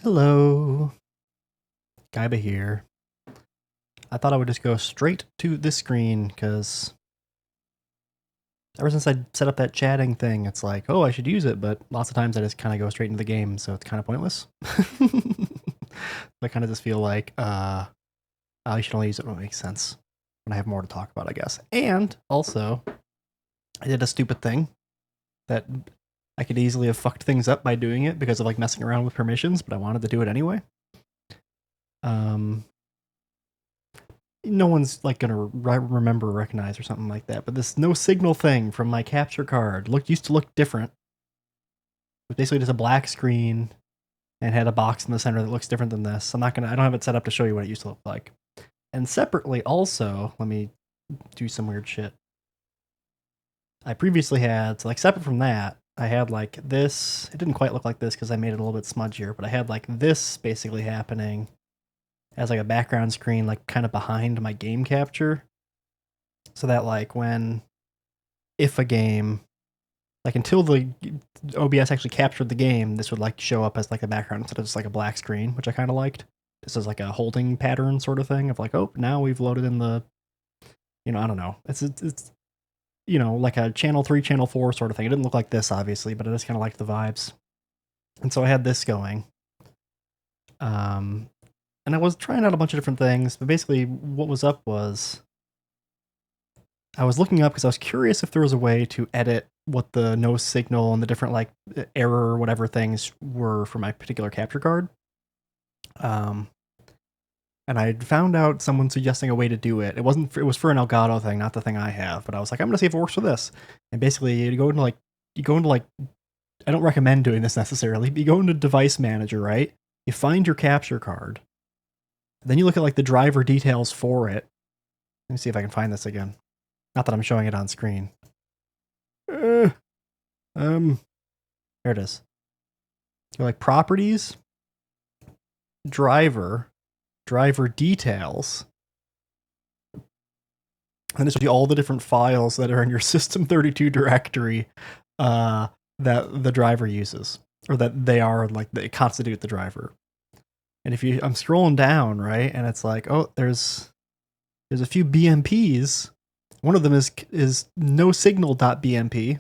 Hello, Gaiba here. I thought I would just go straight to this screen because ever since I set up that chatting thing, it's like, oh, I should use it, but lots of times I just kind of go straight into the game, so it's kind of pointless. I kind of just feel like I should only use it when it makes sense, when I have more to talk about, I guess. And also, I did a stupid thing that I could easily have fucked things up by doing it because of like messing around with permissions, but I wanted to do it anyway. Um, no one's like gonna remember or recognize or something like that. But this no signal thing from my capture card used to look different. It was basically just a black screen and had a box in the center that looks different than this. I don't have it set up to show you what it used to look like. And separately, also, let me do some weird shit. I previously had, so like separate from that, I had like this. It didn't quite look like this because I made it a little bit smudgier, but I had like this basically happening as like a background screen, like kind of behind my game capture. So that like if a game, like until the OBS actually captured the game, this would like show up as like a background instead of just like a black screen, which I kind of liked. This is like a holding pattern sort of thing of like, oh, now we've loaded in the, I don't know. It's like a channel 3, channel 4 sort of thing. It didn't look like this, obviously, but I just kind of liked the vibes. And so I had this going. And I was trying out a bunch of different things, but basically what was up was I was looking up because I was curious if there was a way to edit what the no signal and the different like error or whatever things were for my particular capture card. And I found out someone suggesting a way to do it. It was for an Elgato thing, not the thing I have. But I was like, I'm gonna see if it works for this. And basically, you go into like I don't recommend doing this necessarily. But you go into Device Manager, right? You find your capture card. Then you look at like the driver details for it. Let me see if I can find this again. Not that I'm showing it on screen. There it is. You're like properties, driver details, and this shows you all the different files that are in your System32 directory that the driver uses, or that they constitute the driver. And I'm scrolling down, right, and it's like, oh, there's a few BMPs. One of them is no signal.bmp,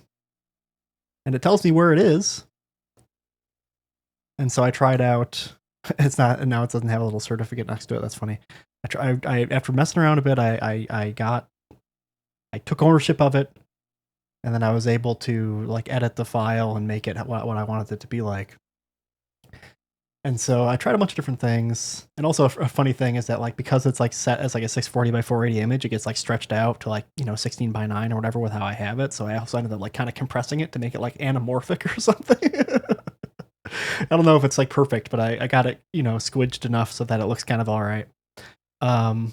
and it tells me where it is. And so I tried out. It's not, and now it doesn't have a little certificate next to it. That's funny. I after messing around a bit, I took ownership of it, and then I was able to like edit the file and make it what I wanted it to be like. And so I tried a bunch of different things. And also a funny thing is that like because it's like set as like a 640 by 480 image, it gets like stretched out to like 16 by 9 or whatever with how I have it. So I also ended up like kind of compressing it to make it like anamorphic or something. I don't know if it's like perfect, but I got it squidged enough so that it looks kind of all right. What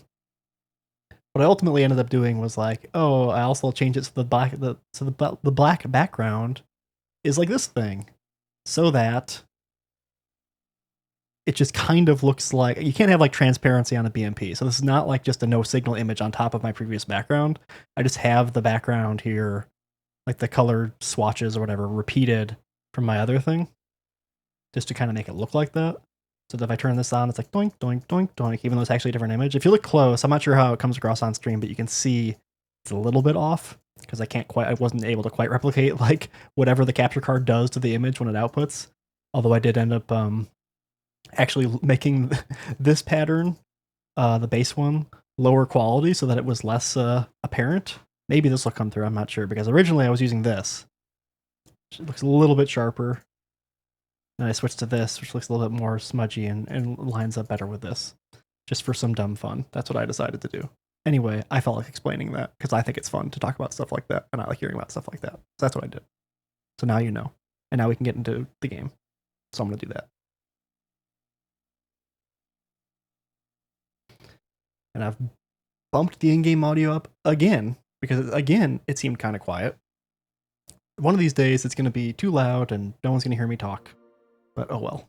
I ultimately ended up doing was like, oh, I also changed it so the black background is like this thing, so that it just kind of looks like you can't have like transparency on a BMP. So this is not like just a no signal image on top of my previous background. I just have the background here, like the color swatches or whatever, repeated from my other thing, just to kind of make it look like that. So that if I turn this on, it's like doink, doink, doink, doink, even though it's actually a different image. If you look close, I'm not sure how it comes across on stream, but you can see it's a little bit off because I wasn't able to quite replicate like whatever the capture card does to the image when it outputs. Although I did end up actually making this pattern, the base one, lower quality so that it was less apparent. Maybe this will come through, I'm not sure, because originally I was using this. It looks a little bit sharper. Then I switched to this, which looks a little bit more smudgy and lines up better with this. Just for some dumb fun. That's what I decided to do. Anyway, I felt like explaining that because I think it's fun to talk about stuff like that, and I like hearing about stuff like that. So that's what I did. So now you know. And now we can get into the game. So I'm going to do that. And I've bumped the in-game audio up again because, again, it seemed kind of quiet. One of these days, it's going to be too loud and no one's going to hear me talk. But oh well.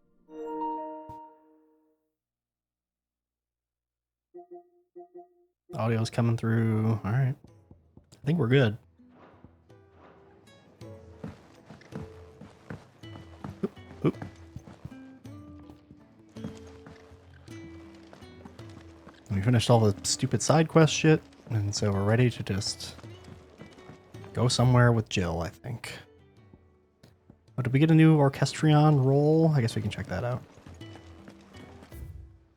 Audio's coming through. All right. I think we're good. Oop, oop. We finished all the stupid side quest shit, and so we're ready to just go somewhere with Jill, I think. Oh, did we get a new Orchestrion roll? I guess we can check that out.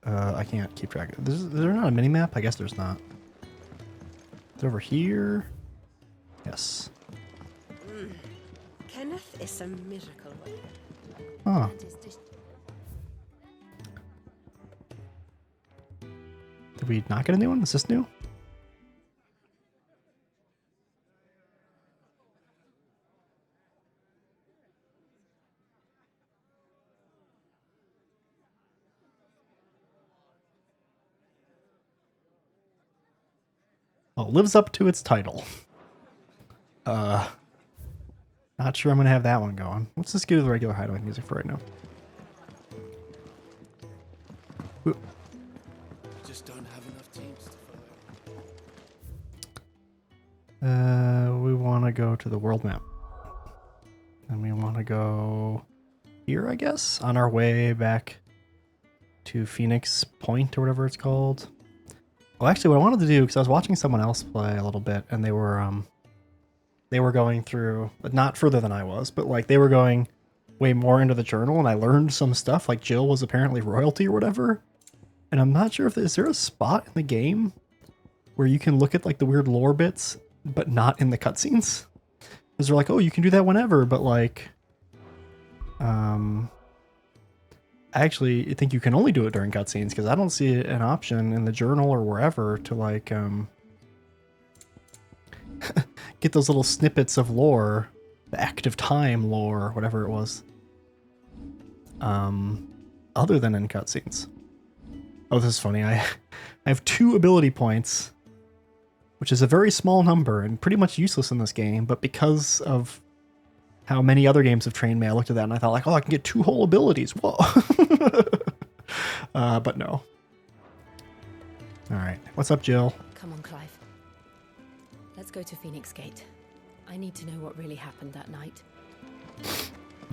I can't keep track. Is there not a mini-map? I guess there's not. It's over here. Yes. Kenneth is a miracle. Huh. Did we not get a new one? Is this new? Well, it lives up to its title. Not sure I'm gonna have that one going. Let's just do the regular hideaway music for right now. Ooh. Just don't have enough teams to follow. We want to go to the world map. And we want to go here, I guess, on our way back to Phoenix Point or whatever it's called. Well, actually, what I wanted to do, because I was watching someone else play a little bit, and they were going through, not further than I was, but like they were going way more into the journal, and I learned some stuff, like Jill was apparently royalty or whatever. And I'm not sure if is there a spot in the game where you can look at like the weird lore bits, but not in the cutscenes? Because they're like, oh, you can do that whenever, but like, I actually think you can only do it during cutscenes, because I don't see an option in the journal or wherever to like get those little snippets of lore, the active time lore, whatever it was, other than in cutscenes. Oh, this is funny. I have 2 ability points, which is a very small number and pretty much useless in this game, but because of how many other games have trained me, I looked at that and I thought like, oh, I can get 2 whole abilities. Whoa. But no. All right. What's up, Jill? Come on, Clive. Let's go to Phoenix Gate. I need to know what really happened that night.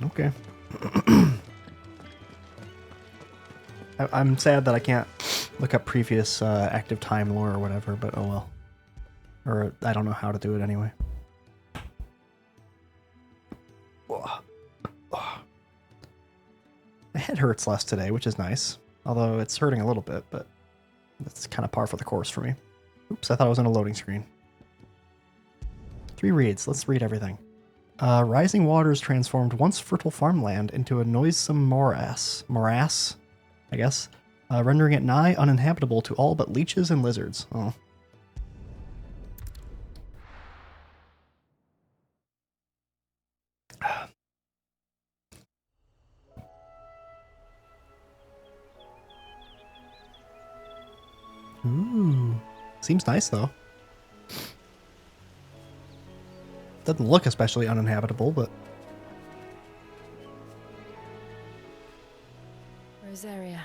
Okay. I'm sad that I can't look up previous active time lore or whatever, but oh well. Or I don't know how to do it anyway. My head hurts less today, which is nice. Although it's hurting a little bit, but that's kind of par for the course for me. Oops, I thought I was on a loading screen. 3 reads. Let's read everything. Rising waters transformed once fertile farmland into a noisome morass. Morass, I guess. Rendering it nigh uninhabitable to all but leeches and lizards. Oh. Ooh. Seems nice, though. Doesn't look especially uninhabitable, but... Rosaria.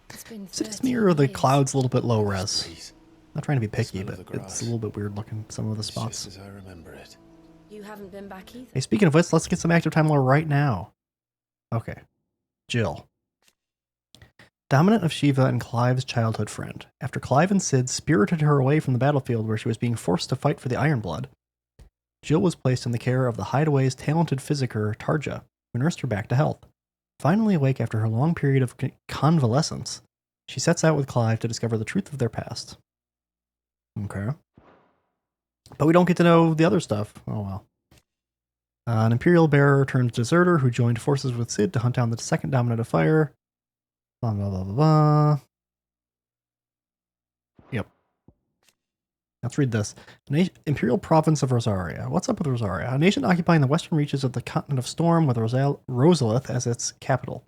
It's been Is it just me or are the clouds a little bit low res? Please. Not trying to be picky, but it's a little bit weird looking, some of the spots. Just as I remember it. You haven't been back either. Hey, speaking of which, let's get some active time lore right now. Okay. Jill. Dominant of Shiva and Clive's childhood friend. After Clive and Sid spirited her away from the battlefield where she was being forced to fight for the Ironblood, Jill was placed in the care of the Hideaway's talented physiker, Tarja, who nursed her back to health. Finally awake after her long period of convalescence, she sets out with Clive to discover the truth of their past. Okay. But we don't get to know the other stuff. Oh well. An Imperial bearer turned deserter who joined forces with Sid to hunt down the second Dominant of Fire. Blah, blah, blah, blah, blah. Yep. Let's read this. Imperial Province of Rosaria. What's up with Rosaria? A nation occupying the western reaches of the continent of Storm with Rosalith as its capital.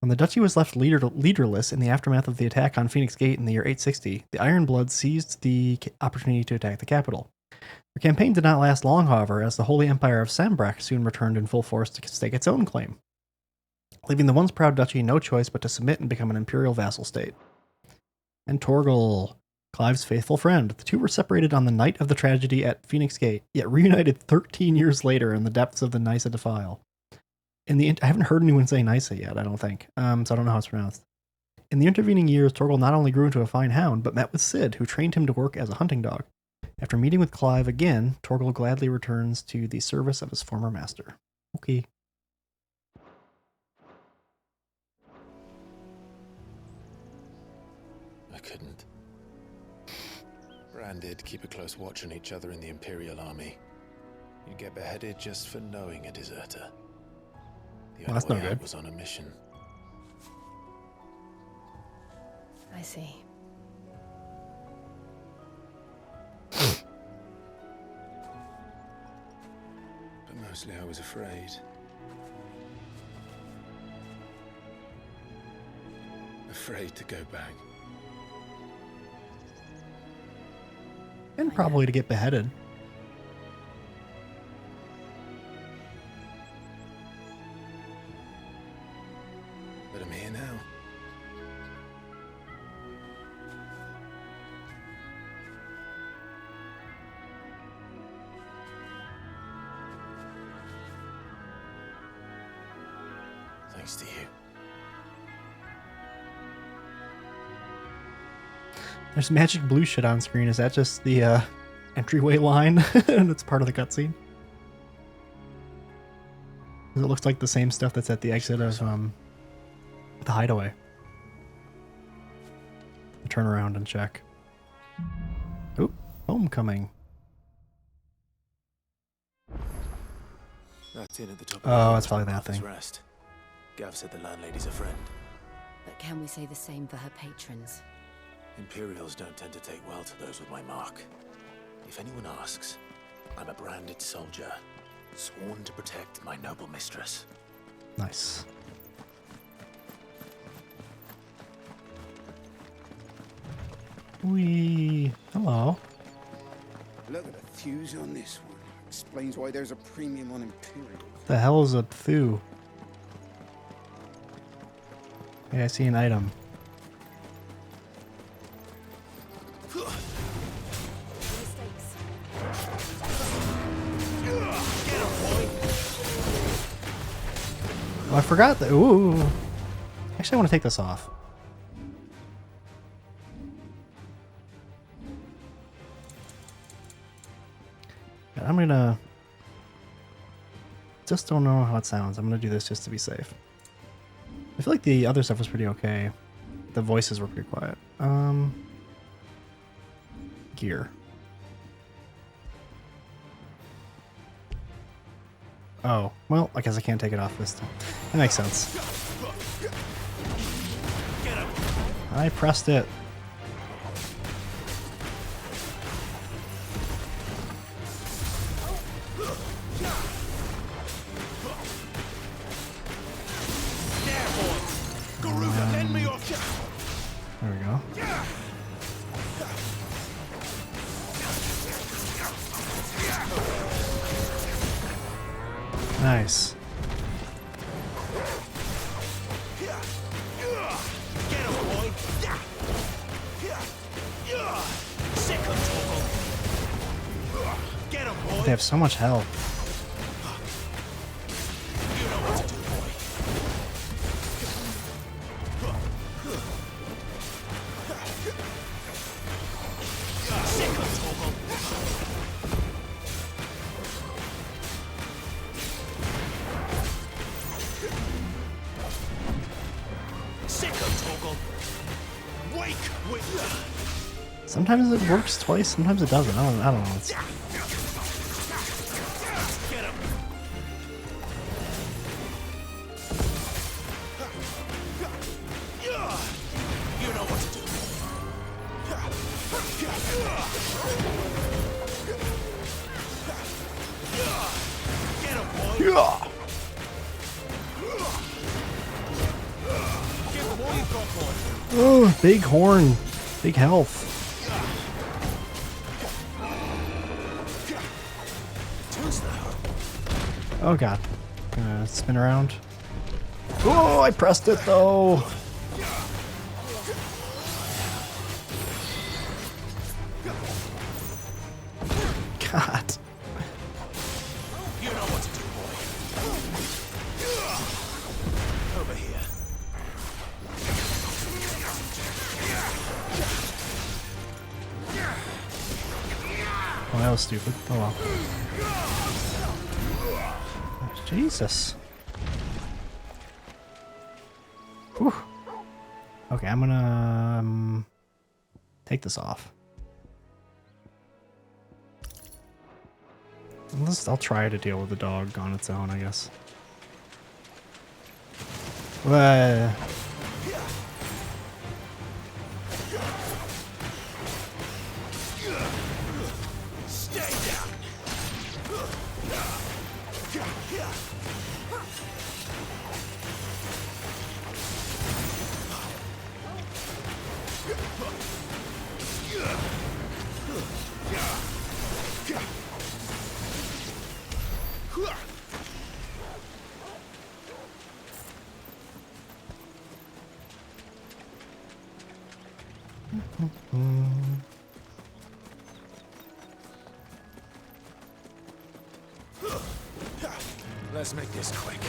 When the duchy was left leaderless in the aftermath of the attack on Phoenix Gate in the year 860, the Ironblood seized the opportunity to attack the capital. Their campaign did not last long, however, as the Holy Empire of Sambrak soon returned in full force to stake its own claim, leaving the once proud duchy no choice but to submit and become an imperial vassal state. And Torgal, Clive's faithful friend. The two were separated on the night of the tragedy at Phoenix Gate, yet reunited 13 years later in the depths of the Nysa Defile. I haven't heard anyone say Nysa yet, I don't think, so I don't know how it's pronounced. In the intervening years, Torgal not only grew into a fine hound, but met with Cid, who trained him to work as a hunting dog. After meeting with Clive again, Torgal gladly returns to the service of his former master. Okay. I couldn't. Bran did keep a close watch on each other in the Imperial army. You'd get beheaded just for knowing a deserter. The Well, that's only no way out good. was on a mission. I see. But mostly I was afraid. Afraid to go back. And probably to get beheaded. But I'm here now. Thanks to you. There's magic blue shit on screen. Is that just the entryway line? And it's part of the cutscene? 'Cause it looks like the same stuff that's at the exit of the hideaway. Turn around and check. Oop, homecoming. That's in at the top. Oh, that's probably that thing. Rest. Gav said the landlady's a friend. But can we say the same for her patrons? Imperials don't tend to take well to those with my mark. If anyone asks, I'm a branded soldier, sworn to protect my noble mistress. Nice. Wee. Hello. Look at the thews on this one. Explains why there's a premium on Imperial. The hell is a thew? Hey, I see an item. Oh, I forgot that. Ooh. Actually, I want to take this off. And I'm gonna. Just don't know how it sounds. I'm gonna do this just to be safe. I feel like the other stuff was pretty okay. The voices were pretty quiet. Gear. Oh, well, I guess I can't take it off this time. That makes sense. I pressed it. There we go. Nice. They have so much health. Sometimes it works twice, sometimes it doesn't. I don't know. It's... Oh, big horn, big health. Oh god. Gonna spin around. Oh, I pressed it though. God. You know what to do, boy. Over here. Oh, that was stupid. Oh well. Jesus. Whew. Okay, I'm gonna take this off. I'll try to deal with the dog on its own, I guess. Well, Let's make this quick.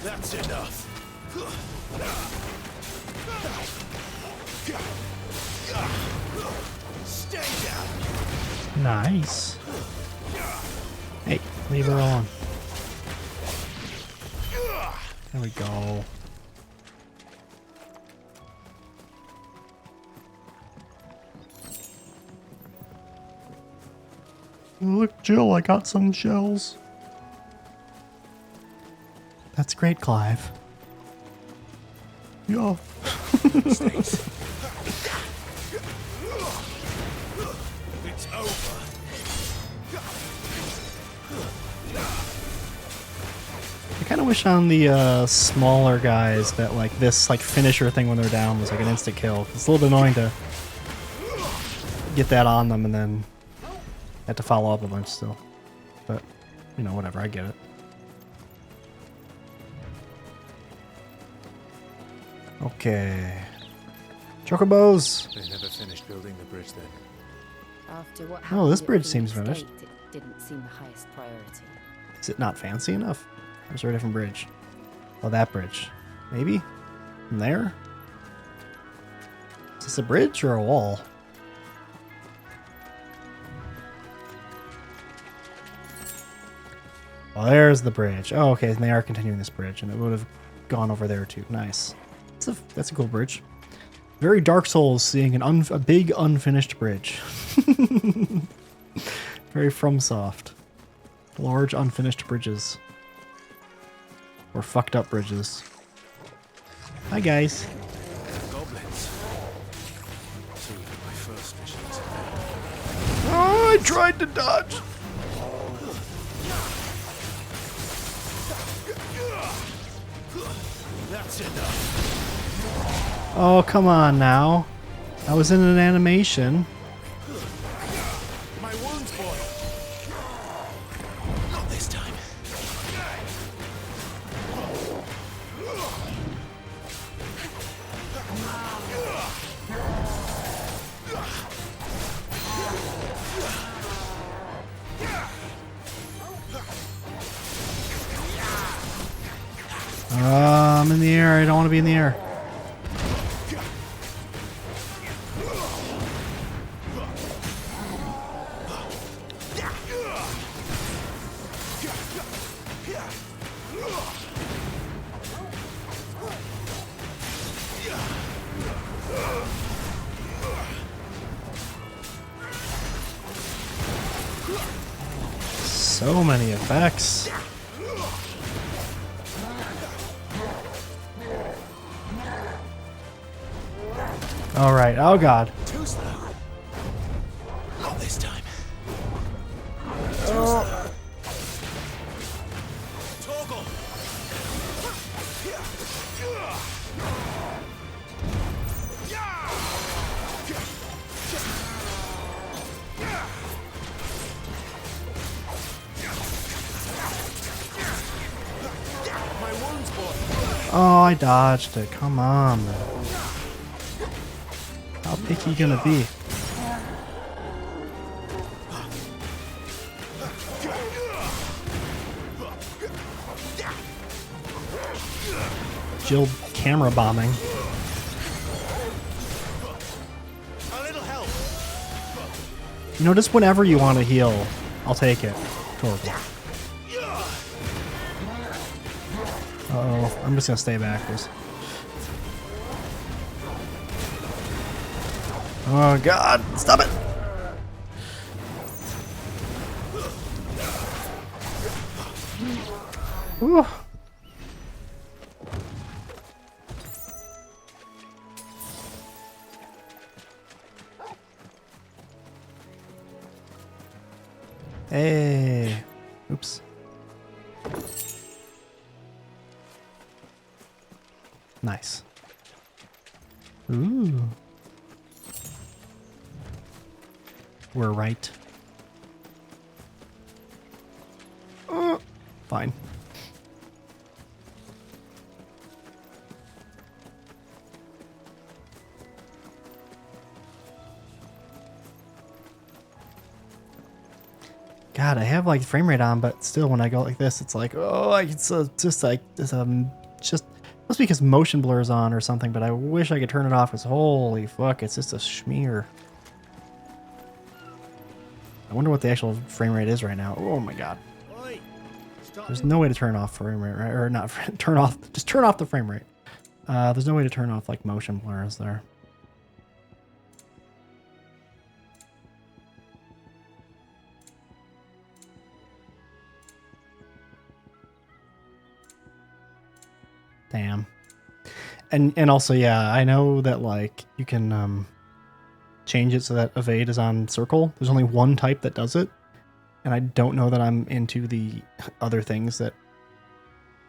That's enough. Stay down. nice. Hey, leave her alone. There we go. Look, Jill, I got some shells. That's great, Clive. Yeah. Mistakes. It's over. I kind of wish on the smaller guys that like this like finisher thing when they're down was like an instant kill. It's a little bit annoying to get that on them and then have to follow up a bunch still. But, you know, whatever, I get it. Okay. Chocobos! They never finished building the bridge then. After what Oh, happened this at bridge seems Phoenix finished. Gate, it didn't seem the highest priority. Is it not fancy enough? Or is there a different bridge? Oh, that bridge. Maybe? From there? Is this a bridge or a wall? Oh, there's the bridge. Oh, okay, and they are continuing this bridge, and it would have gone over there too. Nice. That's a cool bridge. Very Dark Souls, seeing a big unfinished bridge. Very FromSoft. Large unfinished bridges. Or fucked up bridges. Hi guys. Goblins. Two of my first missions. Oh, I tried to dodge. That's enough. Oh, come on now. I was in an animation. My wounds boil. Not this time. I'm in the air. I don't want to be in the air. So many effects. All right. Oh God. Too slow. Not this time. Oh. Toggle. My wounds boil. Oh, I dodged it. Come on. How picky you gonna be? Jill camera bombing. You know, just whenever you want to heal, I'll take it. Torgal. Uh-oh, I'm just gonna stay back, please. Oh god, stop it! Ooh. Hey. Oops. Nice. Ooh. We're right. Fine. God, I have like frame rate on, but still when I go like this, it's like, oh, it's just like, just, must be because motion blur is on or something, but I wish I could turn it off because holy fuck, it's just a schmear. I wonder what the actual frame rate is right now. Oh my god. There's no way to turn off frame rate, right? Or not, turn off, just turn off the frame rate. There's no way to turn off like motion blur, is there? Damn. And also, yeah, I know that like you can change it so that evade is on circle. There's only one type that does it, and I don't know that I'm into the other things that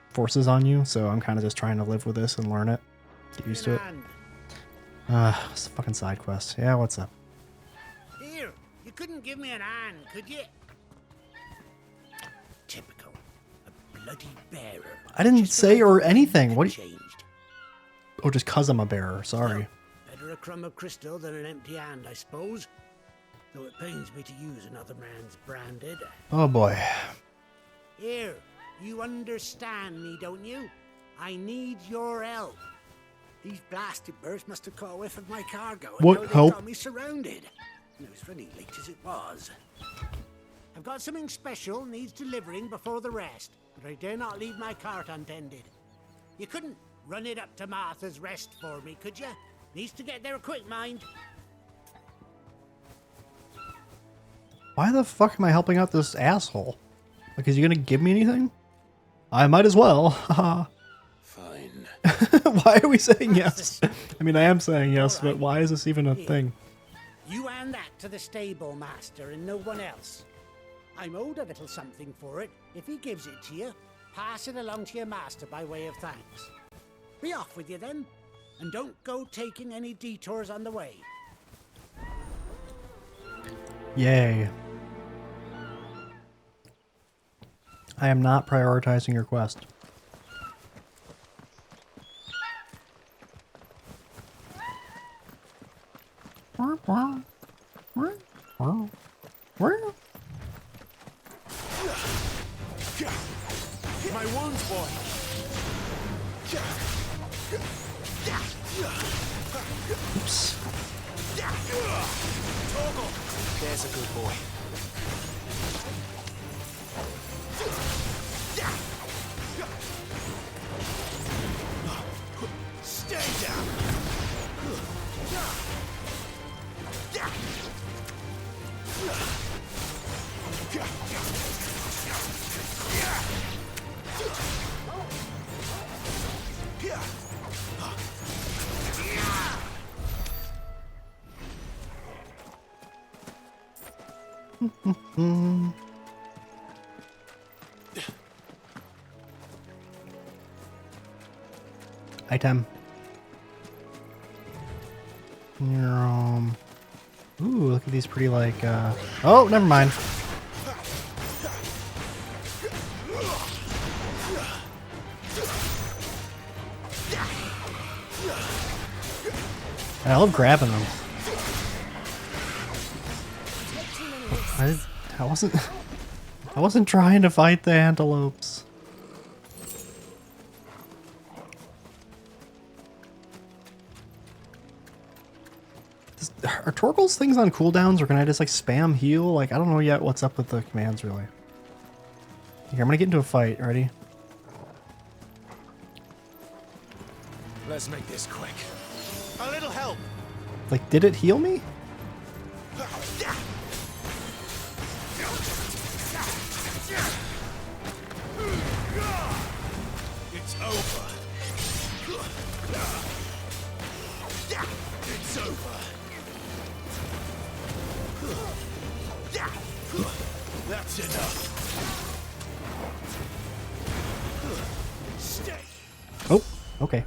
forces on you, so I'm kind of just trying to live with this and learn it, get used to it. It's a fucking side quest. Yeah, what's up? Here, you couldn't give me an hand, could you? Typical. A bloody bearer. I didn't Just say because or the anything. wind What? had changed. Oh, just cause I'm a bearer. Sorry. Better a crumb of crystal than an empty hand, I suppose. Though it pains me to use another man's branded. Oh boy. Here, you understand me, don't you? I need your help. These blasted birds must have caught a whiff of my cargo. And What now they've help? got me surrounded. And it was running late as it was. I've got something special needs delivering before the rest, but I dare not leave my cart untended. You couldn't run it up to Martha's Rest for me, could you? Needs to get there quick, mind. Why the fuck am I helping out this asshole? Like, is he gonna give me anything? I might as well. Haha. Fine. Why are we saying yes? I mean, I am saying yes, but why is this even a thing? You hand that to the stable master and no one else. I'm owed a little something for it. If he gives it to you, pass it along to your master by way of thanks. Be off with you then, and don't go taking any detours on the way. Yay. I am not prioritizing your quest. My wounds, boy. Oops. There's a good boy. Stay down. Item. Ooh, look at these pretty like, oh, never mind. I love grabbing them. I wasn't trying to fight the antelopes. Are Torgal's things on cooldowns, or can I just like spam heal? Like, I don't know yet what's up with the commands really. Here, I'm gonna get into a fight. Ready? Let's make this quick. A little help. Like, did it heal me? It's over. It's over. That's enough. Stay. Oh, okay.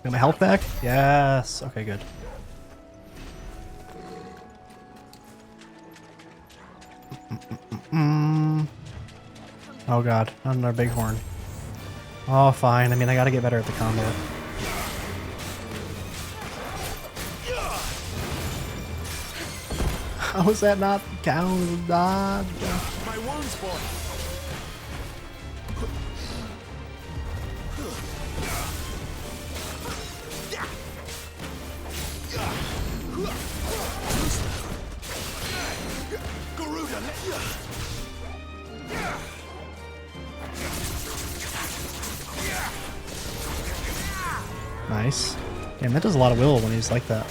Got my health back? Yes. Okay, good. Oh god, not another bighorn. Oh, fine. I mean, I gotta get better at the combat. How is that not count dodge? My wounds, boy. Nice. Damn, that does a lot of will when he's like that.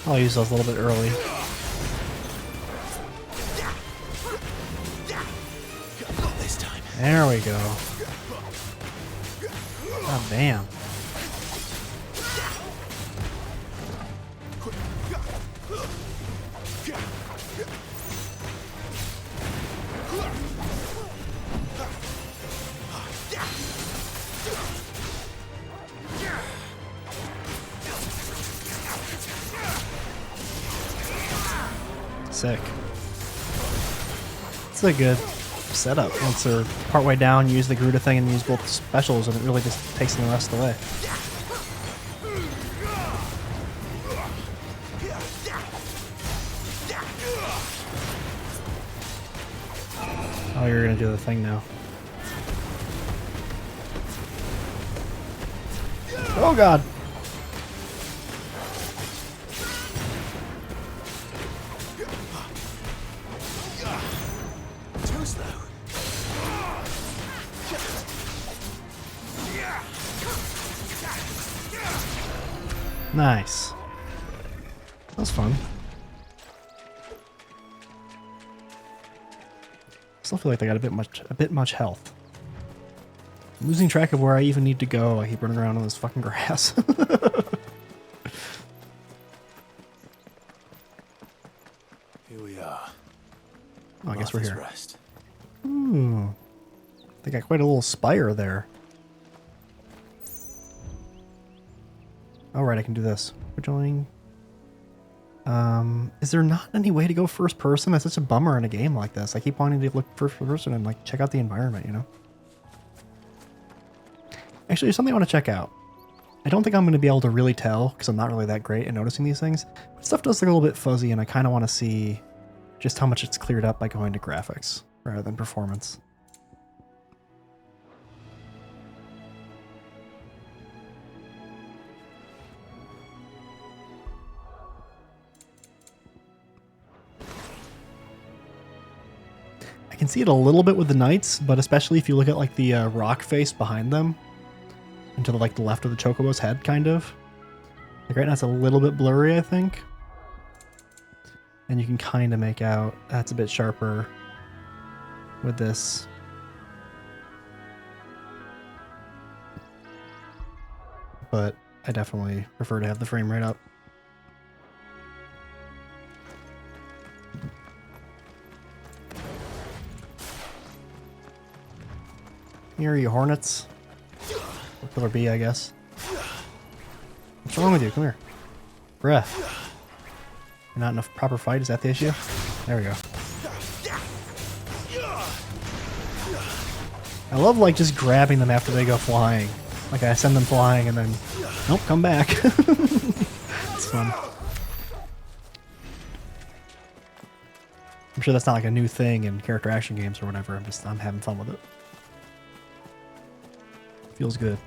I'll use those a little bit early. There we go. God damn. Sick. It's a good setup. Once they're partway down, use the Garuda thing and use both specials, and it really just takes them the rest away. Oh, you're gonna do the thing now. Oh god! Nice. That was fun. Still feel like they got a bit much health. I'm losing track of where I even need to go. I keep running around on this fucking grass. Here we are. Oh, I guess we're Martha's here. Rest. Ooh. They got quite a little spire there. Alright, I can do this. We're joining. Is there not any way to go first person? That's such a bummer in a game like this. I keep wanting to look first person and like check out the environment, you know? Actually, there's something I want to check out. I don't think I'm going to be able to really tell because I'm not really that great at noticing these things. But stuff does look a little bit fuzzy, and I kind of want to see just how much it's cleared up by going to graphics rather than performance. I can see it a little bit with the knights, but especially if you look at like the rock face behind them, and to the, like the left of the chocobo's head, kind of. Like right now it's a little bit blurry, I think. And you can kind of make out that's a bit sharper with this. But I definitely prefer to have the frame rate up. Here are you, hornets. Or killer bee, I guess. What's wrong with you? Come here. Bruh. You're not in a proper fight? Is that the issue? There we go. I love like just grabbing them after they go flying. Like I send them flying and then, nope, come back. It's fun. I'm sure that's not like a new thing in character action games or whatever. I'm having fun with it. Feels good.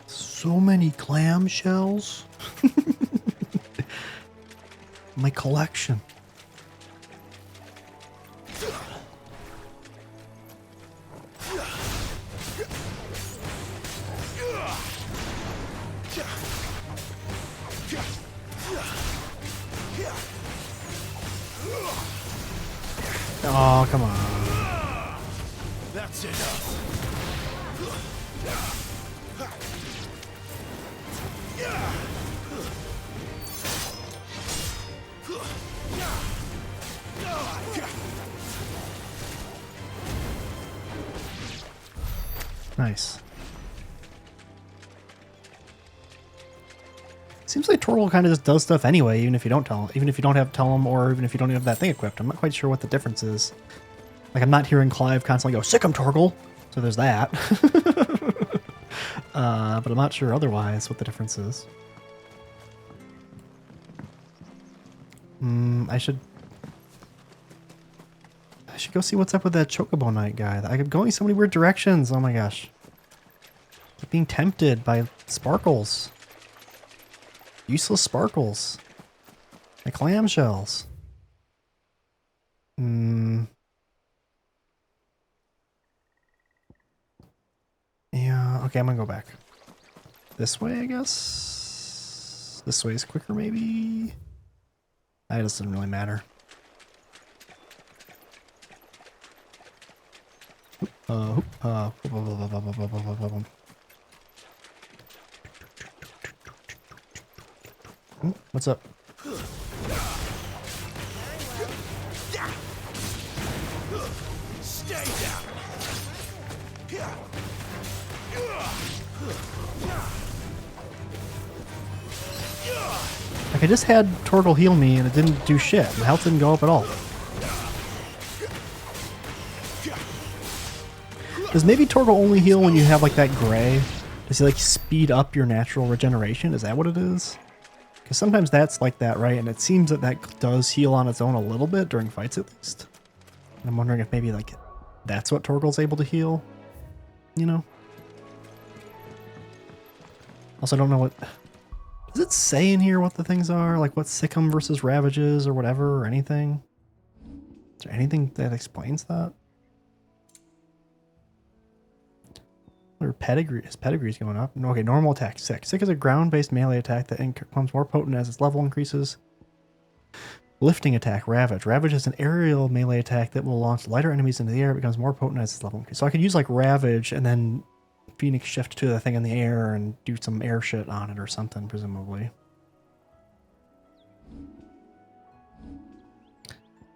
So many clamshells. My collection. Oh, come on. That's enough. Nice. Seems like Torgal kind of just does stuff anyway, even if you don't tell him, even if you don't have to tell him, or even if you don't have that thing equipped. I'm not quite sure what the difference is. Like, I'm not hearing Clive constantly go, "Sick 'em, Torgal!" So there's that. But I'm not sure otherwise what the difference is. I should go see what's up with that Chocobo Knight guy. I'm going so many weird directions. Oh my gosh. I'm being tempted by sparkles. Useless sparkles. My clamshells. Yeah, okay, I'm gonna go back. This way, I guess? This way is quicker, maybe? That doesn't really matter. What's up? Stay down. Like, I just had Torgal heal me and it didn't do shit. The health didn't go up at all. Does maybe Torgal only heal when you have like that gray? Does he like speed up your natural regeneration? Is that what it is? Because sometimes that's like that, right? And it seems that that does heal on its own a little bit during fights at least. And I'm wondering if maybe like that's what Torgal's able to heal, you know? Also, I don't know what... Does it say in here what the things are? Like what Sick'em versus Ravages or whatever or anything? Is there anything that explains that? Or pedigree. His pedigree's going up. Okay, normal attack, Sick. Sick is a ground-based melee attack that becomes more potent as its level increases. Lifting attack, Ravage. Ravage is an aerial melee attack that will launch lighter enemies into the air. It becomes more potent as its level increases. So I could use like Ravage and then Phoenix shift to the thing in the air and do some air shit on it or something, presumably.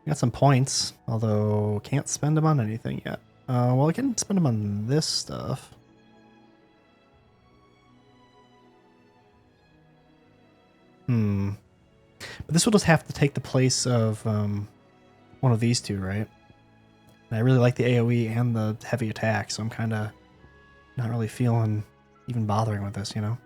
Got some points, although can't spend them on anything yet. Well, I can spend them on this stuff. But this will just have to take the place of one of these two, right? And I really like the AoE and the heavy attack, so I'm kind of not really feeling even bothering with this, you know?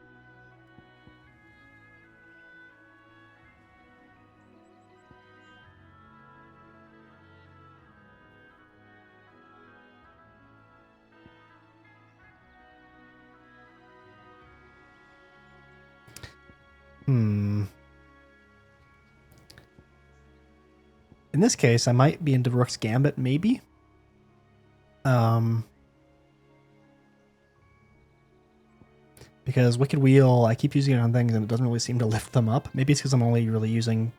In this case, I might be into Rook's Gambit, maybe. Because Wicked Wheel, I keep using it on things and it doesn't really seem to lift them up. Maybe it's because I'm only really using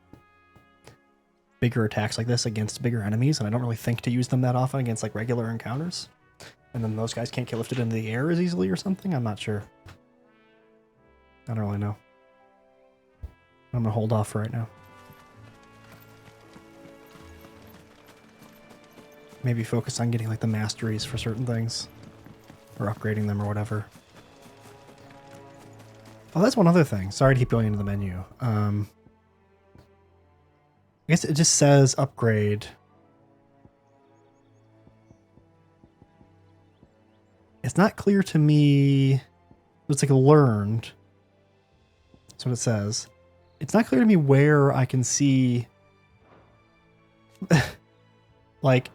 bigger attacks like this against bigger enemies, and I don't really think to use them that often against like regular encounters. And then those guys can't get lifted into the air as easily or something? I'm not sure. I don't really know. I'm gonna hold off for right now. Maybe focus on getting like the masteries for certain things. Or upgrading them or whatever. Oh, that's one other thing. Sorry to keep going into the menu. I guess it just says upgrade. it's not clear to me. It's like learned. That's what it says. It's not clear to me where I can see, like,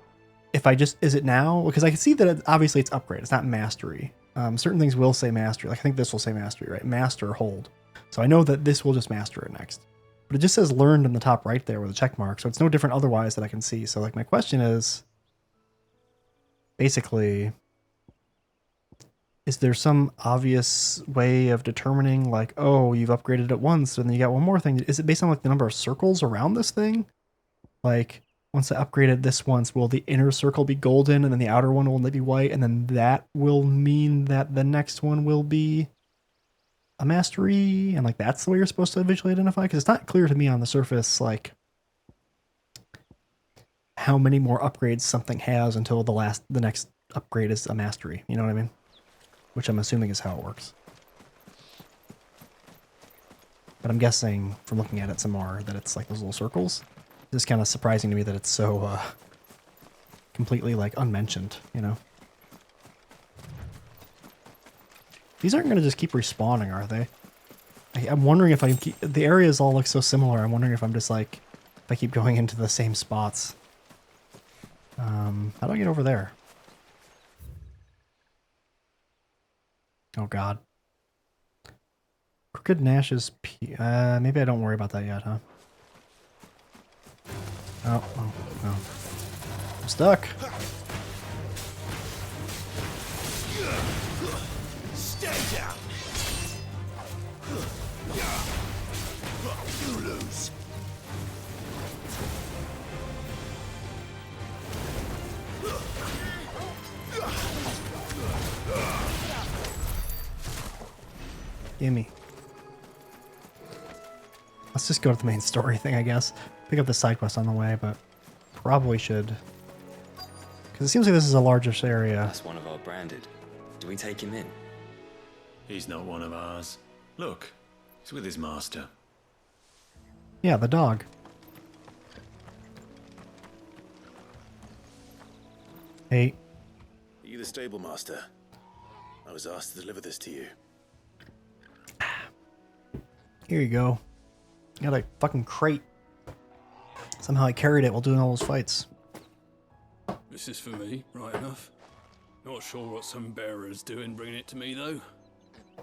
if I just, is it now? Because I can see that obviously it's upgrade. It's not mastery. Certain things will say mastery. Like I think this will say mastery, right? Master, hold. So I know that this will just master it next. But it just says learned in the top right there with a check mark. So it's no different otherwise that I can see. So like my question is, basically, is there some obvious way of determining like, oh, you've upgraded it once and then you got one more thing? Is it based on like the number of circles around this thing? Like once I upgraded this once, will the inner circle be golden and then the outer one will be white? And then that will mean that the next one will be a mastery. And like, that's the way you're supposed to visually identify. Cause it's not clear to me on the surface, like how many more upgrades something has until the next upgrade is a mastery. You know what I mean? Which I'm assuming is how it works. But I'm guessing from looking at it some more that it's like those little circles. It's kind of surprising to me that it's so completely like unmentioned, you know? These aren't going to just keep respawning, are they? I'm wondering if I can keep... The areas all look so similar. I'm wondering if I'm just like... If I keep going into the same spots. How do I get over there? Oh god. Crooked Nash's maybe I don't worry about that yet, huh? Oh, no. I'm stuck. Stay down. You lose. Gimme. Let's just go to the main story thing, I guess. Pick up the side quest on the way, but probably should. Because it seems like this is a largest area. That's one of our branded. Do we take him in? He's not one of ours. Look, he's with his master. Yeah, the dog. Hey. Are you the stable master? I was asked to deliver this to you. Here you go. Got a fucking crate. Somehow I carried it while doing all those fights. This is for me, right enough. Not sure what some bearer's doing bringing it to me, though.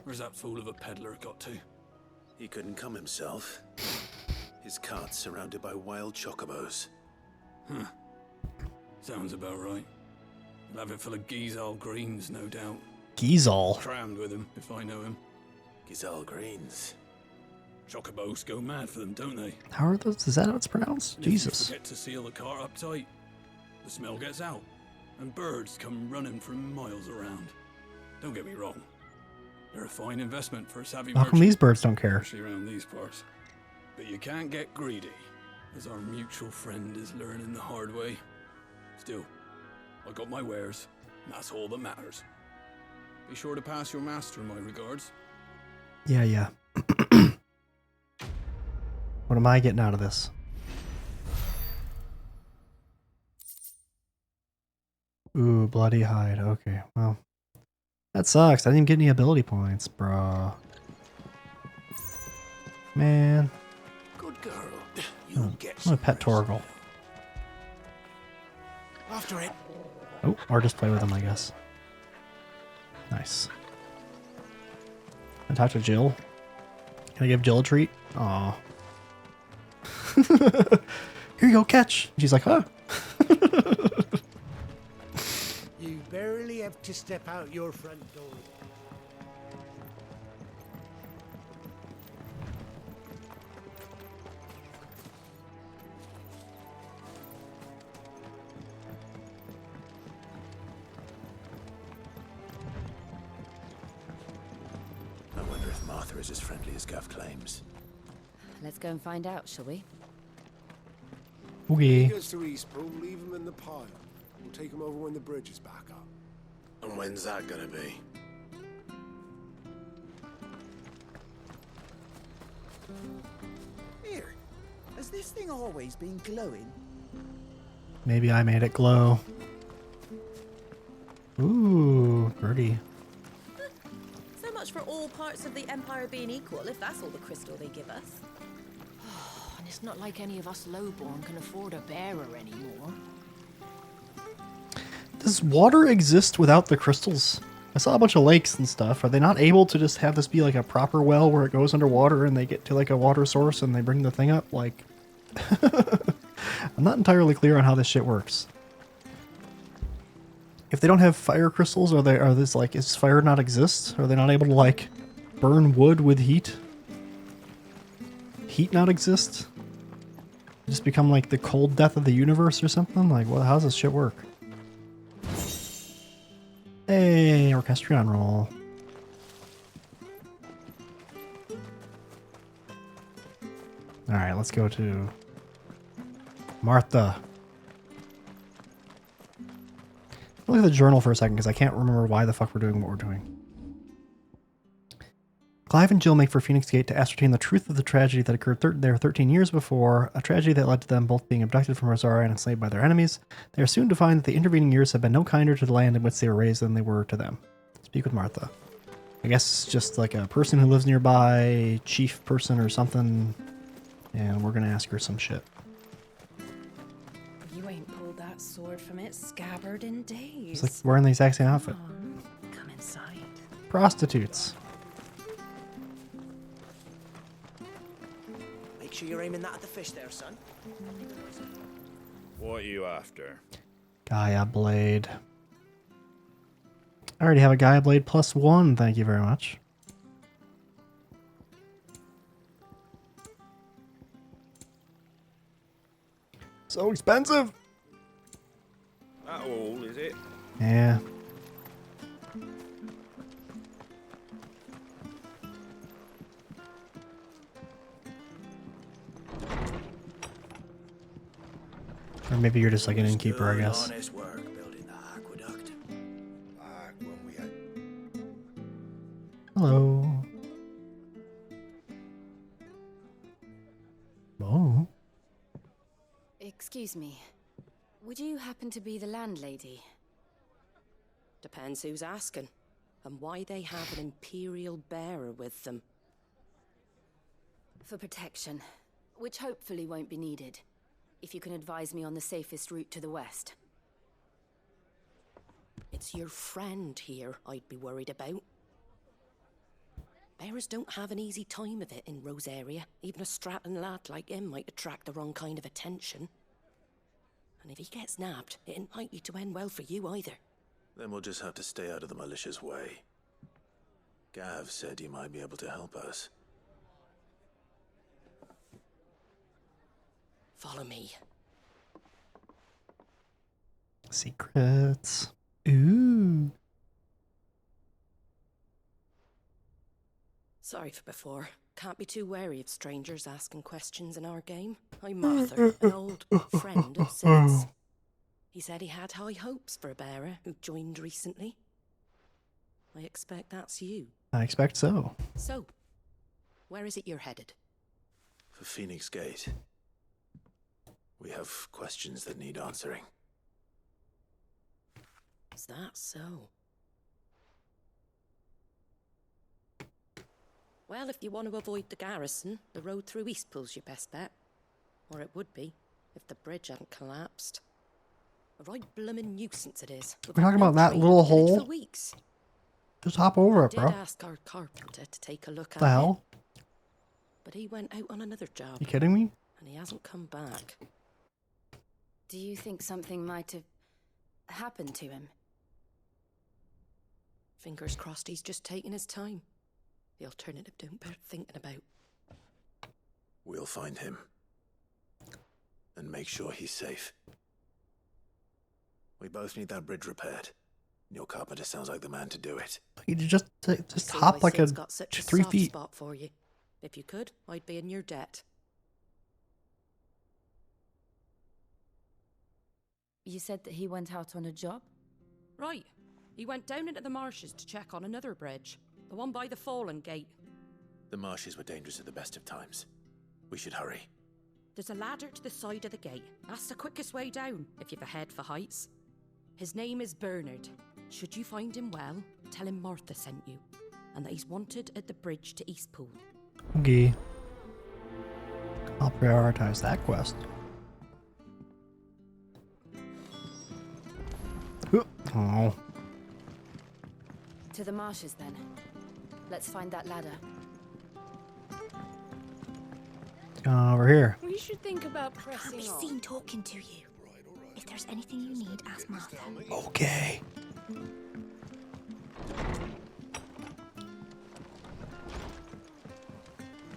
Where's that fool of a peddler got to? He couldn't come himself. His cart's surrounded by wild chocobos. Huh. Sounds about right. He'll have it full of Gizal greens, no doubt. Gizal? Crammed with him, if I know him. Gizal greens. Chocobos go mad for them, don't they? How are those? Is that how it's pronounced? And Jesus. If you forget to seal the cart up tight, the smell gets out, and birds come running from miles around. Don't get me wrong. They're a fine investment for a savvy How come merchant, these birds don't care? especially around these parts. But you can't get greedy, as our mutual friend is learning the hard way. Still, I got my wares, and that's all that matters. Be sure to pass your master my regards. Yeah. What am I getting out of this? Ooh, bloody hide. Okay, well. That sucks. I didn't even get any ability points, bro. Man. Good girl. I'm gonna pet Torgal. After it. Oh, or just play with him, I guess. Nice. Can I talk to Jill? Can I give Jill a treat? Aw. Here you go, catch. She's like, huh? You barely have to step out your front door. I wonder if Martha is as friendly as Gav claims. Let's go and find out, shall we? Okay. Gets to Eastpool, leave him in the pile. We'll take him over when the bridge is back up. And when's that gonna be? Here, has this thing always been glowing? Maybe I made it glow. Ooh, Gertie. So much for all parts of the Empire being equal, if that's all the crystal they give us. And it's not like any of us lowborn can afford a bearer anymore. Does water exist without the crystals? I saw a bunch of lakes and stuff. Are they not able to just have this be like a proper well where it goes underwater and they get to like a water source and they bring the thing up? Like, I'm not entirely clear on how this shit works. If they don't have fire crystals, are this like, is fire not exist? Are they not able to like burn wood with heat? Heat not exist? Just become like the cold death of the universe or something? Like, well, how does this shit work? Hey, Orchestrion roll. Alright, let's go to Martha. Look at the journal for a second because I can't remember why the fuck we're doing what we're doing. Clive and Jill make for Phoenix Gate to ascertain the truth of the tragedy that occurred there 13 years before, a tragedy that led to them both being abducted from Rosaria and enslaved by their enemies. They are soon to find that the intervening years have been no kinder to the land in which they were raised than they were to them. Speak with Martha. I guess it's just like a person who lives nearby, chief person or something, and we're gonna ask her some shit. You ain't pulled that sword from its scabbard in days. It's like wearing the exact same outfit. Come inside. Prostitutes. Make sure you're aiming that at the fish there, son. What are you after? Gaia Blade. I already have a Gaia Blade +1, thank you very much. So expensive! That all, is it? Yeah. Or maybe you're just like an innkeeper, I guess. Honest work building the aqueduct. Back when we had... Hello. Oh. Excuse me. Would you happen to be the landlady? Depends who's asking, and why they have an Imperial bearer with them. For protection, which hopefully won't be needed. If you can advise me on the safest route to the west. It's your friend here I'd be worried about. Bearers don't have an easy time of it in Rosaria. Even a Stratton lad like him might attract the wrong kind of attention. And if he gets nabbed, it ain't likely to end well for you either. Then we'll just have to stay out of the malicious way. Gav said you might be able to help us. Follow me. Secrets. Ooh. Sorry for before. Can't be too wary of strangers asking questions in our game. I'm Arthur, an old friend of Sid's. He said he had high hopes for a bearer who joined recently. I expect that's you. I expect so. So, where is it you're headed? For Phoenix Gate. We have questions that need answering. Is that so? Well, if you want to avoid the garrison, the road through Eastpool's your best bet. Or it would be, if the bridge hadn't collapsed. A right bloomin' nuisance it is. We're talking about that little hole? For weeks. Just hop over it, I bro. did ask our carpenter to take a look at The hell? it. But he went out on another job. You kidding me? And he hasn't come back. Do you think something might have happened to him? Fingers crossed he's just taking his time. The alternative don't bear thinking about. We'll find him. And make sure he's safe. We both need that bridge repaired. Your carpenter sounds like the man to do it. You just See hop why like Sid's a got such a 3 soft feet. spot for you. If you could, I'd be in your debt. You said that he went out on a job? Right. He went down into the marshes to check on another bridge. The one by the Fallen Gate. The marshes were dangerous at the best of times. We should hurry. There's a ladder to the side of the gate. That's the quickest way down, if you've a head for heights. His name is Bernard. Should you find him well, tell him Martha sent you, and that he's wanted at the bridge to Eastpool. Okay. I'll prioritize that quest. Oh. To the marshes, then. Let's find that ladder. Over here. We should think about Can't pressing be on. seen talking to you. If there's anything you need, ask Martha. Okay.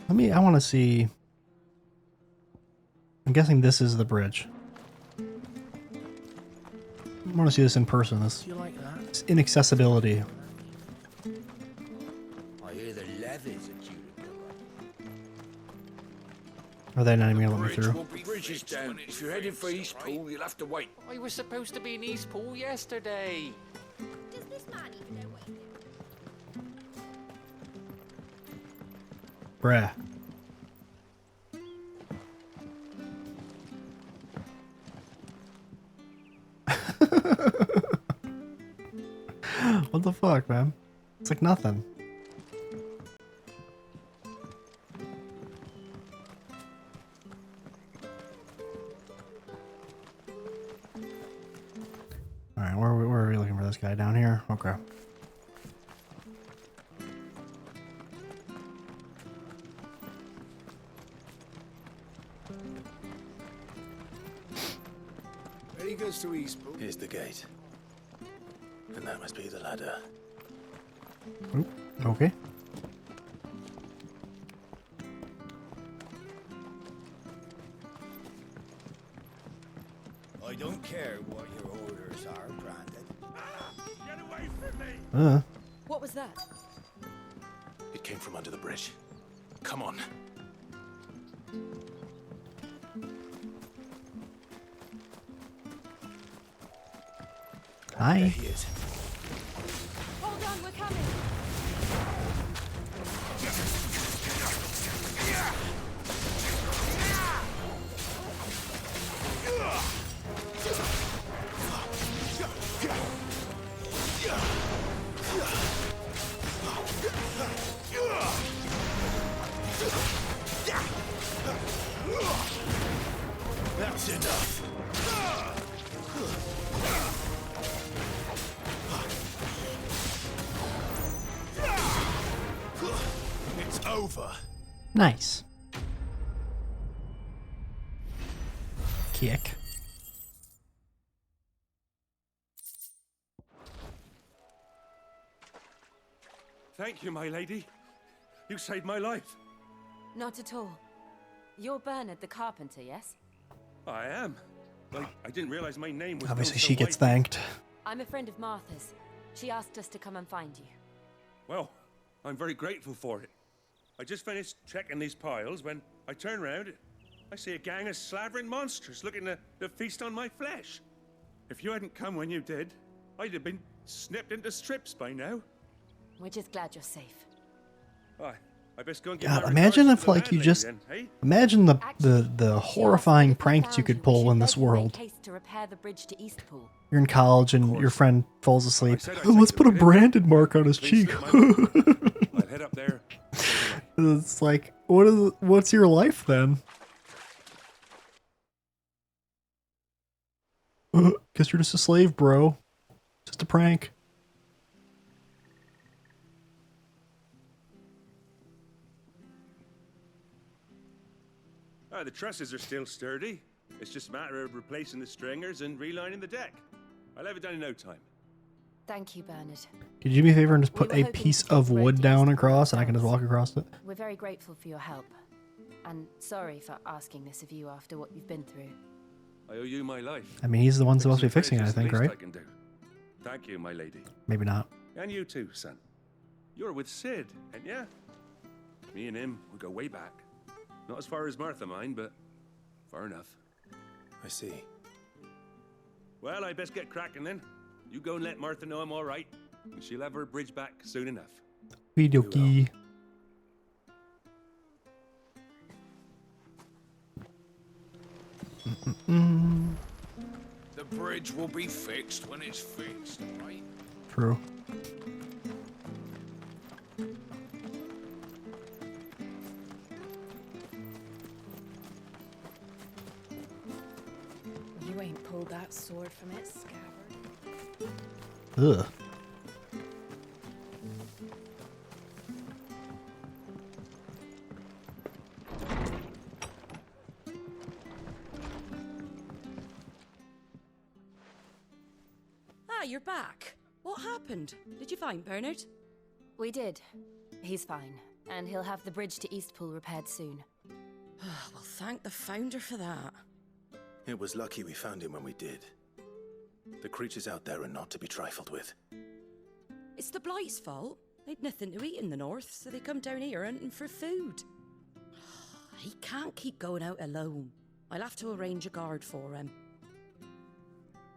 I want to see. I'm guessing this is the bridge. I want to see this in person. This inaccessibility. I hear the levies are due to go up. Are they not even gonna let me through? The bridge is down. If you're heading for Eastpool, you'll have to wait. I was supposed to be in Eastpool yesterday. Does this man even know what he's doing? Bruh. What the fuck, man? It's like nothing. Alright, where are we looking for this guy? Down here? Okay. He goes to Eastpool. Here's the gate. And that must be the ladder. Oop, okay. I don't care what your orders are, Brandon. Get away from me! What was that? It came from under the bridge. Come on. Hi. There he is. Hold on, we're coming. That's enough. It's over. Nice. Kick. Thank you, my lady. You saved my life. Not at all. You're Bernard the carpenter, yes? I am. I didn't realize my name was. Obviously, known so she gets widely. thanked. I'm a friend of Martha's. She asked us to come and find you. Well, I'm very grateful for it. I just finished checking these piles when I turn round. I see a gang of slavering monsters looking to feast on my flesh. If you hadn't come when you did, I'd have been snipped into strips by now. We're just glad you're safe. I best go and get God, my imagine regards if to the like you landlady just then, hey? imagine the horrifying pranks you could pull in this world. To repair the bridge to Eastpool. You're in college and your friend falls asleep. Oh, let's put a branded mark on his cheek. I'll head up there. It's like, what's your life then? Guess you're just a slave, bro. Just a prank. The trusses are still sturdy. It's just a matter of replacing the stringers and relining the deck. I'll have it done in no time. Thank you, Bernard. Could you do me a favor and just We put were a hoping piece to take of the road wood to down Eastpool across and I can just ourselves. walk across it? We're very grateful for your help. And sorry for asking this of you after what you've been through. I owe you my life. I mean, he's the one supposed to be fixing it, I Bridge is the think, least right? I can do. Thank you, my lady. Maybe not. And you too, son. You're with Sid, ain't ya? Me and him, we go way back. Not as far as Martha, mind, but far enough. I see. Well, I best get cracking then. You go and let Martha know I'm all right, and she'll have her bridge back soon enough. Okie The bridge will be fixed when it's fixed, right? True. You ain't pulled that sword from its scabbard. Ugh. Ah, you're back. What happened? Did you find Bernard? We did. He's fine, and he'll have the bridge to Eastpool repaired soon. Well, thank the Founder for that. It was lucky we found him when we did. The creatures out there are not to be trifled with. It's the Blight's fault. They'd nothing to eat in the north, so they come down here hunting for food. He can't keep going out alone. I'll have to arrange a guard for him.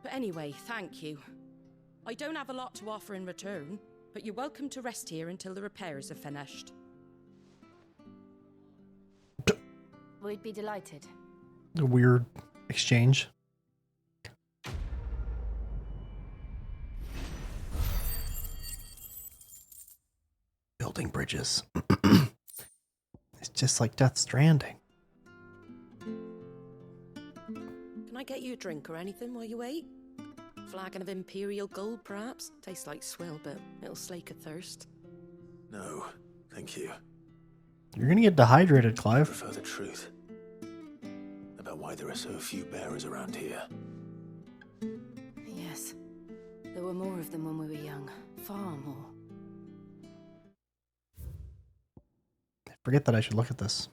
But anyway, thank you. I don't have a lot to offer in return, but you're welcome to rest here until the repairs are finished. We'd be delighted. A weird exchange. Building bridges. It's just like Death Stranding. Can I get you a drink or anything while you wait? Flagon of Imperial Gold, perhaps? Tastes like swill, but it'll slake a thirst. No, thank you. You're gonna get dehydrated, I Clive. prefer the truth about why there are so few bearers around here. Yes. There were more of them when we were young. Far more. Forget that I should look at this.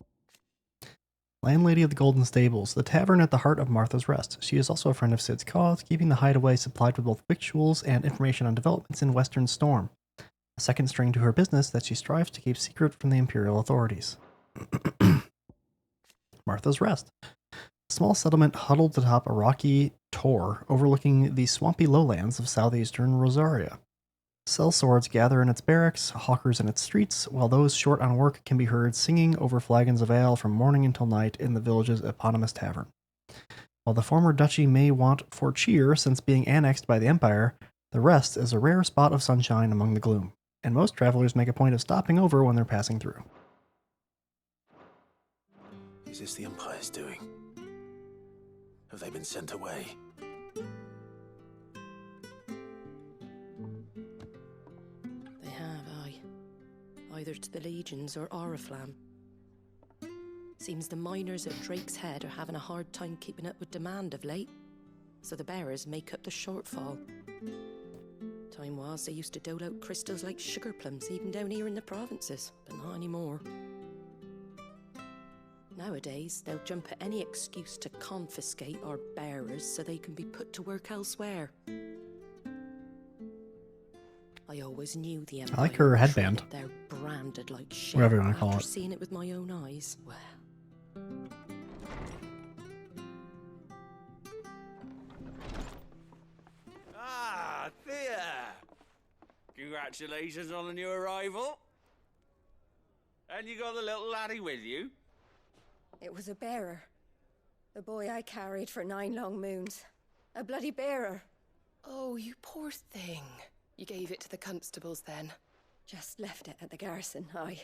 Landlady of the Golden Stables, the tavern at the heart of Martha's Rest. She is also a friend of Sid's cause, keeping the hideaway supplied with both victuals and information on developments in Western Storm. A second string to her business that she strives to keep secret from the Imperial authorities. Martha's Rest. A small settlement huddled atop a rocky tor overlooking the swampy lowlands of southeastern Rosaria. Sellswords gather in its barracks, hawkers in its streets, while those short on work can be heard singing over flagons of ale from morning until night in the village's eponymous tavern. While the former duchy may want for cheer since being annexed by the Empire, the rest is a rare spot of sunshine among the gloom, and most travelers make a point of stopping over when they're passing through. Is this the Empire's doing? Have they been sent away? They have, aye. Either to the Legions or Oriflamme. Seems the miners at Drake's Head are having a hard time keeping up with demand of late, so the bearers make up the shortfall. Time was they used to dole out crystals like sugar plums even down here in the provinces, but not anymore. Nowadays, they'll jump at any excuse to confiscate our bearers so they can be put to work elsewhere. I always knew the Empire. I like her headband. They're branded like shit. Whatever you want to call After it. seeing it with my own eyes, well. Ah, Thea! Congratulations on the new arrival. And you got the little laddie with you? It was a bearer. The boy I carried for 9 long moons. A bloody bearer. Oh, you poor thing. You gave it to the constables then? Just left it at the garrison, I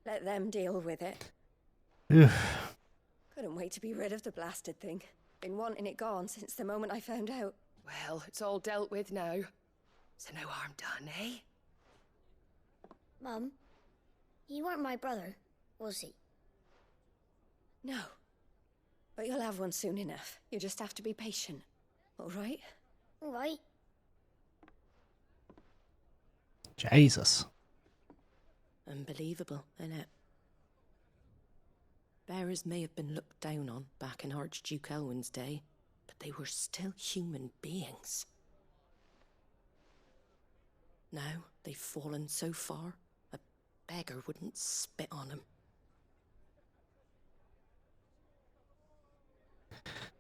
let them deal with it. Couldn't wait to be rid of the blasted thing. Been wanting it gone since the moment I found out. Well, it's all dealt with now. So no harm done, eh? Mum, you weren't my brother, was he? No. But you'll have one soon enough. You just have to be patient. All right? All right. Jesus. Unbelievable, innit? Bearers may have been looked down on back in Archduke Elwin's day, but they were still human beings. Now they've fallen so far, a beggar wouldn't spit on them.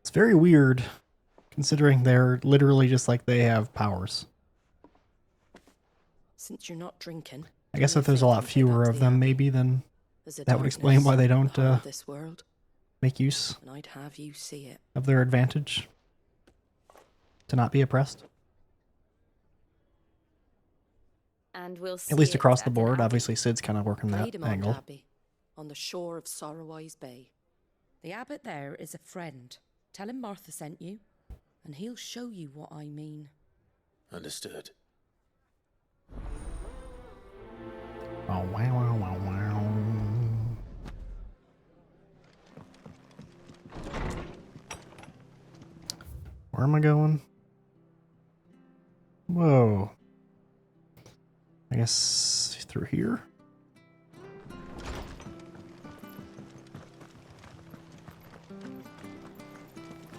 It's very weird, considering they're literally just like they have powers. Since you're not drinking, I guess if there's a lot fewer of them, maybe, then that would explain why they don't this world, make use and I'd have you see it. of their advantage to not be oppressed. And we'll see At least it across the at an board. abbey. Obviously, Sid's kind of working that Raidemont angle. Abbey, on the shore of Sorrowwise Bay. The abbot there is a friend. Tell him Martha sent you, and he'll show you what I mean. Understood. Oh, wow, wow, wow, wow. Where am I going? Whoa. I guess through here?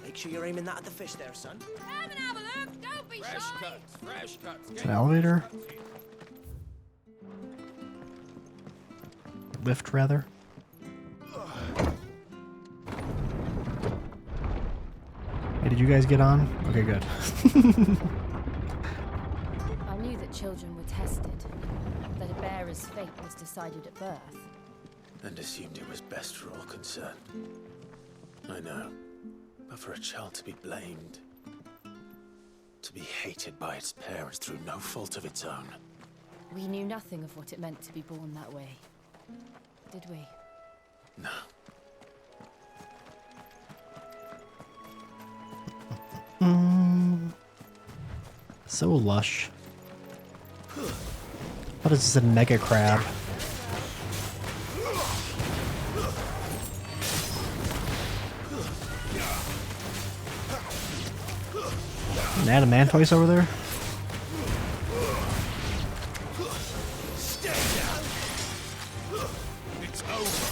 Make sure you're aiming that at the fish there, son. Come and have a look. Don't be Fresh shy. cuts, fresh cuts. It's an elevator? Lift, rather. Hey, did you guys get on? Okay, good. I knew that children were tested, that a bearer's fate was decided at birth. And assumed it was best for all concerned. I know. But for a child to be blamed, to be hated by its parents through no fault of its own. We knew nothing of what it meant to be born that way, did we? No. So lush. What is this, a mega crab? An adamantoise over there? Stay down. It's over.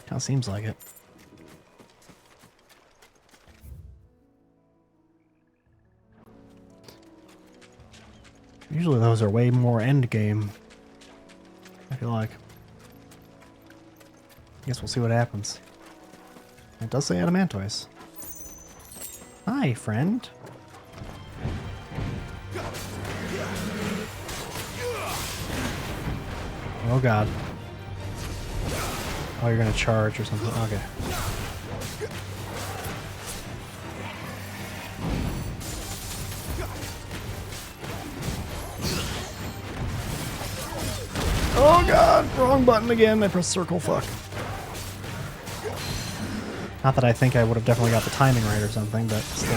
Kinda seems like it. Usually those are way more end game. I feel like. Guess we'll see what happens. It does say adamantoise. Hi, friend. Oh god. Oh, you're gonna charge or something. Okay. Oh god, wrong button again. I pressed circle, fuck. Not that I think I would have definitely got the timing right or something, but still.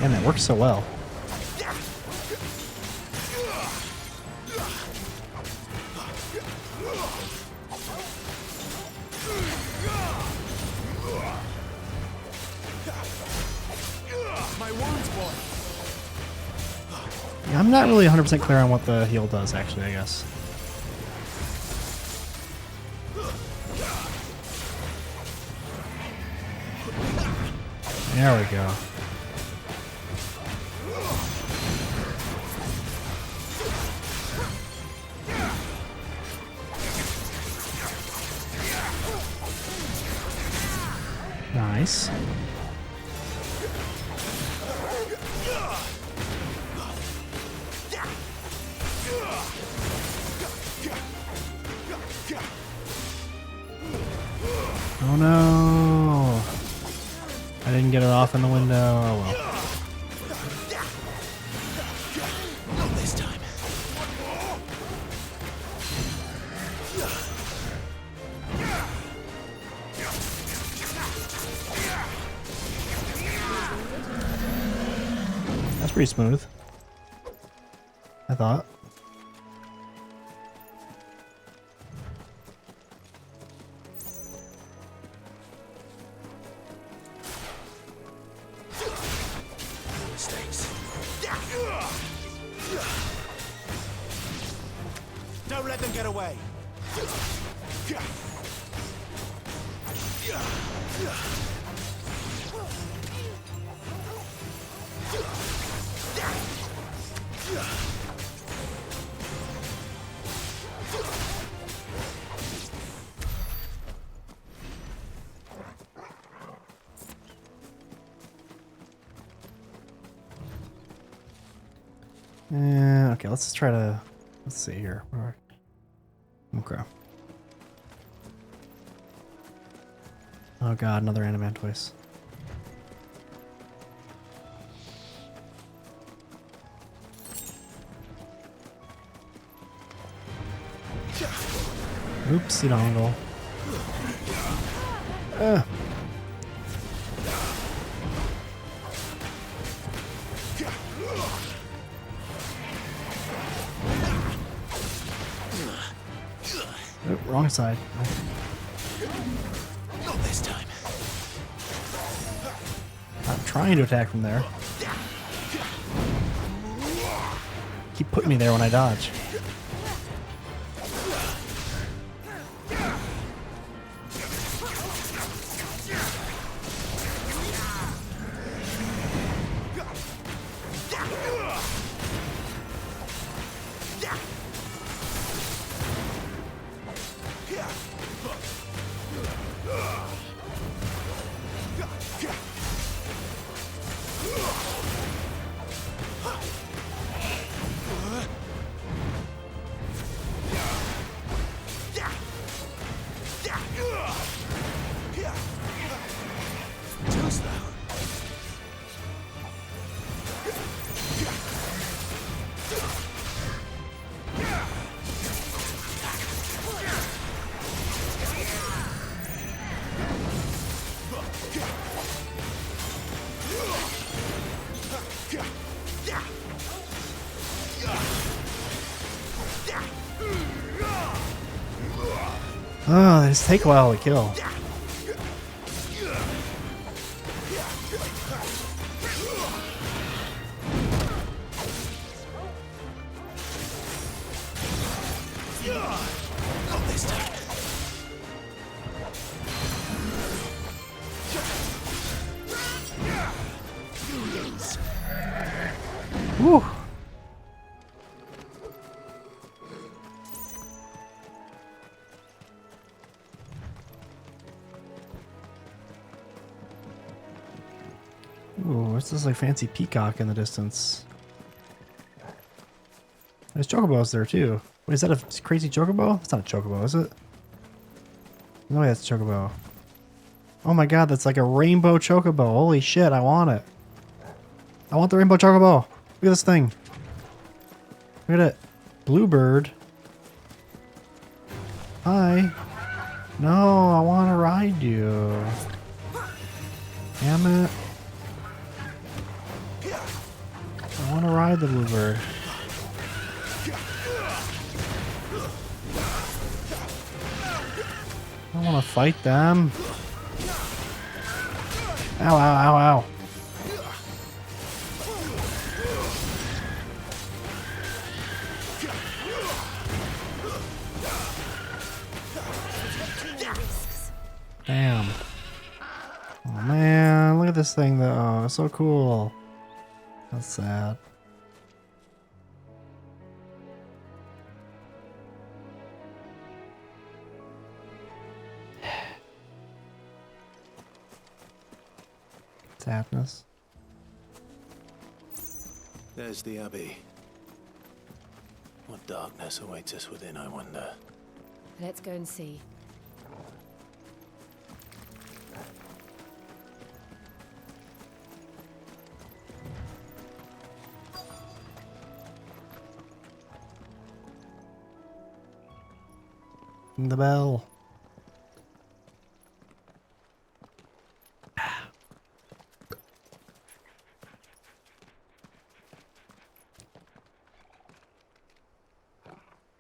Man, that works so well. My wounds, boy. Yeah, I'm not really 100% clear on what the heal does, actually, I guess. There we go. Nice. Oh no! I didn't get it off in the window. Oh well. Not this time. That's pretty smooth. I thought. Mistakes. Don't let them get away. Okay, let's try to. Let's see here. Okay. Oh god, another Animantoise. Oopsie dongle. Oh, wrong side. Not this time. I'm trying to attack from there. Keep putting me there when I dodge. Oh, they just take a while to kill. Not this time. Woo! Ooh, what's this like fancy peacock in the distance? There's chocobos there too. Wait, is that a crazy chocobo? It's not a chocobo, is it? No way, that's a chocobo. Oh my god, that's like a rainbow chocobo. Holy shit, I want it. I want the rainbow chocobo. Look at this thing. Look at it. Bluebird. Hi. No, I want to ride you. Damn it. I want to ride the bluebird. I don't want to fight them. Ow, ow, ow, ow. Damn. Oh man, look at this thing though. It's so cool. That's sad. Sadness. There's the Abbey. What darkness awaits us within, I wonder. Let's go and see. The bell.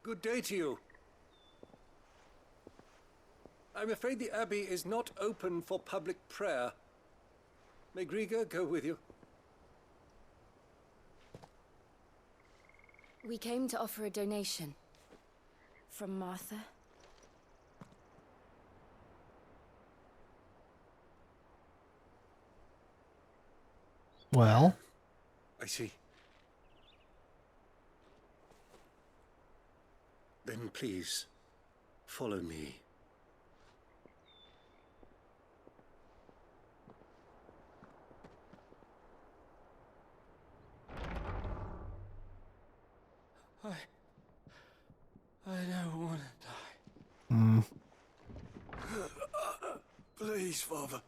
Good day to you. I'm afraid the Abbey is not open for public prayer. May Griga go with you? We came to offer a donation. From Martha. Well. I see. Then please, follow me. I don't want to die. Please, Father.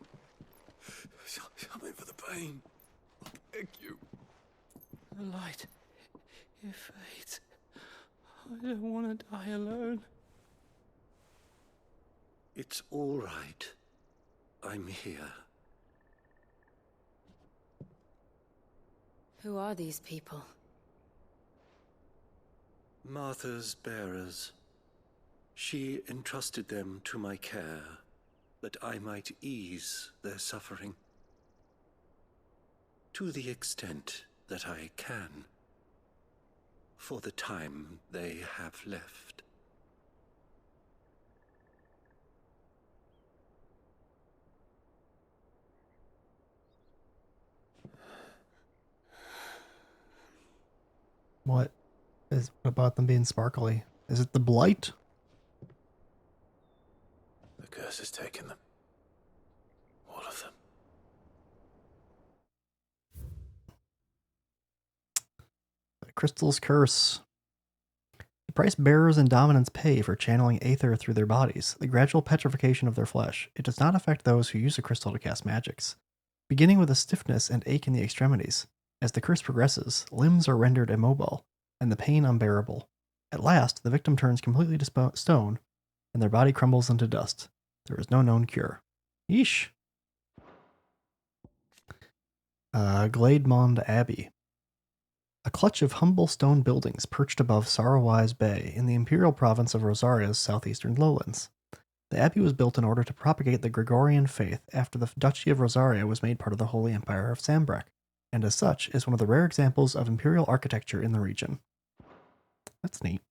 Something for the pain. I beg you. The light. It fades. I don't want to die alone. It's all right. I'm here. Who are these people? Martha's bearers. She entrusted them to my care, that I might ease their suffering. To the extent that I can, for the time they have left. What is about them being sparkly? Is it the blight? The curse has taken them. All of them. The crystal's curse. The price bearers and dominants pay for channeling aether through their bodies, the gradual petrification of their flesh. It does not affect those who use the crystal to cast magics. Beginning with a stiffness and ache in the extremities, as the curse progresses, limbs are rendered immobile, and the pain unbearable. At last, the victim turns completely to stone, and their body crumbles into dust. There is no known cure. Yeesh. Glademond Abbey. A clutch of humble stone buildings perched above Sarawise Bay in the imperial province of Rosaria's southeastern lowlands. The abbey was built in order to propagate the Gregorian faith after the Duchy of Rosaria was made part of the Holy Empire of Sambrak, and as such is one of the rare examples of imperial architecture in the region. That's neat.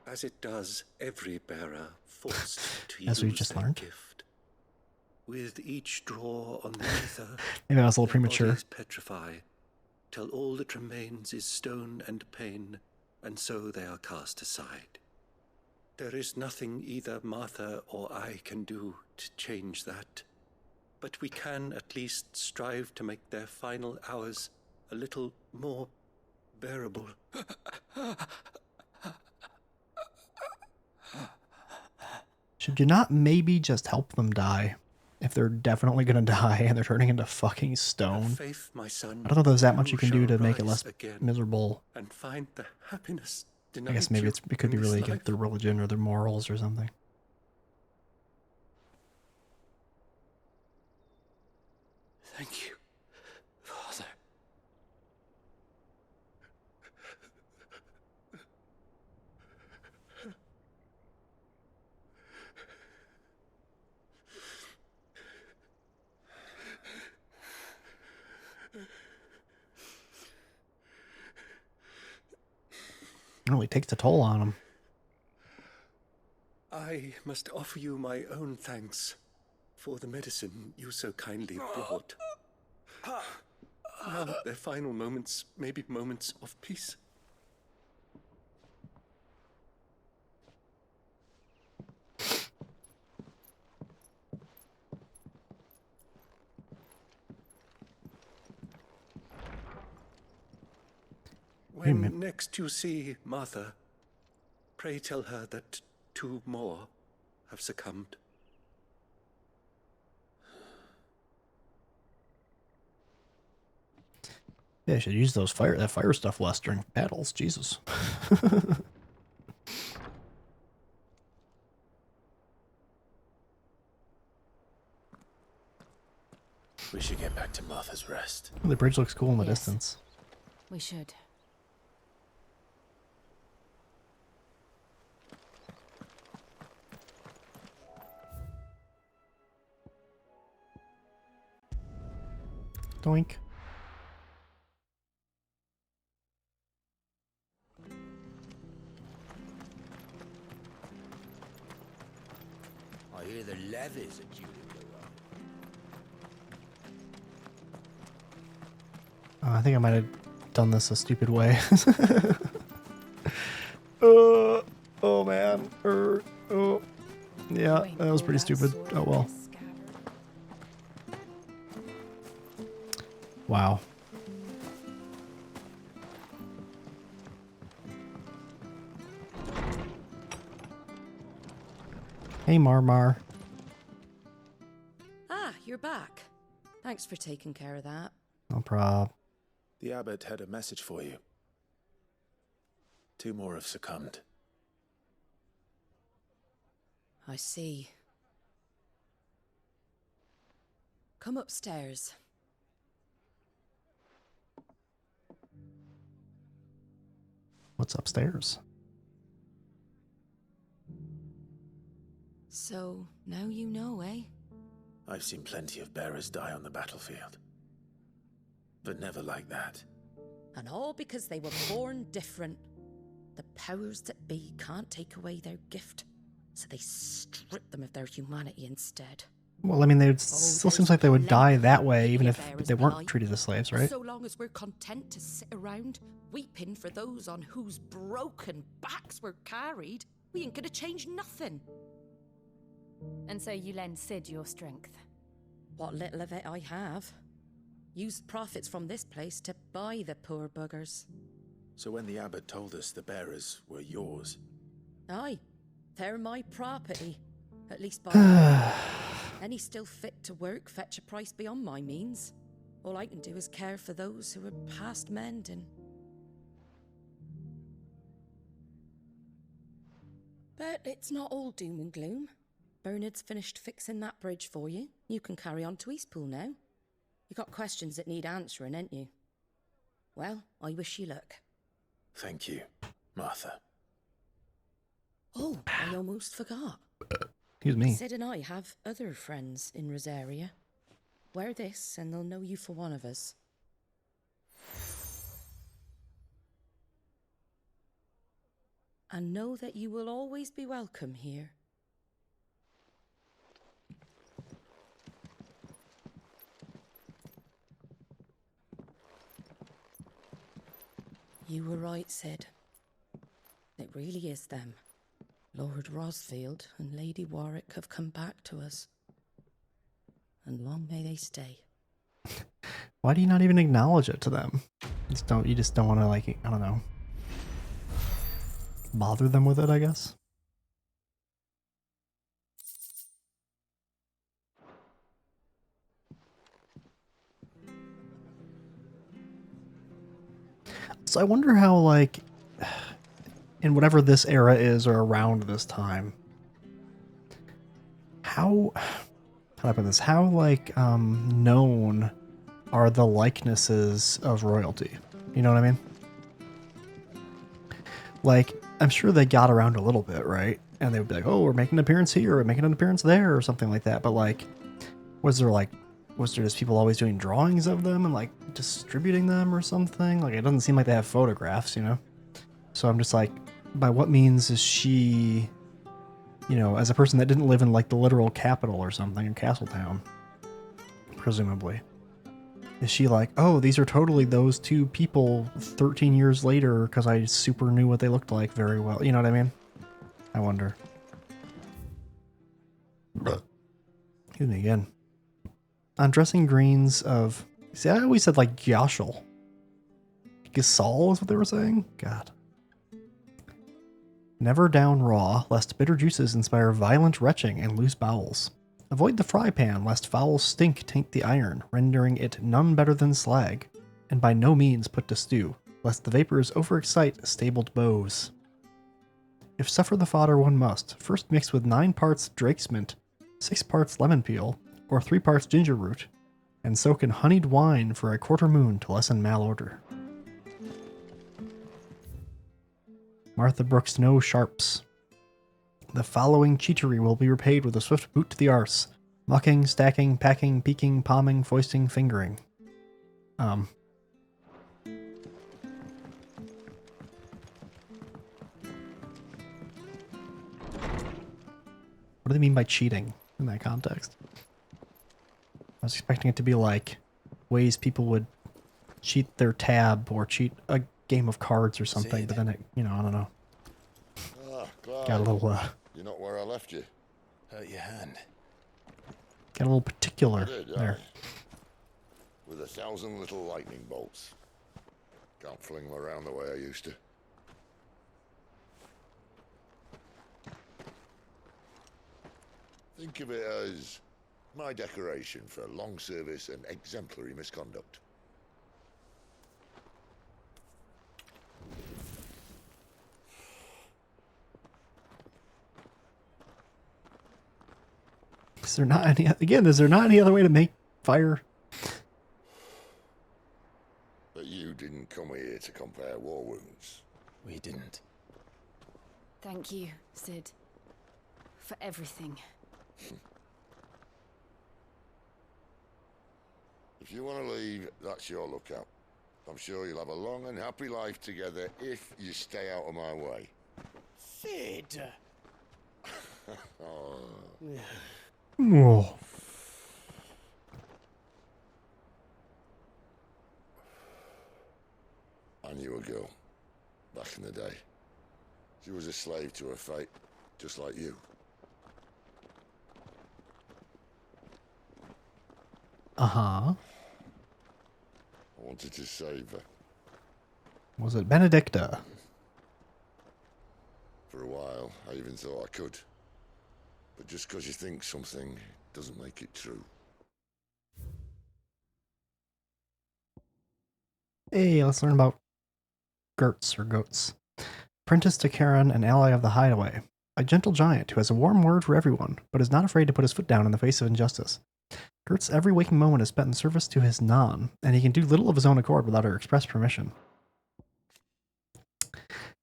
As it does every bearer forced to As we use just their learned. gift. With each draw on the ether, Maybe I was a little their premature. bodies petrify, till all that remains is stone and pain, and so they are cast aside. There is nothing either Martha or I can do to change that, but we can at least strive to make their final hours a little more bearable. Should you not maybe just help them die? If they're definitely gonna die and they're turning into fucking stone. Faith, my son, I don't know if there's that much you you can do shall to make it rise less again miserable. and find the happiness I denied guess maybe you it could be in this really life. against their religion or their morals or something. Thank you, Father. It really takes a toll on them. I must offer you my own thanks for the medicine you so kindly brought. Now their final moments may be moments of peace. When next you see Martha, pray tell her that 2 more have succumbed. Yeah, I should use that fire stuff less during battles. Jesus. We should get back to Martha's Rest. The bridge looks cool in the Yes. distance. We should. Doink. I hear the levies are due to go up. I think I might have done this a stupid way. Oh man. Oh. Yeah, that was pretty stupid. Oh well. Wow. Hey, Marmar. you're back. Thanks for taking care of that. No prob. The abbot had a message for you. 2 more have succumbed. I see. Come upstairs. What's upstairs? So, now you know, eh? I've seen plenty of bearers die on the battlefield. But never like that. And all because they were born different. The powers that be can't take away their gift, so they strip them of their humanity instead. Well, I mean, it still seems like they would die that way, even if they weren't treated as slaves, right? So long as we're content to sit around, weeping for those on whose broken backs we're carried, we ain't gonna change nothing. And so you lend Sid your strength? What little of it I have. Used profits from this place to buy the poor buggers. So when the abbot told us the bearers were yours... Aye, they're my property. At least by any still fit to work fetch a price beyond my means. All I can do is care for those who are past mending. But it's not all doom and gloom. Bernard's finished fixing that bridge for you. You can carry on to Eastpool now. You got questions that need answering, ain't you? Well, I wish you luck. Thank you, Martha. Oh, I almost forgot. Excuse me. Sid and I have other friends in Rosaria. Wear this and they'll know you for one of us. And know that you will always be welcome here. You were right, Sid. It really is them. Lord Rosfield and Lady Warwick have come back to us. And long may they stay. Why do you not even acknowledge it to them? You just don't want to, like, I don't know, bother them with it, I guess? So I wonder how, like, in whatever this era is or around this time, how do I put this? How, like, known are the likenesses of royalty? You know what I mean? Like, I'm sure they got around a little bit, right? And they would be like, oh, we're making an appearance here, or making an appearance there, or something like that. But, like, was there just people always doing drawings of them and, like, distributing them or something? Like, it doesn't seem like they have photographs, you know? So I'm just like, by what means is she, you know, as a person that didn't live in, like, the literal capital or something, in Castletown, presumably, is she like, oh, these are totally those 2 people 13 years later because I super knew what they looked like very well? You know what I mean? I wonder. Excuse me again. On dressing greens of... See, I always said, like, Gyashal. Gisal is what they were saying? God. Never down raw, lest bitter juices inspire violent retching and loose bowels. Avoid the fry pan, lest foul stink taint the iron, rendering it none better than slag. And by no means put to stew, lest the vapors overexcite stabled bows. If suffer the fodder one must, first mix with 9 parts drake's mint, 6 parts lemon peel, or 3 parts ginger root, and soak in honeyed wine for a quarter moon to lessen malodor. Martha brooks no sharps. The following cheatery will be repaid with a swift boot to the arse. Mucking, stacking, packing, peeking, palming, foisting, fingering. What do they mean by cheating in that context? I was expecting it to be like ways people would cheat their tab or cheat a game of cards or something, but then it, you know, I don't know. Got a little, You're not where I left you. Hurt your hand. Got a little particular there. With 1,000 little lightning bolts. Can't fling them around the way I used to. Think of it as My decoration for long service and exemplary misconduct. Is there not any, again, is there not any other way to make fire? But you didn't come here to compare war wounds. We didn't. Thank you, Sid. For everything. If you want to leave, that's your lookout. I'm sure you'll have a long and happy life together if you stay out of my way. Sid! Oh. Oh. I knew a girl, back in the day. She was a slave to her fate, just like you. Uh-huh. I wanted to save her. Was it Benedicta? For a while, I even thought I could. But just because you think something doesn't make it true. Hey, let's learn about Gertz or Goats. Apprentice to Karen, an ally of the Hideaway. A gentle giant who has a warm word for everyone, but is not afraid to put his foot down in the face of injustice. Gert's every waking moment is spent in service to his non, and he can do little of his own accord without her express permission.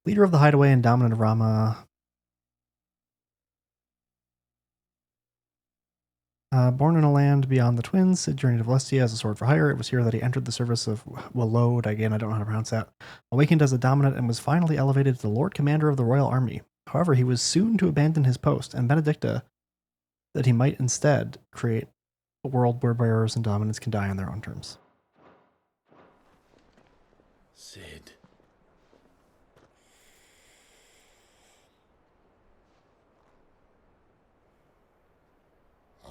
Leader of the Hideaway and dominant of Rama. Born in a land beyond the twins, Sid journeyed to Valestia as a sword for hire. It was here that he entered the service of Walode, again, I don't know how to pronounce that, awakened as a dominant and was finally elevated to the Lord Commander of the Royal Army. However, he was soon to abandon his post, and Benedicta that he might instead create a world where bearers and dominants can die on their own terms. Sid.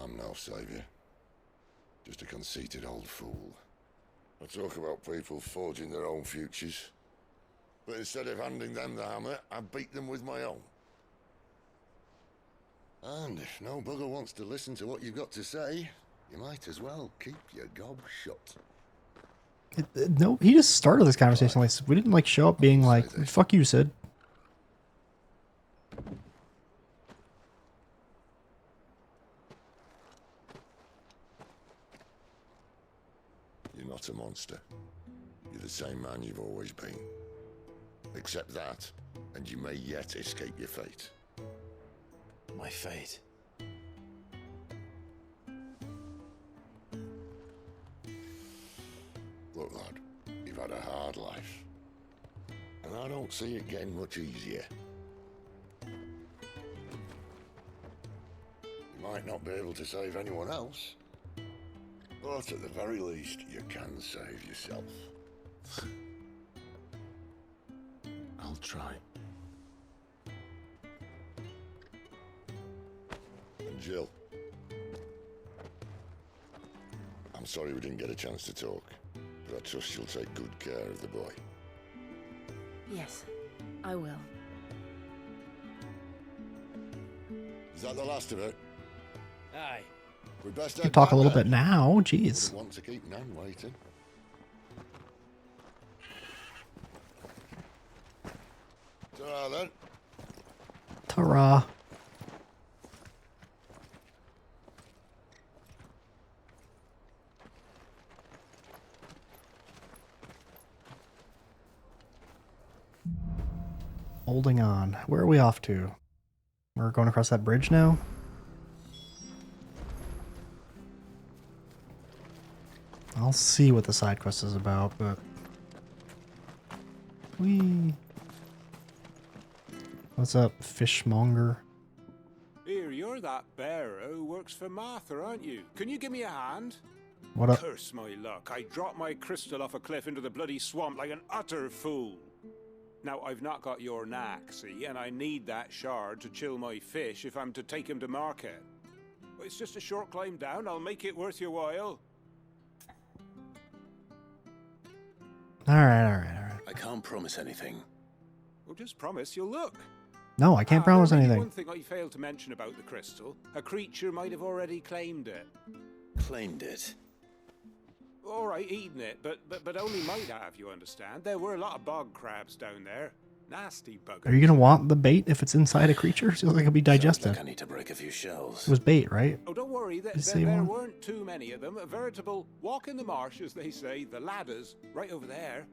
I'm no savior. Just a conceited old fool. I talk about people forging their own futures. But instead of handing them the hammer, I beat them with my own. And if no bugger wants to listen to what you've got to say, you might as well keep your gob shut. No, he just started this conversation like we didn't like show up being like, fuck you, Sid. You're not a monster. You're the same man you've always been. Accept that, and you may yet escape your fate. My fate? Look, lad, you've had a hard life. And I don't see it getting much easier. You might not be able to save anyone else, but at the very least, you can save yourself. I'll try. And Jill, I'm sorry we didn't get a chance to talk, but I trust you'll take good care of the boy. Yes, I will. Is that the last of it? Aye. We best You head talk a back little then. bit now, jeez. Wouldn't want to keep Nan waiting. Ta-ra then. Ta-ra. Holding on. Where are we off to? We're going across that bridge now? I'll see what the side quest is about, but... Whee! What's up, fishmonger? Here, you're that bearer who works for Martha, aren't you? Can you give me a hand? What up? Curse my luck. I dropped my crystal off a cliff into the bloody swamp like an utter fool. Now, I've not got your knack, see, and I need that shard to chill my fish if I'm to take him to market. It's just a short climb down. I'll make it worth your while. Alright. I can't promise anything. Well, just promise you'll look. No, I can't promise anything. One thing I failed to mention about the crystal. A creature might have already claimed it. Claimed it? All right, eaten it, but only might have, you understand. There were a lot of bog crabs down there. Nasty buggers. Are you gonna want the bait if it's inside a creature? It feels like it'll be digested. Like I need to break a few shells. It was bait, right? Oh, don't worry. There weren't too many of them. A veritable walk in the marsh, as they say. The ladders, right over there.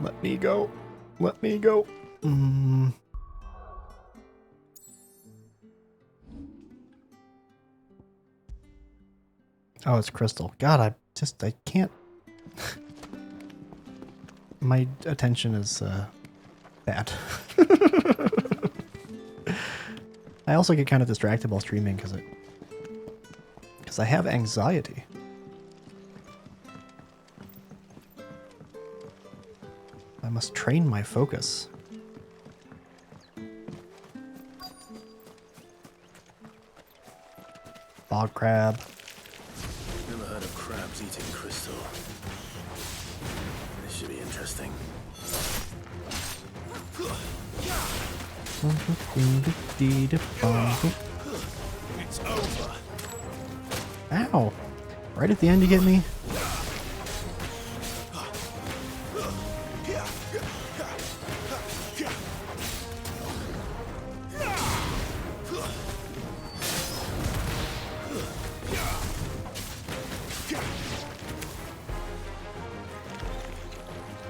Let me go. Let me go. Oh, it's crystal. God, I can't. My attention is bad. I also get kind of distracted while streaming because I have anxiety. I must train my focus. Bog crab. Never heard of crabs eating crystal. This should be interesting. It's over. Ow! Right at the end you get me?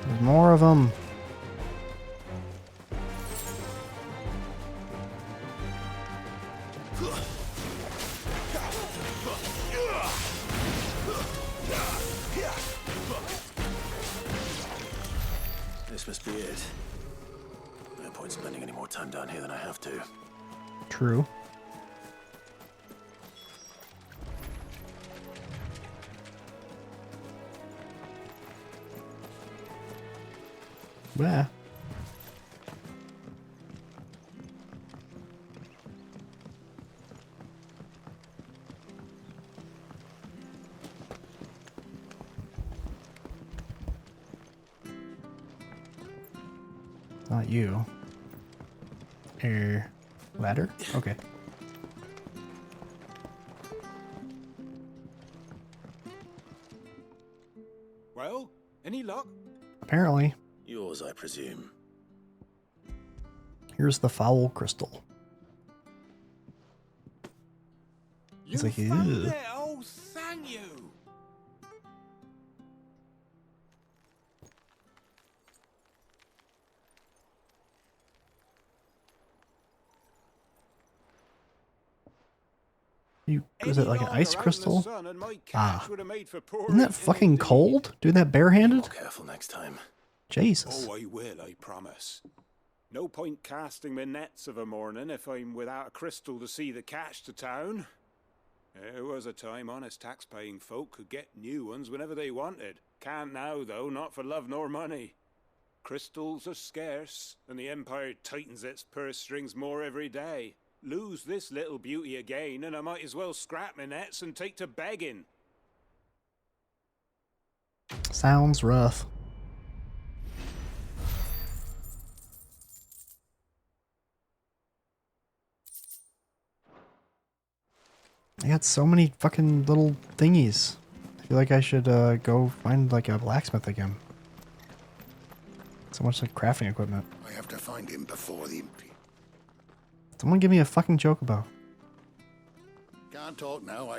There's more of them. This must be it. No point spending any more time down here than I have to. True. Where? Not you. Ladder? Okay. Well, any luck? Apparently. Yours, I presume. Here's the foul crystal. It's like, ew. Oh, thank you. Was it like an ice crystal? Ah. Isn't that fucking cold? Doing that barehanded? Careful next time. Jesus. Oh, I will, I promise. No point casting my nets of a morning if I'm without a crystal to see the catch to town. There was a time honest tax-paying folk could get new ones whenever they wanted. Can't now, though, not for love nor money. Crystals are scarce, and the Empire tightens its purse strings more every day. Lose this little beauty again, and I might as well scrap my nets and take to begging. Sounds rough. I got so many fucking little thingies. I feel like I should go find like a blacksmith again. So much like crafting equipment. I have to find him before the... Someone give me a fucking chocobo. Can't talk now,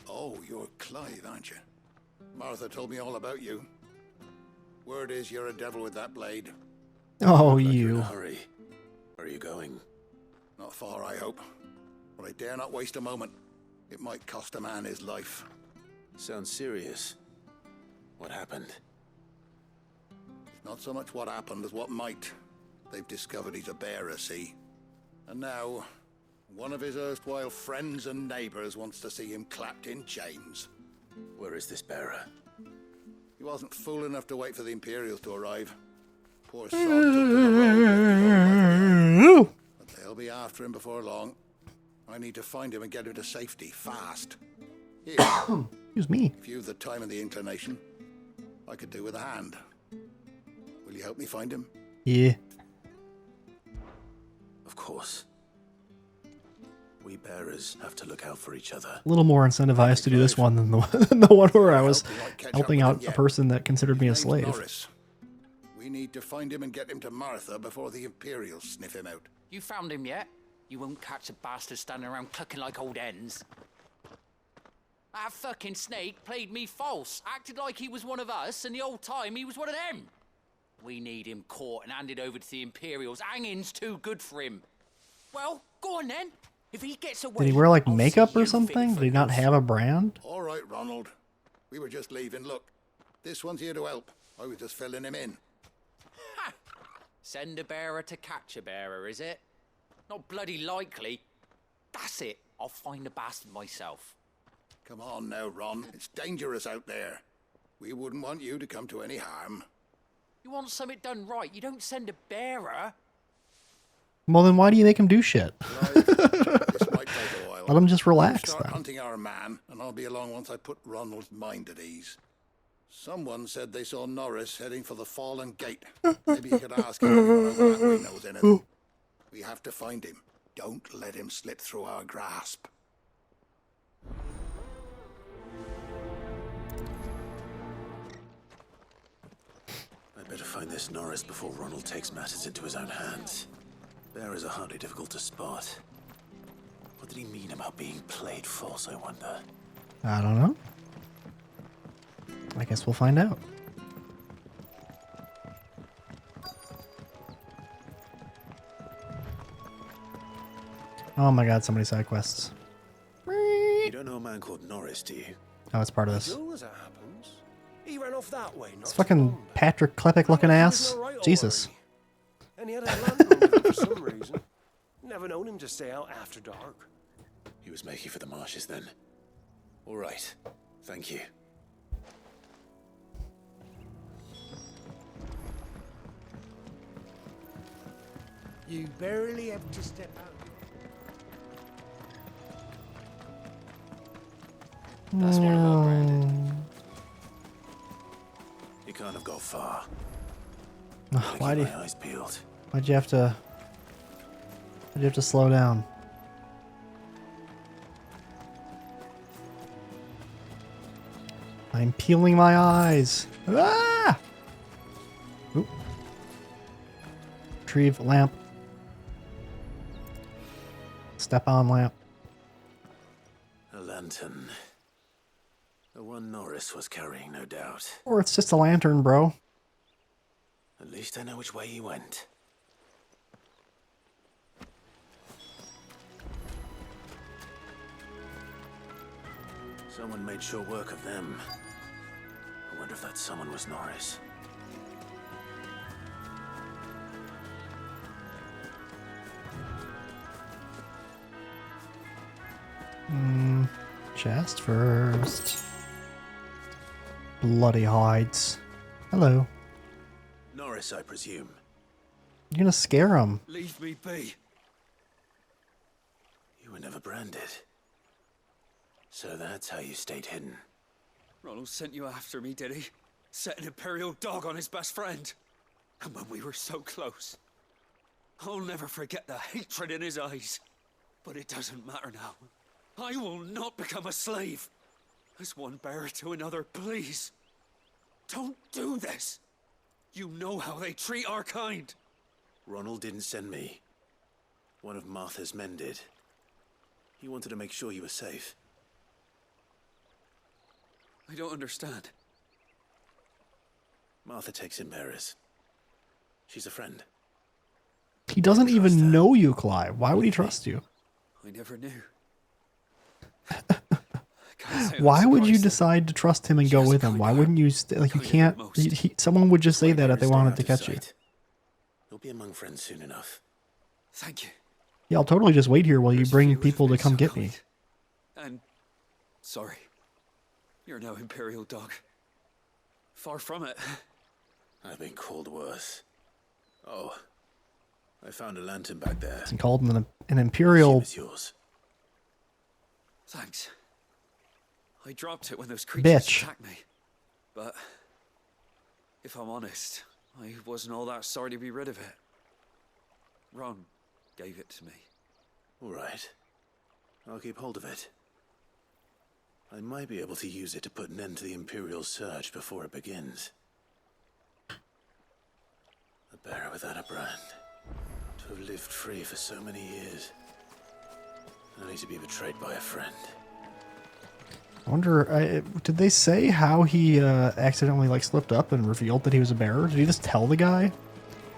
Oh, you're Clive, aren't you? Martha told me all about you. Word is you're a devil with that blade. Oh, Like you're in you. a hurry. Where are you going? Not far, I hope. But I dare not waste a moment. It might cost a man his life. Sounds serious. What happened? It's not so much what happened as what might. They've discovered he's a bearer, see? And now, one of his erstwhile friends and neighbors wants to see him clapped in chains. Where is this bearer? He wasn't fool enough to wait for the Imperials to arrive. Poor sod took to the road. But they'll be after him before long. I need to find him and get him to safety, fast. Here, Excuse me. if you've the time and the inclination, I could do with a hand. Will you help me find him? Yeah. Of course. We bearers have to look out for each other. A little more incentivized to do this one than the one where I was helping out a person that considered me a slave. Norris. We need to find him and get him to Martha before the Imperials sniff him out. You found him yet? You won't catch a bastard standing around clucking like old hens. That fucking snake played me false, acted like he was one of us, and the old time he was one of them. We need him caught and handed over to the Imperials. Hanging's too good for him. Well, go on then. If he gets away, Did he wear like makeup or something? Did he not have a brand? All right, Ronald. We were just leaving. Look, this one's here to help. I was just filling him in. Ha! Send a bearer to catch a bearer, is it? Not bloody likely. That's it. I'll find the bastard myself. Come on now, Ron. It's dangerous out there. We wouldn't want you to come to any harm. You want something done right, you don't send a bearer. Well, then why do you make him do shit? This might take a while. Let him just relax, Start then. hunting our man, and I'll be along once I put Ronald's mind at ease. Someone said they saw Norris heading for the Fallen Gate. Maybe you could ask him if anyone over that way knows anything. We have to find him. Don't let him slip through our grasp. I'd better find this Norris before Ronald takes matters into his own hands. Bearers are hardly difficult to spot. What did he mean about being played false, I wonder? I don't know. I guess we'll find out. Oh my god, so many side quests. You don't know a man called Norris, do you? Oh, it's part of this. As it happens, he ran off that way. It's fucking Patrick Klepek looking ass. Jesus. And he had a lantern for some reason. Never known him to stay out after dark. He was making for the marshes then. All right. Thank you. You barely have to step out. That's one of our branded. You can't have got far. Why'd you? My eyes peeled. Why'd you have to slow down? I'm peeling my eyes. Ah! Oop. Retrieve lamp. Step on lamp. A lantern. The one Norris was carrying, no doubt. Or it's just a lantern, bro. At least I know which way he went. Someone made short work of them. I wonder if that someone was Norris. Chest first. Bloody hides. Hello. Norris, I presume. You're gonna scare him. Leave me be. You were never branded. So that's how you stayed hidden. Ronald sent you after me, did he? Set an Imperial dog on his best friend. And when we were so close. I'll never forget the hatred in his eyes. But it doesn't matter now. I will not become a slave. As one bearer to another, please. Don't do this. You know how they treat our kind. Ronald didn't send me. One of Martha's men did. He wanted to make sure you were safe. I don't understand. Martha takes in bearers. She's a friend. He doesn't even know you, Clive. Why would he trust you? I never knew. Why would you decide to trust him and go with him? Why wouldn't you? Like, you can't. Someone would just say that if they wanted to catch you. You'll be among friends soon enough. Thank you. Yeah, I'll totally just wait here while you bring people to come get me. And sorry. You're no Imperial dog. Far from it. I've been called worse. Oh, I found a lantern back there. It's called an Imperial. It's yours. Thanks. I dropped it when those creatures Bitch. attacked me. But If I'm honest, I wasn't all that sorry to be rid of it. Ron gave it to me. All right. I'll keep hold of it. I might be able to use it to put an end to the Imperial Surge before it begins. A bearer without a brand. To have lived free for so many years. Only to be betrayed by a friend. I wonder, did they say how he accidentally like slipped up and revealed that he was a bearer? Did he just tell the guy,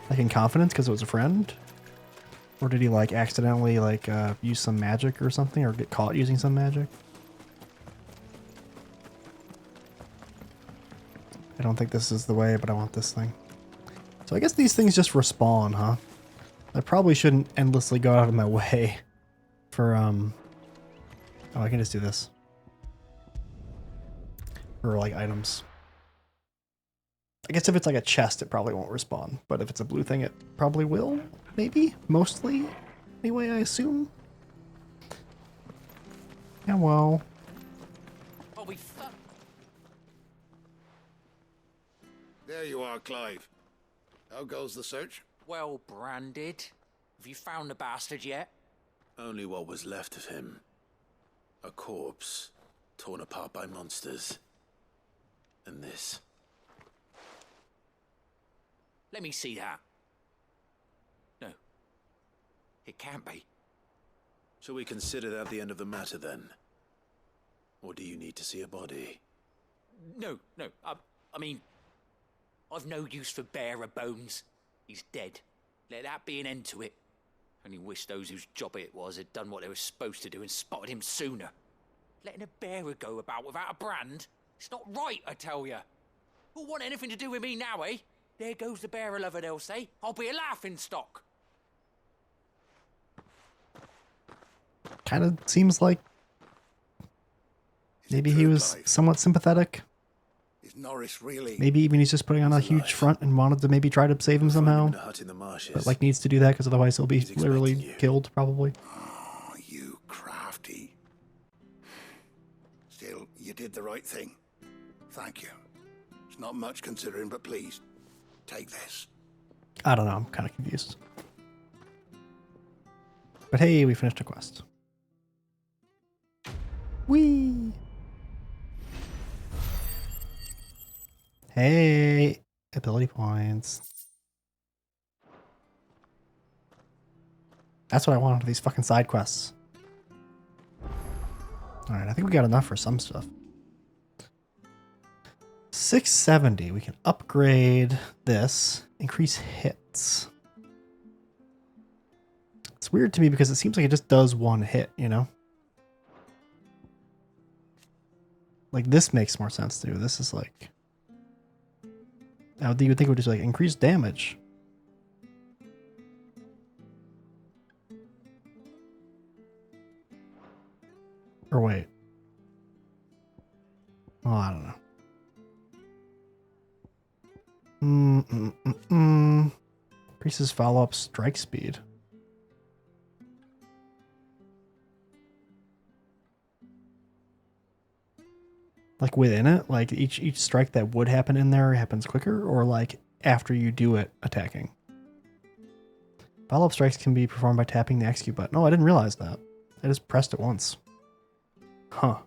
like in confidence because it was a friend? Or did he like accidentally like use some magic or something, or get caught using some magic? I don't think this is the way, but I want this thing. So I guess these things just respawn, huh? I probably shouldn't endlessly go out of my way for oh, I can just do this. For like items. I guess if it's like a chest, it probably won't respawn. But if it's a blue thing, it probably will. Maybe? Mostly? Anyway, I assume. Yeah, well. Oh, There you are, Clive. How goes the search? well branded. Have you found the bastard yet? Only what was left of him. A corpse, torn apart by monsters. And this. Let me see that. No. It can't be. Shall we consider that the end of the matter then? Or do you need to see a body? No. I mean, I've no use for bearer bones. He's dead. Let that be an end to it. Only wish those whose job it was had done what they were supposed to do and spotted him sooner. Letting a bearer go about without a brand? It's not right, I tell you. Who'll want anything to do with me now, eh? There goes the bearer lover, they'll say. I'll be a laughing stock. Kind of seems like maybe he was somewhat sympathetic. Is Norris really? Maybe even he's just putting on a huge front and wanted to maybe try to save him somehow. But like needs to do that because otherwise he'll be literally killed probably. Oh, you crafty. Still, you did the right thing. Thank you. It's not much considering, but please, take this. I don't know, I'm kind of confused. But hey, we finished a quest. Whee! Hey, ability points. That's what I wanted for these fucking side quests. Alright, I think we got enough for some stuff. 670, we can upgrade this, increase hits. It's weird to me because it seems like it just does one hit, you know? Like this makes more sense to do. This is like... you would think it would just like increase damage. Or wait. Oh, I don't know. Increases follow-up strike speed. Like within it? Like each strike that would happen in there happens quicker? Or like after you do it attacking? Follow-up strikes can be performed by tapping the execute button. Oh, I didn't realize that. I just pressed it once. Huh.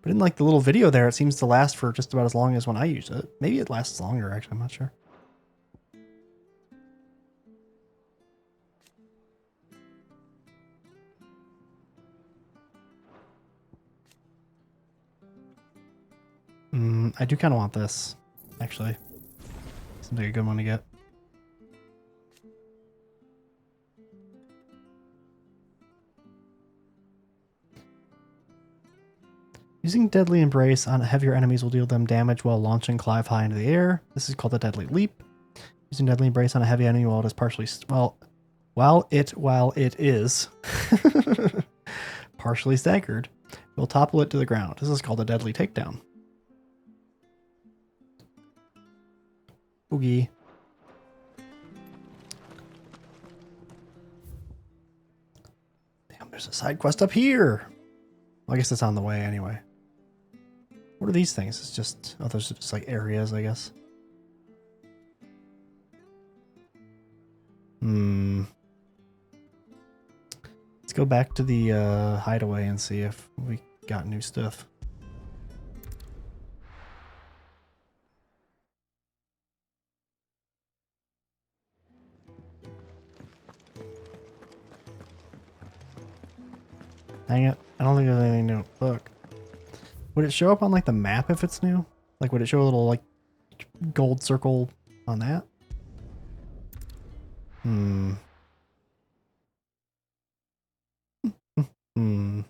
But in like the little video there, it seems to last for just about as long as when I use it. Maybe it lasts longer, actually. I'm not sure. I do kind of want this, actually. Seems like a good one to get. Using Deadly Embrace on heavier enemies will deal them damage while launching Clive high into the air. This is called the Deadly Leap. Using Deadly Embrace on a heavy enemy while it is partially... while it is partially staggered, will topple it to the ground. This is called a Deadly Takedown. Oogie. Damn, there's a side quest up here. Well, I guess it's on the way anyway. What are these things? It's just, oh, those are just like areas, I guess. Let's go back to the hideaway and see if we got new stuff. Dang it. I don't think there's anything new. Look. Would it show up on like the map if it's new? Like would it show a little like gold circle on that? Hmm. Hmm.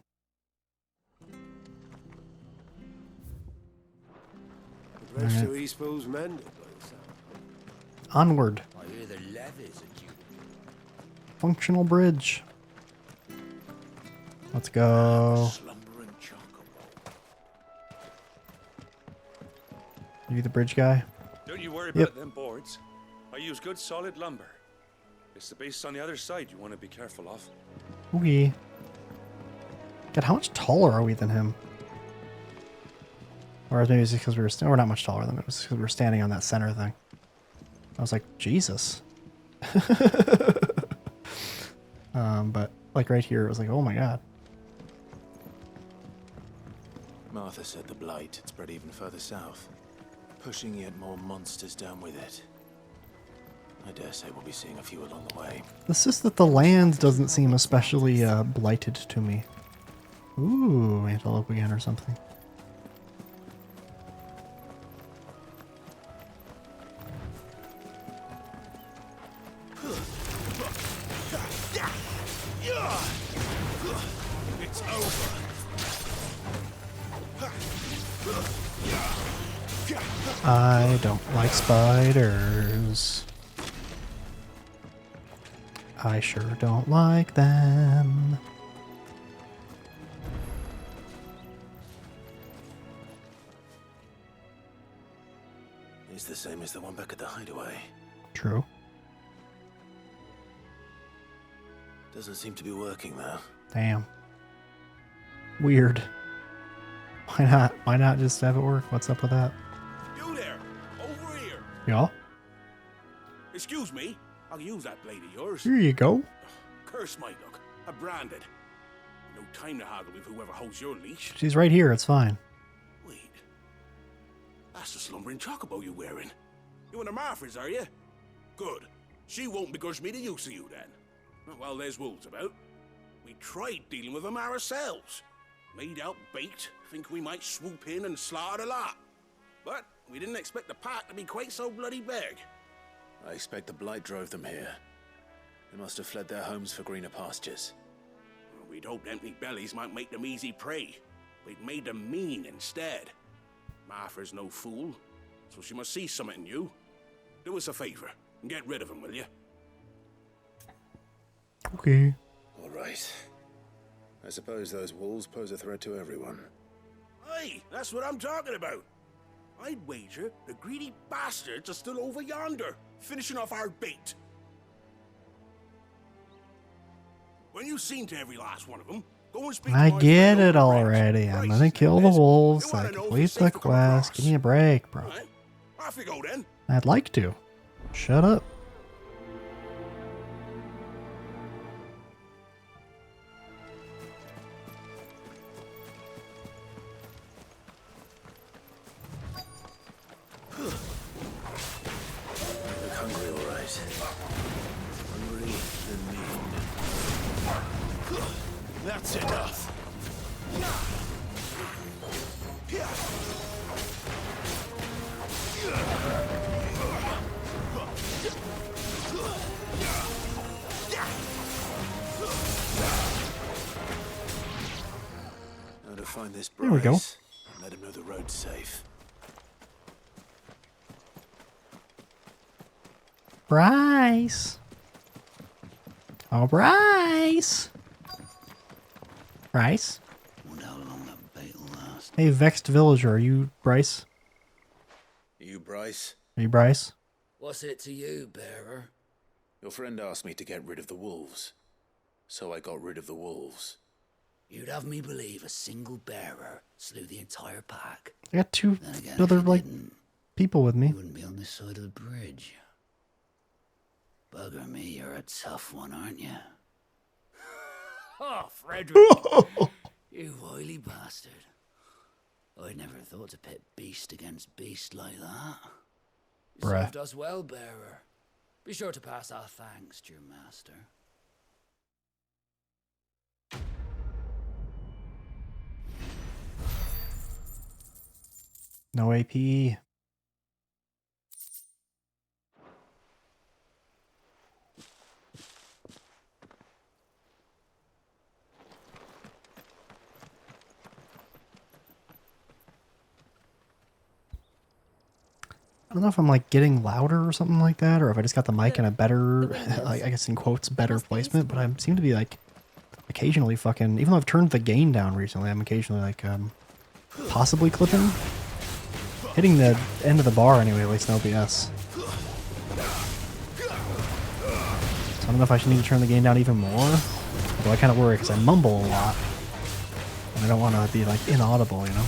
The bridge to East Bow's mended, by the sound. Onward. I hear the levies are due. Functional bridge. Let's go. You the bridge guy? Don't you worry about them boards. I use good solid lumber. It's the base on the other side you want to be careful of. Okay. God, how much taller are we than him? Or maybe it's because we were we're not much taller than him. It was because we were standing on that center thing. I was like, Jesus. But like right here, it was like, oh my God. Martha said the blight had spread even further south, pushing yet more monsters down with it. I dare say we'll be seeing a few along the way. It's just that the land doesn't seem especially blighted to me. Ooh, antelope again or something. It's over. I don't like spiders. I sure don't like them. It's the same as the one back at the hideaway. True. Doesn't seem to be working though. Damn. Weird. Why not? Why not just have it work? What's up with that? You there, over here. Yeah? Excuse me, I'll use that blade of yours. Here you go. Curse my luck, I'm branded. No time to haggle with whoever holds your leash. She's right here. It's fine. Wait, that's the slumbering chocobo you're wearing. You and the Marfors, are you? Good. She won't begrudge me the use of you then. Well, there's wolves about. We tried dealing with them ourselves. Made out bait, think we might swoop in and slaughter the lot. But we didn't expect the pack to be quite so bloody big. I expect the blight drove them here. They must have fled their homes for greener pastures. Well, we'd hoped empty bellies might make them easy prey. We'd made them mean instead. Martha's no fool, so she must see something in you. Do us a favor and get rid of them, will you? Okay. All right. I suppose those wolves pose a threat to everyone. Hey, that's what I'm talking about. I'd wager the greedy bastards are still over yonder, finishing off our bait. When you've seen to every last one of them, go and speak I to my get friend it already. I'm gonna kill the wolves. I complete the quest. Give me a break, bro. Right? Off you go then. I'd like to. Shut up. Look hungry, all right. Hungry and mean. That's enough. Now to find this Bryce. There we go. Let him know the road's safe. Bryce. Oh, Bryce. Bryce. Hey, Vexed Villager, are you Bryce? You, Bryce? Are you Bryce? What's it to you, bearer? Your friend asked me to get rid of the wolves. So I got rid of the wolves. You'd have me believe a single bearer slew the entire pack. I got two Then again, other, if you like, didn't, people with me. you wouldn't be on this side of the bridge. Bugger me, you're a tough one, aren't you? Oh, Frederick! You wily bastard. I'd never thought to pit beast against beast like that. You Bruh. served us well, bearer. Be sure to pass our thanks to your master. No AP. I don't know if I'm like getting louder or something like that, or if I just got the mic in a better, like, I guess in quotes, better placement, but I seem to be like occasionally fucking, even though I've turned the gain down recently, I'm occasionally like possibly clipping. Hitting the end of the bar anyway, at least no BS. So I don't know if I should need to turn the gain down even more. Although I kind of worry because I mumble a lot. And I don't want to be like inaudible, you know?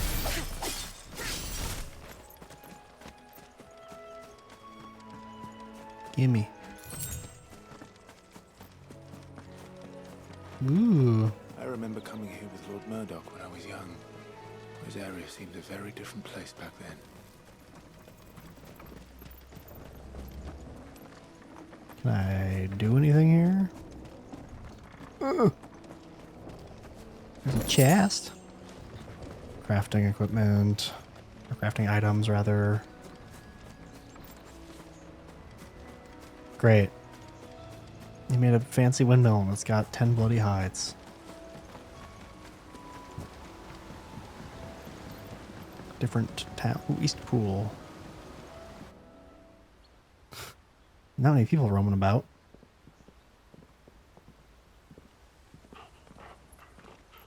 Gimme. Ooh. I remember coming here with Lord Murdoch when I was young. This area seemed a very different place back then. Can I do anything here? There's a chest. Crafting equipment. Or crafting items, rather. Great. You made a fancy windmill and it's got 10 bloody hides. Different town. Ooh, East Pool. Not many people roaming about.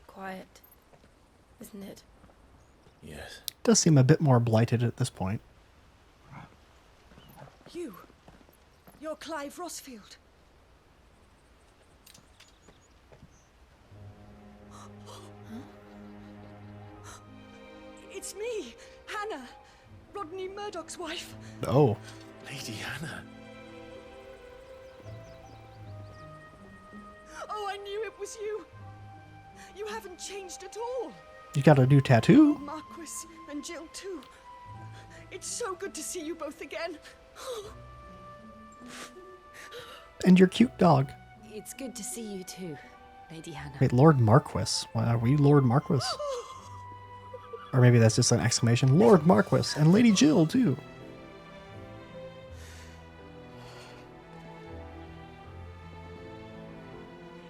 Quiet, isn't it? Yes. Does seem a bit more blighted at this point. You're Clive Rossfield. It's me, Hannah, Rodney Murdoch's wife. Oh. Lady Hannah. Oh, I knew it was you. You haven't changed at all. You got a new tattoo? Marquis and Jill too. It's so good to see you both again. And your cute dog. It's good to see you too, Lady Hannah. Wait, Lord Marquis. Why are we Lord Marquis? Or maybe that's just an exclamation. Lord Marquis and Lady Jill too.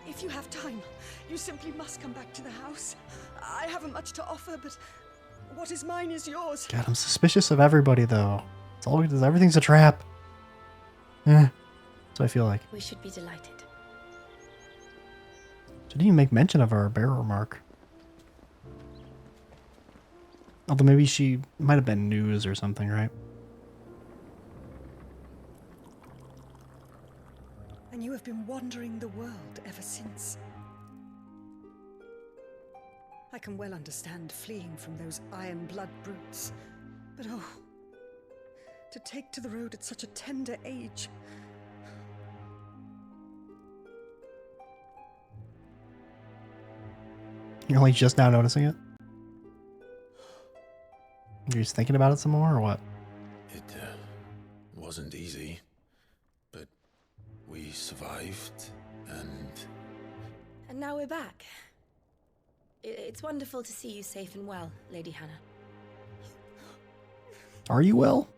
If you have time, you simply must come back to the house. I haven't much to offer, but what is mine is yours. God, I'm suspicious of everybody though. It's always everything's a trap. That's what I feel like. We should be delighted. Didn't even make mention of our bearer mark. Although maybe she might have been news or something, right? And you have been wandering the world ever since. I can well understand fleeing from those iron blood brutes. But oh, to take to the road at such a tender age. You're only just now noticing it? You're just thinking about it some more, or what? It wasn't easy, but we survived, and... And now we're back. It's wonderful to see you safe and well, Lady Hannah. Are you well?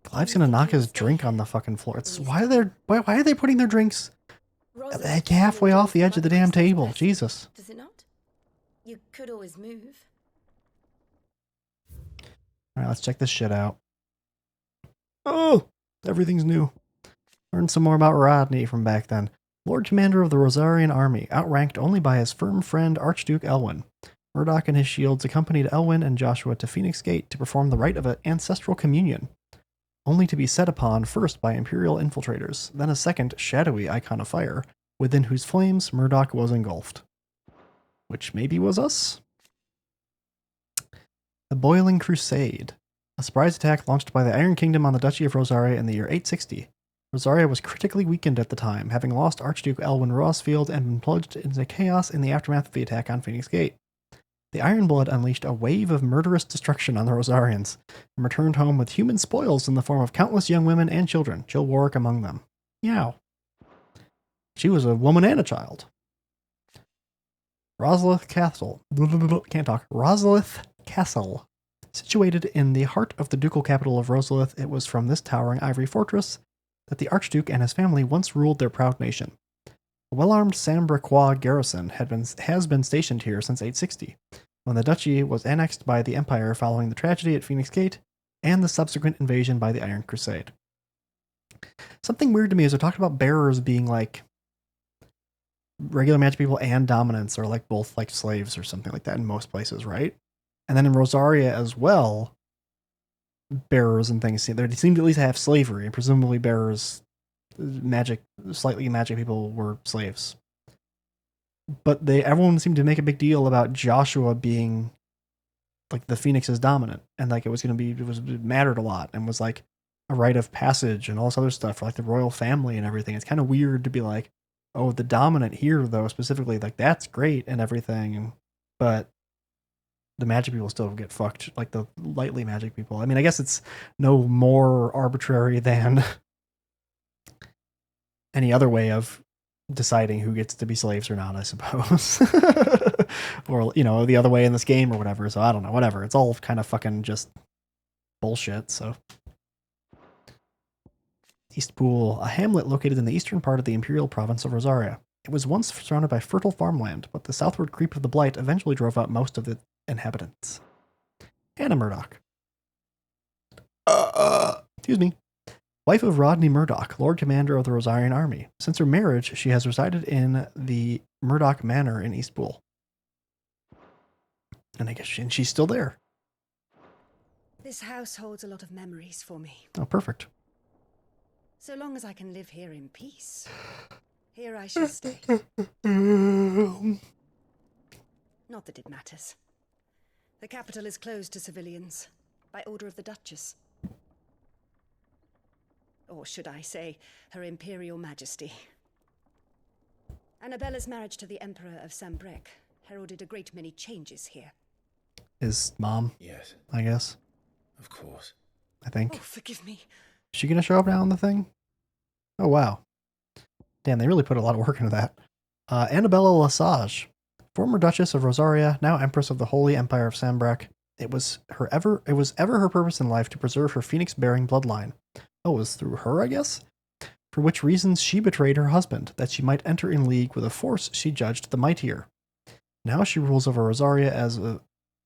Clive's gonna knock his drink on the fucking floor. It's why are they putting their drinks like halfway off the edge of the damn table? Jesus. Does it not? You could always move. Alright, let's check this shit out. Oh! Everything's new. Learn some more about Rodney from back then. Lord Commander of the Rosarian Army, outranked only by his firm friend Archduke Elwyn. Murdoch and his shields accompanied Elwyn and Joshua to Phoenix Gate to perform the rite of an ancestral communion, only to be set upon first by Imperial infiltrators, then a second, shadowy icon of fire, within whose flames Murdoch was engulfed. Which maybe was us? The Boiling Crusade. A surprise attack launched by the Iron Kingdom on the Duchy of Rosaria in the year 860. Rosaria was critically weakened at the time, having lost Archduke Elwyn Rosfield and been plunged into chaos in the aftermath of the attack on Phoenix Gate. The Iron Blood unleashed a wave of murderous destruction on the Rosarians, and returned home with human spoils in the form of countless young women and children, Jill Warwick among them. Meow. She was a woman and a child. Rosalith Castle. Can't talk. Rosalith Castle. Situated in the heart of the ducal capital of Rosalith, it was from this towering ivory fortress that the Archduke and his family once ruled their proud nation. A well-armed Sambraquois garrison has been stationed here since 860, when the duchy was annexed by the Empire following the tragedy at Phoenix Gate and the subsequent invasion by the Iron Crusade. Something weird to me is they talked about bearers being like regular magic people and dominants, or like both like slaves or something like that in most places, right? And then in Rosaria as well, bearers and things, they seem to at least have slavery, and presumably bearers, slightly magic people were slaves. But everyone seemed to make a big deal about Joshua being like the Phoenix's dominant, and like it mattered a lot, and was like a rite of passage and all this other stuff for like the royal family and everything. It's kind of weird to be like, oh, the dominant here though, specifically, like that's great and everything, but the magic people still get fucked, like the lightly magic people. I mean, I guess it's no more arbitrary than any other way of deciding who gets to be slaves or not, I suppose. Or, the other way in this game or whatever. So I don't know, whatever. It's all kind of fucking just bullshit, so. Eastpool, a hamlet located in the eastern part of the imperial province of Rosaria. It was once surrounded by fertile farmland, but the southward creep of the Blight eventually drove out most of the inhabitants. Hannah Murdoch. Excuse me. Wife of Rodney Murdoch, Lord Commander of the Rosarian Army. Since her marriage, she has resided in the Murdoch Manor in Eastpool. And I guess she's still there. This house holds a lot of memories for me. Oh, perfect. So long as I can live here in peace, here I shall stay. Not that it matters. The capital is closed to civilians, by order of the Duchess. Or should I say, Her Imperial Majesty. Annabella's marriage to the Emperor of Sambrec heralded a great many changes here. His mom? Yes. I guess. Of course. I think. Oh, forgive me. Is she gonna show up now on the thing? Oh, wow. Damn, they really put a lot of work into that. Annabella Lesage, former Duchess of Rosaria, now Empress of the Holy Empire of Sambrec. It was ever her purpose in life to preserve her phoenix-bearing bloodline. Oh, it was through her, I guess? For which reasons she betrayed her husband, that she might enter in league with a force she judged the mightier. Now she rules over Rosaria as a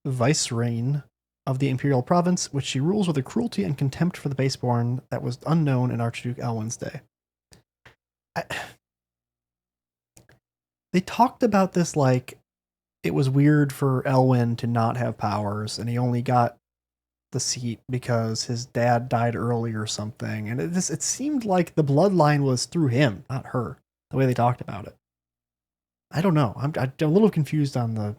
vicereine of the imperial province, which she rules with a cruelty and contempt for the baseborn that was unknown in Archduke Elwyn's day. They talked about this like it was weird for Elwyn to not have powers, and he only got the seat because his dad died early or something. And it seemed like the bloodline was through him, not her, the way they talked about it. I don't know. I'm a little confused on the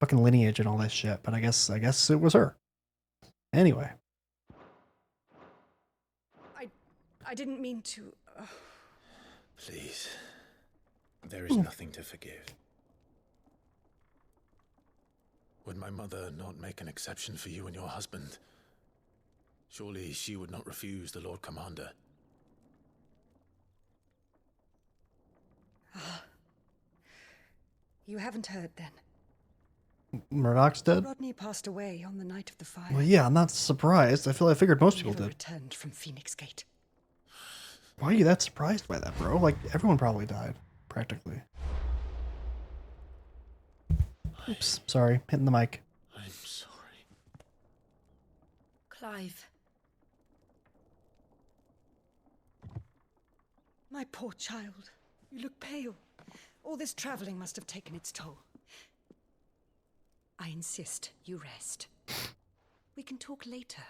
fucking lineage and all this shit, but I guess it was her. Anyway. I didn't mean to... Please. There is nothing to forgive. Would my mother not make an exception for you and your husband? Surely she would not refuse the Lord Commander. You haven't heard, then? Murdoch's dead? Rodney passed away on the night of the fire. Well, yeah, I'm not surprised. I figured most people did. Returned from Phoenix Gate. Why are you that surprised by that, bro? Like, everyone probably died, practically. Oops, sorry, hitting the mic. I'm sorry. Clive. My poor child. You look pale. All this traveling must have taken its toll. I insist you rest. We can talk later.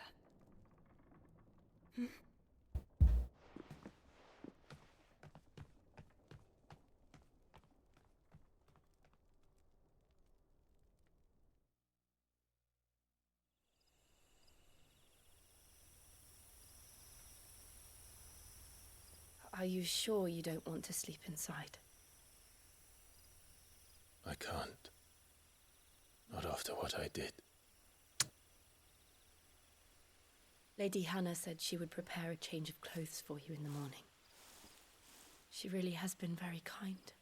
Hmm? Are you sure you don't want to sleep inside? I can't. Not after what I did. Lady Hannah said she would prepare a change of clothes for you in the morning. She really has been very kind.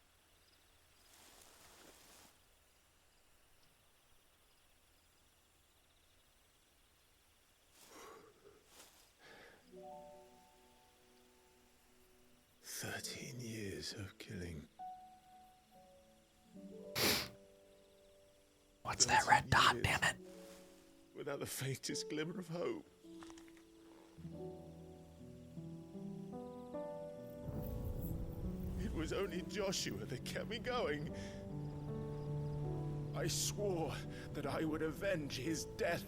Years of killing. What's that red dot, damn it? Without the faintest glimmer of hope. It was only Joshua that kept me going. I swore that I would avenge his death.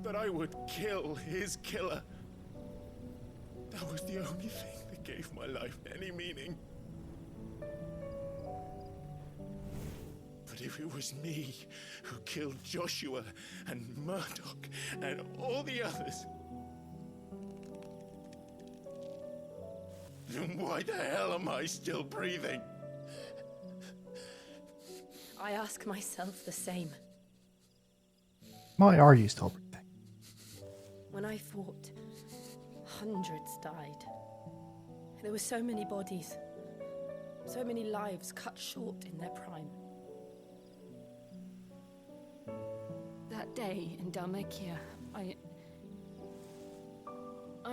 That I would kill his killer. That was the only thing that gave my life any meaning. But if it was me who killed Joshua and Murdoch and all the others, then why the hell am I still breathing? I ask myself the same. Why are you still breathing? When I fought, hundreds died. There were so many bodies, so many lives cut short in their prime. That day in Dalmekia, I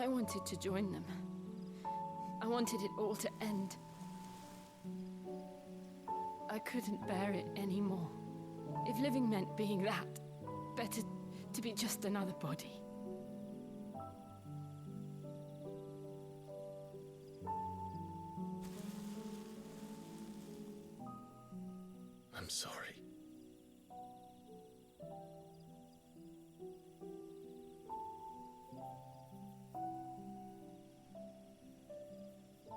wanted to join them. I wanted it all to end. I couldn't bear it anymore. If living meant being that, better to be just another body. I'm sorry.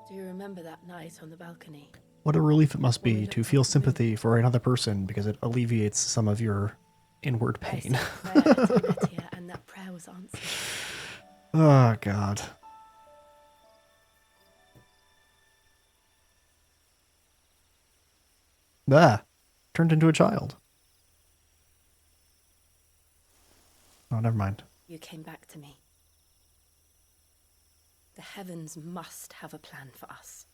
Do you remember that night on the balcony? What a relief it must be to feel sympathy for another person because it alleviates some of your inward pain. And that prayer was answered. Oh, God. Turned into a child. Oh, never mind. You came back to me. The heavens must have a plan for us.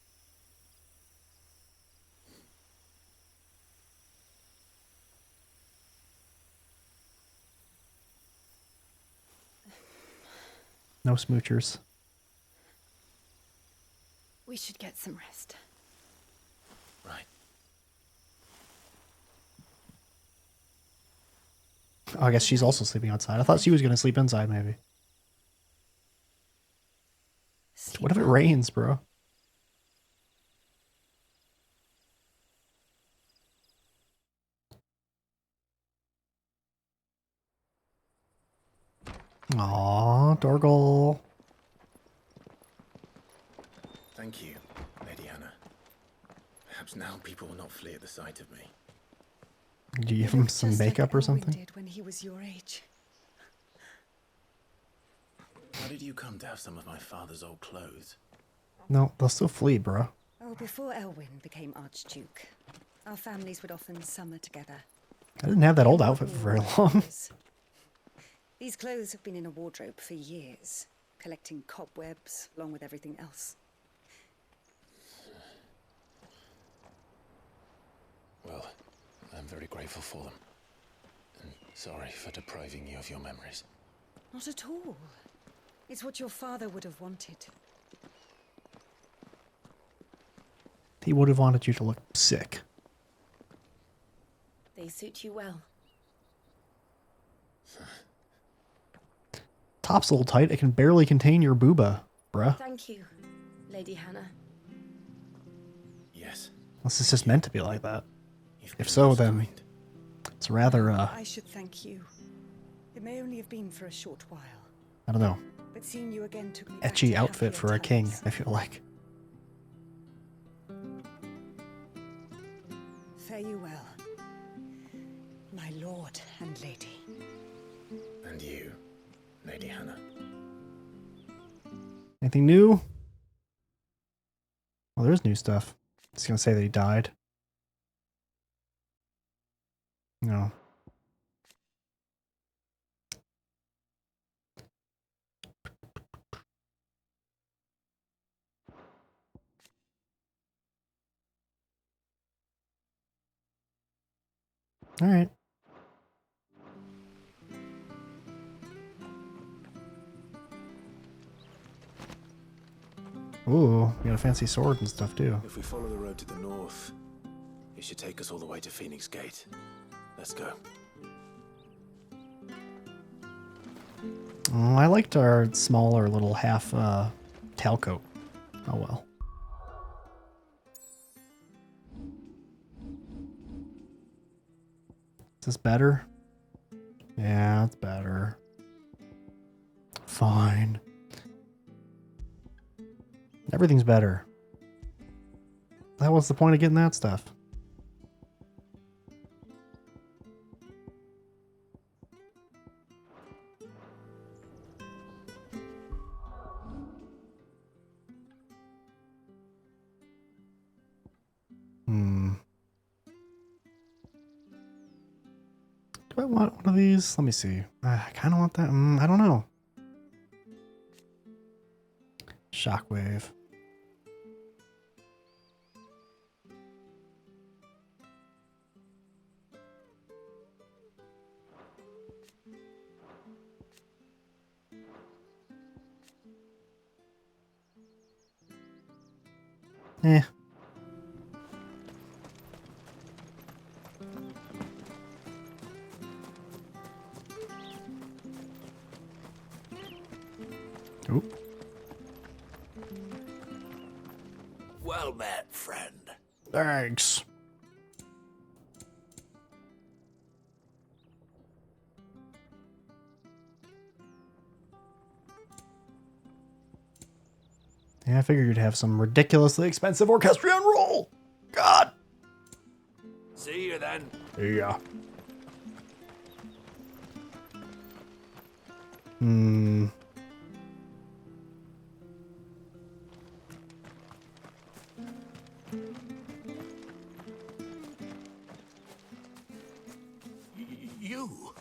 No smoochers. We should get some rest. Right. Oh, I guess she's also sleeping outside. I thought she was going to sleep inside, maybe. What if it rains, bro? Aww, Dorgle. Thank you, Lady Hannah. Perhaps now people will not flee at the sight of me. Do you give him some makeup or something? Did when he was your age. How did you come to have some of my father's old clothes? No, they'll still flee, bro. Oh, before Elwyn became Archduke, our families would often summer together. I didn't have that old outfit for very long. These clothes have been in a wardrobe for years, collecting cobwebs along with everything else. Well, I'm very grateful for them. And sorry for depriving you of your memories. Not at all. It's what your father would have wanted. He would have wanted you to look sick. They suit you well. Top's a little tight. It can barely contain your booba, bruh. Thank you, Lady Hannah. Unless it's just meant to be like that. If so, then it's rather, I should thank you. It may only have been for a short while, I don't know, but seeing you again took me back etchy to outfit happier for a king, times. I feel like. Fare you well, my lord and lady. And you, Lady Hannah. Anything new? Well, there's new stuff. It's gonna say that he died. No. All right. Ooh, you got a fancy sword and stuff too. If we follow the road to the north, it should take us all the way to Phoenix Gate. Let's go. Oh, I liked our smaller little half tailcoat. Oh well. Is this better? Yeah, it's better. Fine. Everything's better. That was the point of getting that stuff. Do I want one of these? Let me see. I kind of want that. I don't know. Shockwave. Eh. Oop. Well met, friend. Thanks. Yeah, I figured you'd have some ridiculously expensive orchestrion roll. God. See you then. Yeah. You?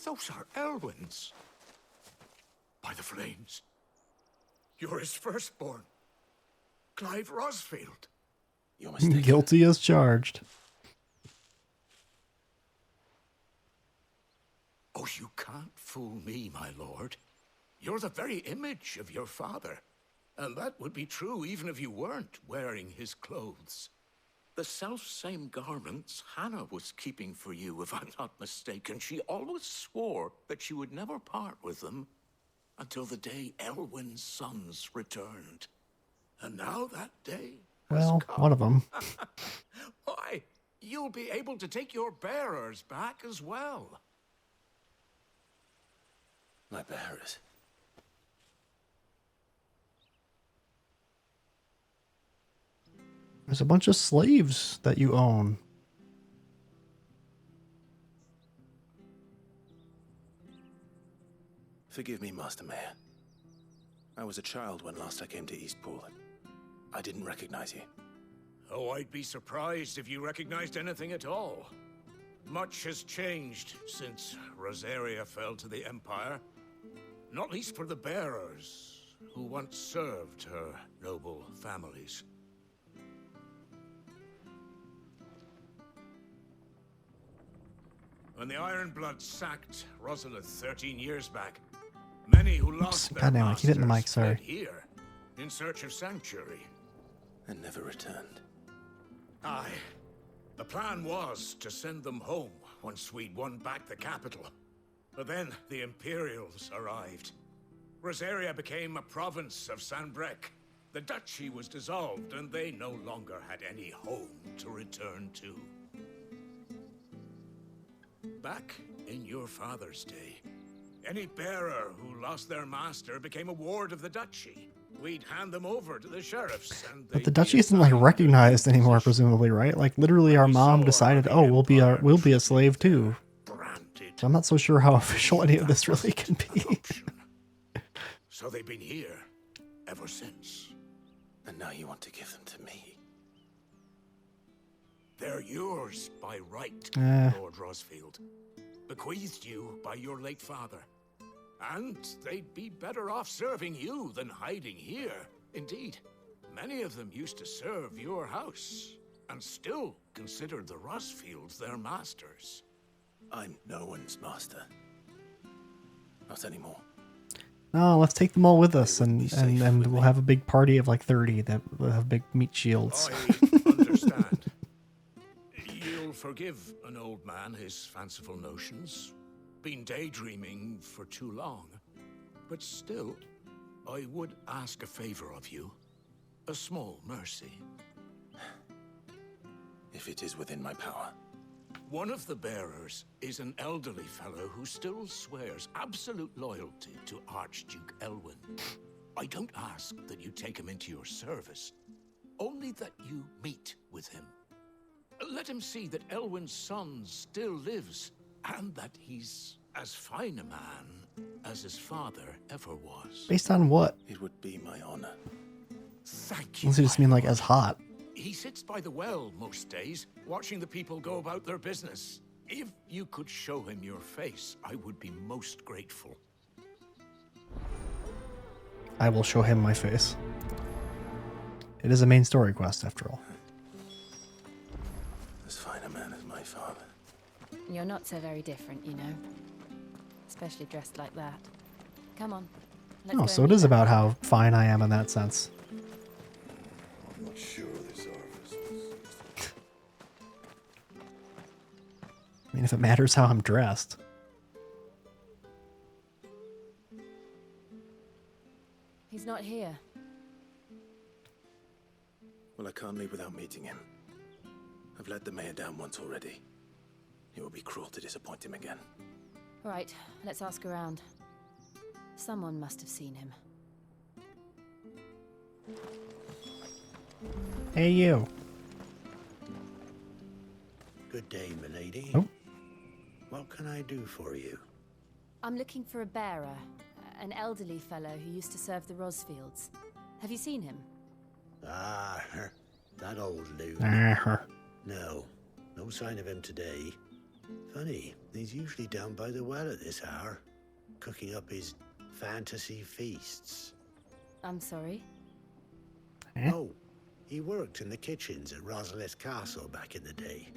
Those are Elwyn's. By the flames. You're his firstborn. Clive Rosfield. You're mistaken. Guilty as charged. Oh, you can't fool me, my lord. You're the very image of your father. And that would be true even if you weren't wearing his clothes. The self-same garments Hannah was keeping for you, if I'm not mistaken. She always swore that she would never part with them until the day Elwyn's sons returned. And now that day has Well, come. one of them. Why, you'll be able to take your bearers back as well. My bearers. There's a bunch of slaves that you own. Forgive me, Master Mayor. I was a child when last I came to Eastpool. I didn't recognize you. Oh, I'd be surprised if you recognized anything at all. Much has changed since Rosaria fell to the Empire. Not least for the bearers, who once served her noble families. When the Ironbloods sacked Rosalith 13 years back, many who lost their Goddamn, I keep hitting the mic, masters sorry. fled here in search of sanctuary. And never returned. Aye. The plan was to send them home once we'd won back the capital. But then the Imperials arrived. Rosaria became a province of Sanbreque, The duchy was dissolved, and they no longer had any home to return to. Back in your father's day, any bearer who lost their master became a ward of the duchy. We'd hand them over to the sheriffs, and But the duchy isn't like recognized anymore, presumably, right? Like literally, our mom decided, oh, we'll be a slave too. So I'm not so sure how official any of this really can be. So they've been here ever since. And now you want to give them to me? They're yours by right, Lord Rosfield. Bequeathed you by your late father. And they'd be better off serving you than hiding here. Indeed, many of them used to serve your house, and still considered the Rosfields their masters. I'm no one's master. Not anymore. No, let's take them all with us, and we'll have a big party of like 30 that will have big meat shields. I understand. You'll forgive an old man his fanciful notions. Been daydreaming for too long. But still, I would ask a favor of you. A small mercy. If it is within my power. One of the bearers is an elderly fellow who still swears absolute loyalty to Archduke Elwyn. I don't ask that you take him into your service, only that you meet with him. Let him see that Elwyn's son still lives, and that he's as fine a man as his father ever was. Based on what? It would be my honor. Thank you. Does it just mean like as hot? He sits by the well most days, watching the people go about their business. If you could show him your face, I would be most grateful. I will show him my face. It is a main story quest, after all. As fine a man as my father. You're not so very different, you know. Especially dressed like that. Come on. Let's Oh, go so and it meet is that about man. how fine I am in that sense. I'm not sure this harvest. I mean, if it matters how I'm dressed. He's not here. Well, I can't leave without meeting him. I've let the mayor down once already. It would be cruel to disappoint him again. Right, let's ask around. Someone must have seen him. Hey, you. Good day, milady. Oh. What can I do for you? I'm looking for a bearer, an elderly fellow who used to serve the Rosfields. Have you seen him? Ah, that old loon. No, no sign of him today. Funny, he's usually down by the well at this hour, cooking up his fantasy feasts. I'm sorry? Oh, he worked in the kitchens at Rosalith Castle back in the day.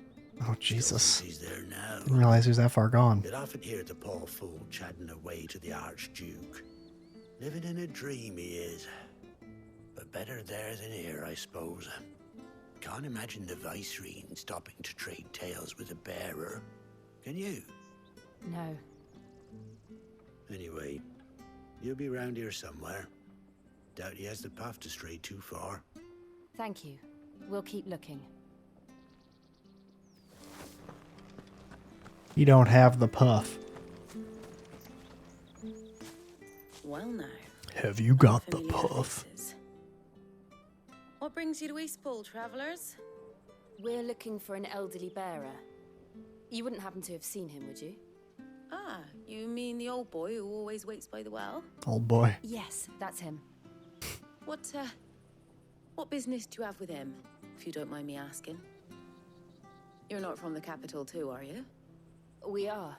Oh, Jesus. He's there now. Didn't realize he was that far gone. You'd often hear the poor fool chatting away to the Archduke. Living in a dream he is. But better there than here, I suppose. Can't imagine the Viceroy stopping to trade tales with a bearer. Can you? No. Anyway, you'll be round here somewhere. Doubt he has the path to stray too far. Thank you. We'll keep looking. You don't have the puff. Well now. Have you got the Familiar puff? faces. What brings you to Eastpool, travellers? We're looking for an elderly bearer. You wouldn't happen to have seen him, would you? Ah, you mean the old boy who always waits by the well? Old boy. Yes, that's him. What business do you have with him, if you don't mind me asking? You're not from the capital too, are you? We are,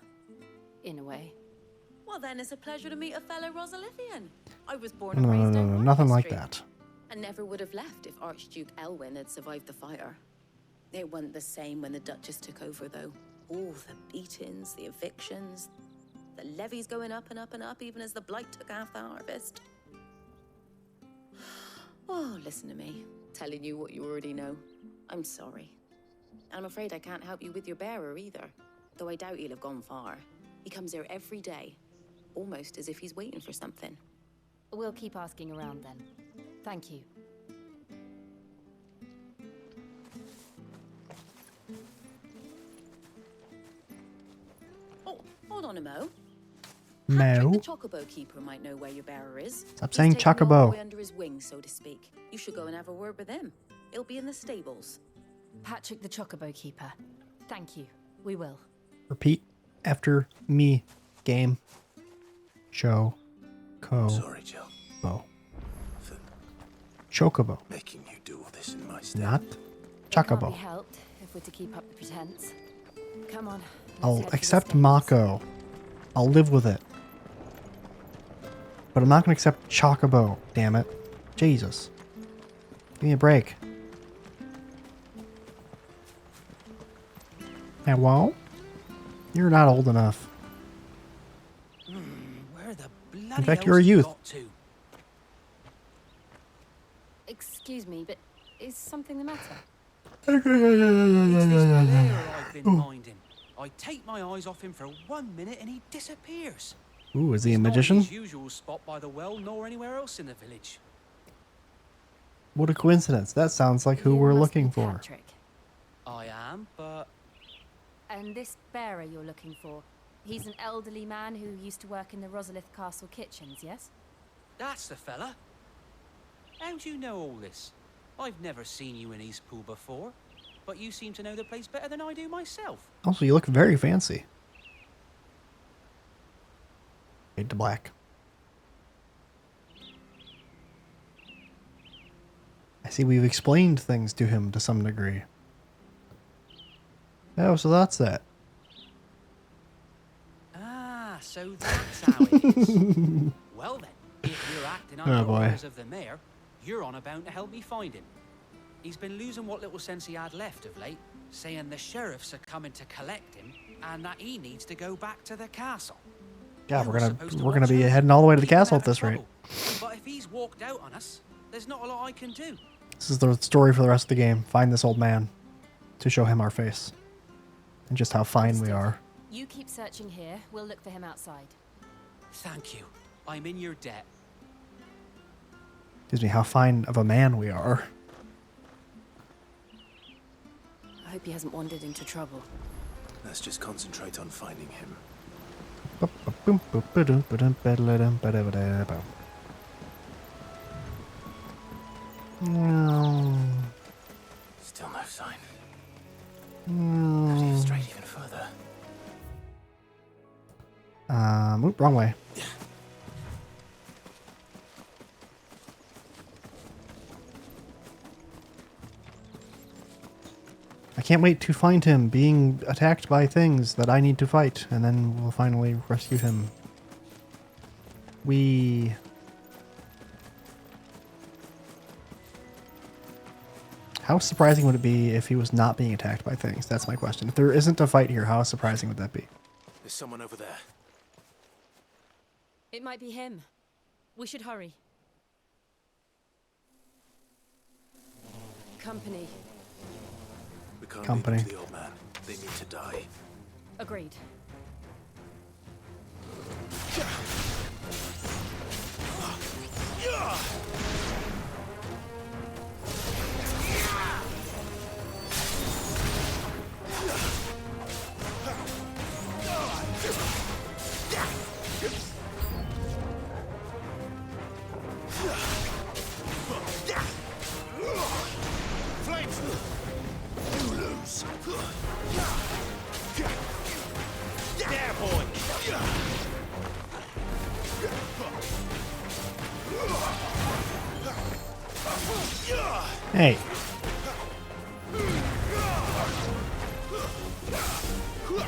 in a way. Well then, it's a pleasure to meet a fellow Rosalithian. I was born No, and no, raised no, down no, Market nothing like Street, that. and never would have left if Archduke Elwyn had survived the fire. It wasn't the same when the Duchess took over, though. All the beatings, the evictions, the levies going up and up and up, even as the blight took half the harvest. Oh, listen to me, telling you what you already know. I'm sorry. I'm afraid I can't help you with your bearer either, though I doubt he'll have gone far. He comes here every day, almost as if he's waiting for something. We'll keep asking around then. Thank you. Hold on a mo. Mo. Patrick, the chocobo keeper, might know where your bearer is. Stop He's saying taken the chocobo. old boy under his wing, so to speak. You should go and have a word with him. He'll be in the stables. Patrick the Chocobo Keeper. Thank you. We will. Repeat after me. Game. Show. Sorry, Jill. Bo. Chocobo. Making you do all this in my stead. Not It can't be chocobo. helped if we're to keep up the pretense. Come on. I'll accept Mako. I'll live with it. But I'm not going to accept chocobo. Damn it. Jesus. Give me a break. Hello? You're not old enough. Where the bloody In fact, hell's you're a he youth. got to? Excuse me, but is something the matter? It's this glare I've been minding. I take my eyes off him for 1 minute and he disappears. Ooh, is he a He's not in magician? his usual spot by the well, nor anywhere else in the village. What a coincidence. That sounds like who we're looking for. Patrick. I am, but And this bearer you're looking for, he's an elderly man who used to work in the Rosalith Castle kitchens, yes? that's the fella. How do you know all this? I've never seen you in Eastpool before, but you seem to know the place better than I do myself. Also, you look very fancy. Fade to black. I see we've explained things to him to some degree. Oh, so that's that. Ah, so that's how it is. Well then, if you're acting under Oh, boy. orders of the mayor, you're on about to help me find him. He's been losing what little sense he had left of late, saying the sheriffs are coming to collect him and that he needs to go back to the castle. God, You we're were gonna supposed to we're gonna watch be out, heading all the way to the keep him castle out at of this rate. trouble. But if he's walked out on us, there's not a lot I can do. This is the story for the rest of the game. Find this old man to show him our face and just how fine we are. You keep searching here, we'll look for him outside. Thank you. I'm in your debt. Excuse me, how fine of a man we are. I hope he hasn't wandered into trouble. Let's just concentrate on finding him. Still no sign. Could he have strayed even further? Oop, wrong way. I can't wait to find him being attacked by things that I need to fight, and then we'll finally rescue him. How surprising would it be if he was not being attacked by things? That's my question. If there isn't a fight here, how surprising would that be? There's someone over there. It might be him. We should hurry. Company. We can't Company. leave them to the old man. They need to die. Agreed. Flames! You lose. Yeah, boy! Hey.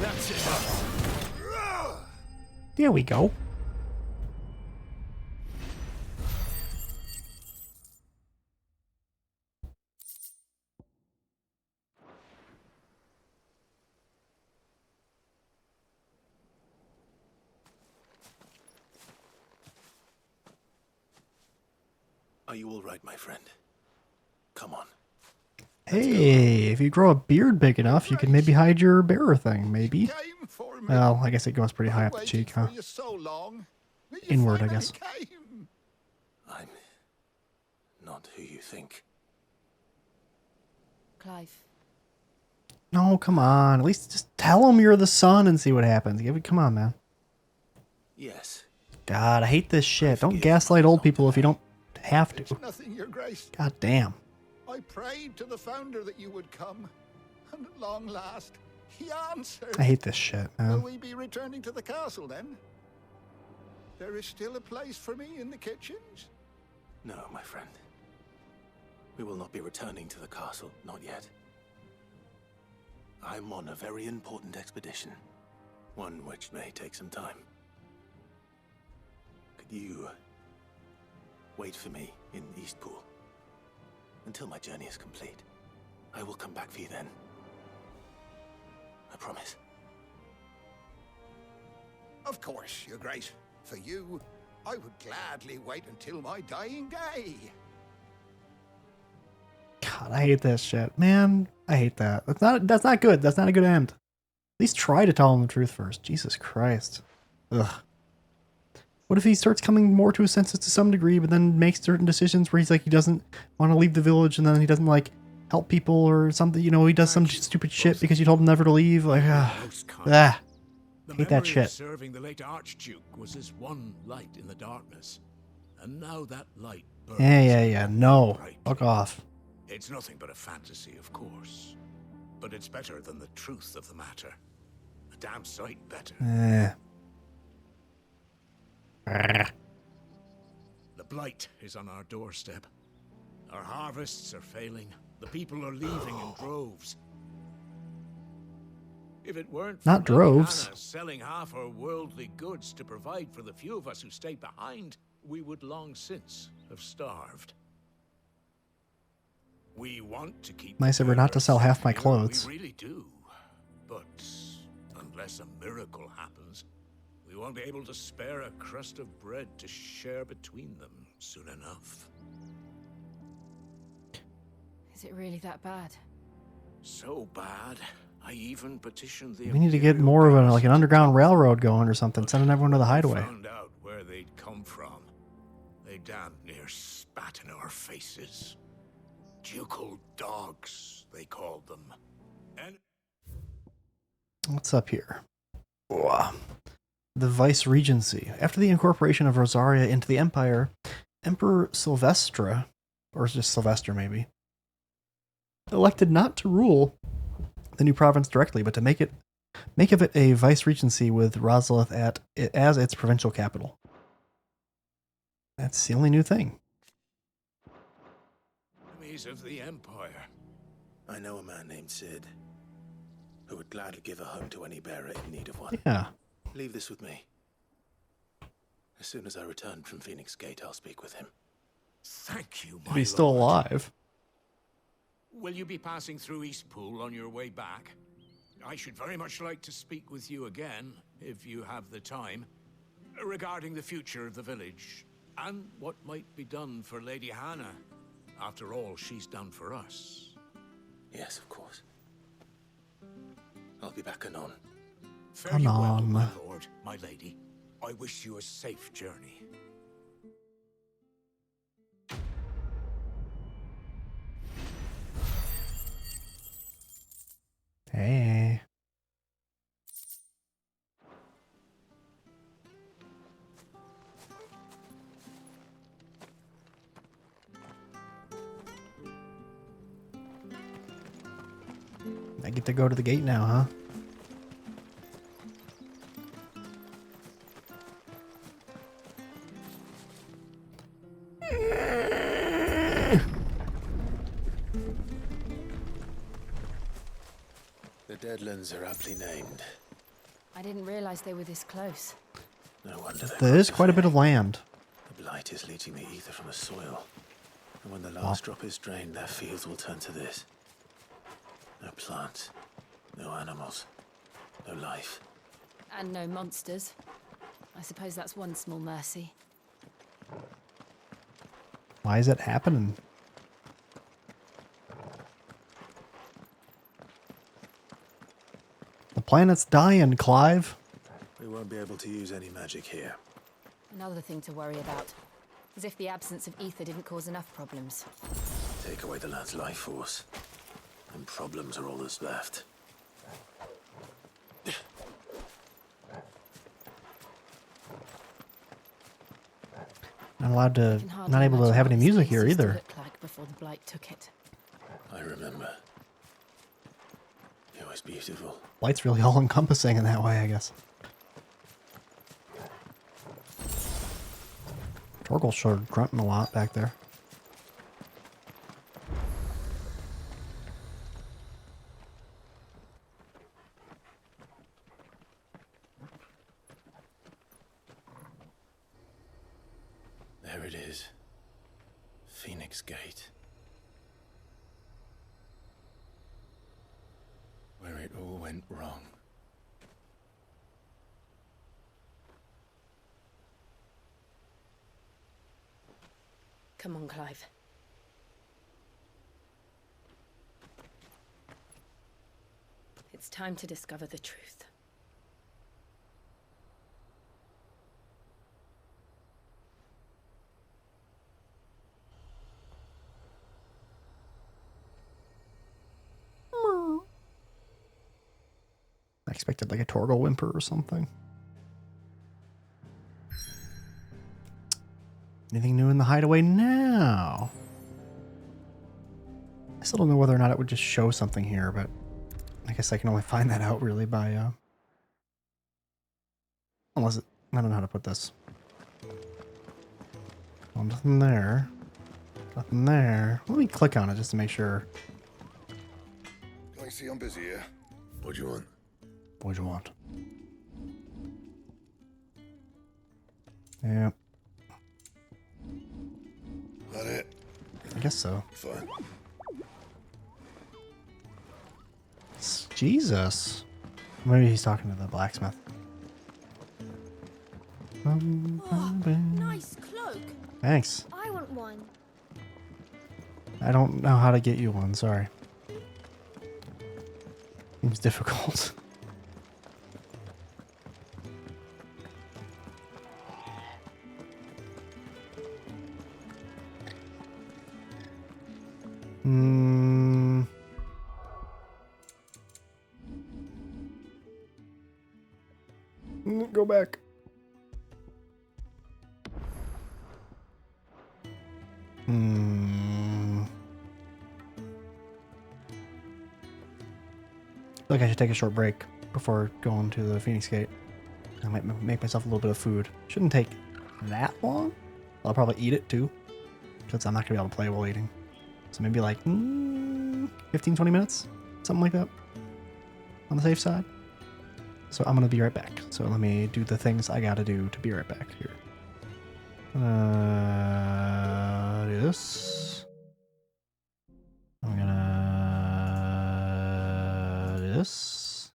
That's it. There we go. Are you all right, my friend? Come on. Hey, if you grow a beard big enough, you can maybe hide your bearer thing, maybe. Well, I guess it goes pretty high up the cheek, huh? Inward, I guess. I'm not who you think. Clive. No, come on. At least just tell him you're the son and see what happens. Come on, man. Yes. God, I hate this shit. Don't gaslight old people if you don't have to. It's nothing, Your Grace. God damn. I prayed to the founder that you would come, and at long last, he answered. I hate this shit, Will man. we be returning to the castle then? There is still a place for me in the kitchens? No, my friend. We will not be returning to the castle, not yet. I'm on a very important expedition. One which may take some time. Could you wait for me in Eastpool until my journey is complete? I will come back for you then. I promise. Of course, Your Grace. For you, I would gladly wait until my dying day. God, I hate this shit. Man, I hate that. That's not good. That's not a good end. At least try to tell him the truth first. Jesus Christ. Ugh. What if he starts coming more to his senses to some degree, but then makes certain decisions where he's like, he doesn't want to leave the village, and then he doesn't like help people or something, you know, he does some stupid shit because you told him never to leave. Like, hate that shit. Serving the late Archduke was his one light in the darkness, and now that light burns. Yeah. No. Fuck off. It's nothing but a fantasy, of course, but it's better than the truth of the matter. A damn sight better. The blight is on our doorstep. Our harvests are failing. The people are leaving in droves. If it weren't for Not droves. Hannah selling half our worldly goods to provide for the few of us who stay behind, we would long since have starved. We want to keep Nice of her not to sell half my clothes. We really do. But unless a miracle happens, we won't be able to spare a crust of bread to share between them soon enough. Is it really that bad? So bad, I even petitioned the We need to get more of an underground railroad going or something, sending everyone to the hideaway. Found out where they'd come from. They damn near spat in our faces. Ducal dogs, they called them. And What's up here? Whoa. The Vice Regency. After the incorporation of Rosaria into the Empire, Emperor Sylvestre, or just Sylvester maybe, elected not to rule the new province directly, but to make of it a Vice Regency with Rosalith as its provincial capital. That's the only new thing. enemies of the Empire. I know a man named Sid, who would gladly give a home to any bearer in need of one. Yeah. Leave this with me. As soon as I return from Phoenix Gate, I'll speak with him. Thank you, If he's still alive. Will you be passing through Eastpool on your way back? I should very much like to speak with you again, if you have the time, regarding the future of the village, and what might be done for Lady Hannah, after all she's done for us. Yes, of course. I'll be back anon. Fare you well, my lord, my lady. I wish you a safe journey. Hey. I get to go to the gate now, huh? The Deadlands are aptly named. I didn't realize they were this close. No wonder they There is quite a bit of land. The blight is leaching the ether from the soil. And when the last drop is drained, their fields will turn to this. No plants, no animals, no life. And no monsters. I suppose that's one small mercy. Why is it happening? The planet's dying, Clive. We won't be able to use any magic here. Another thing to worry about. As if the absence of ether didn't cause enough problems. Take away the lad's life force, and problems are all that's left. Not allowed to, I can hardly not able to imagine have what any this music place here used to either. look like before the Blight took it. I remember. It was beautiful. Light's really all encompassing in that way, I guess. Torgal's sure grunting a lot back there. There it is. Phoenix Gate. Where it all went wrong. Come on, Clive. It's time to discover the truth. I expected like a Torgal whimper or something. Anything new in the hideaway now? I still don't know whether or not it would just show something here, but I guess I can only find that out really by, unless it, I don't know how to put this. Well, nothing there. Nothing there. Let me click on it just to make sure. I see I'm busy here. What do you want? What do you want? Yeah. That it? I guess so. Fine. Jesus. Maybe he's talking to the blacksmith. Nice cloak. Thanks. I want one. I don't know how to get you one, sorry. Seems difficult. Go back. I feel like I should take a short break before going to the Phoenix Gate. I might make myself a little bit of food. Shouldn't take that long. I'll probably eat it too, since I'm not going to be able to play while eating. So maybe like 15, 20 minutes, something like that, on the safe side. So I'm going to be right back. So let me do the things I got to do to be right back here. Do this. I'm gonna do this.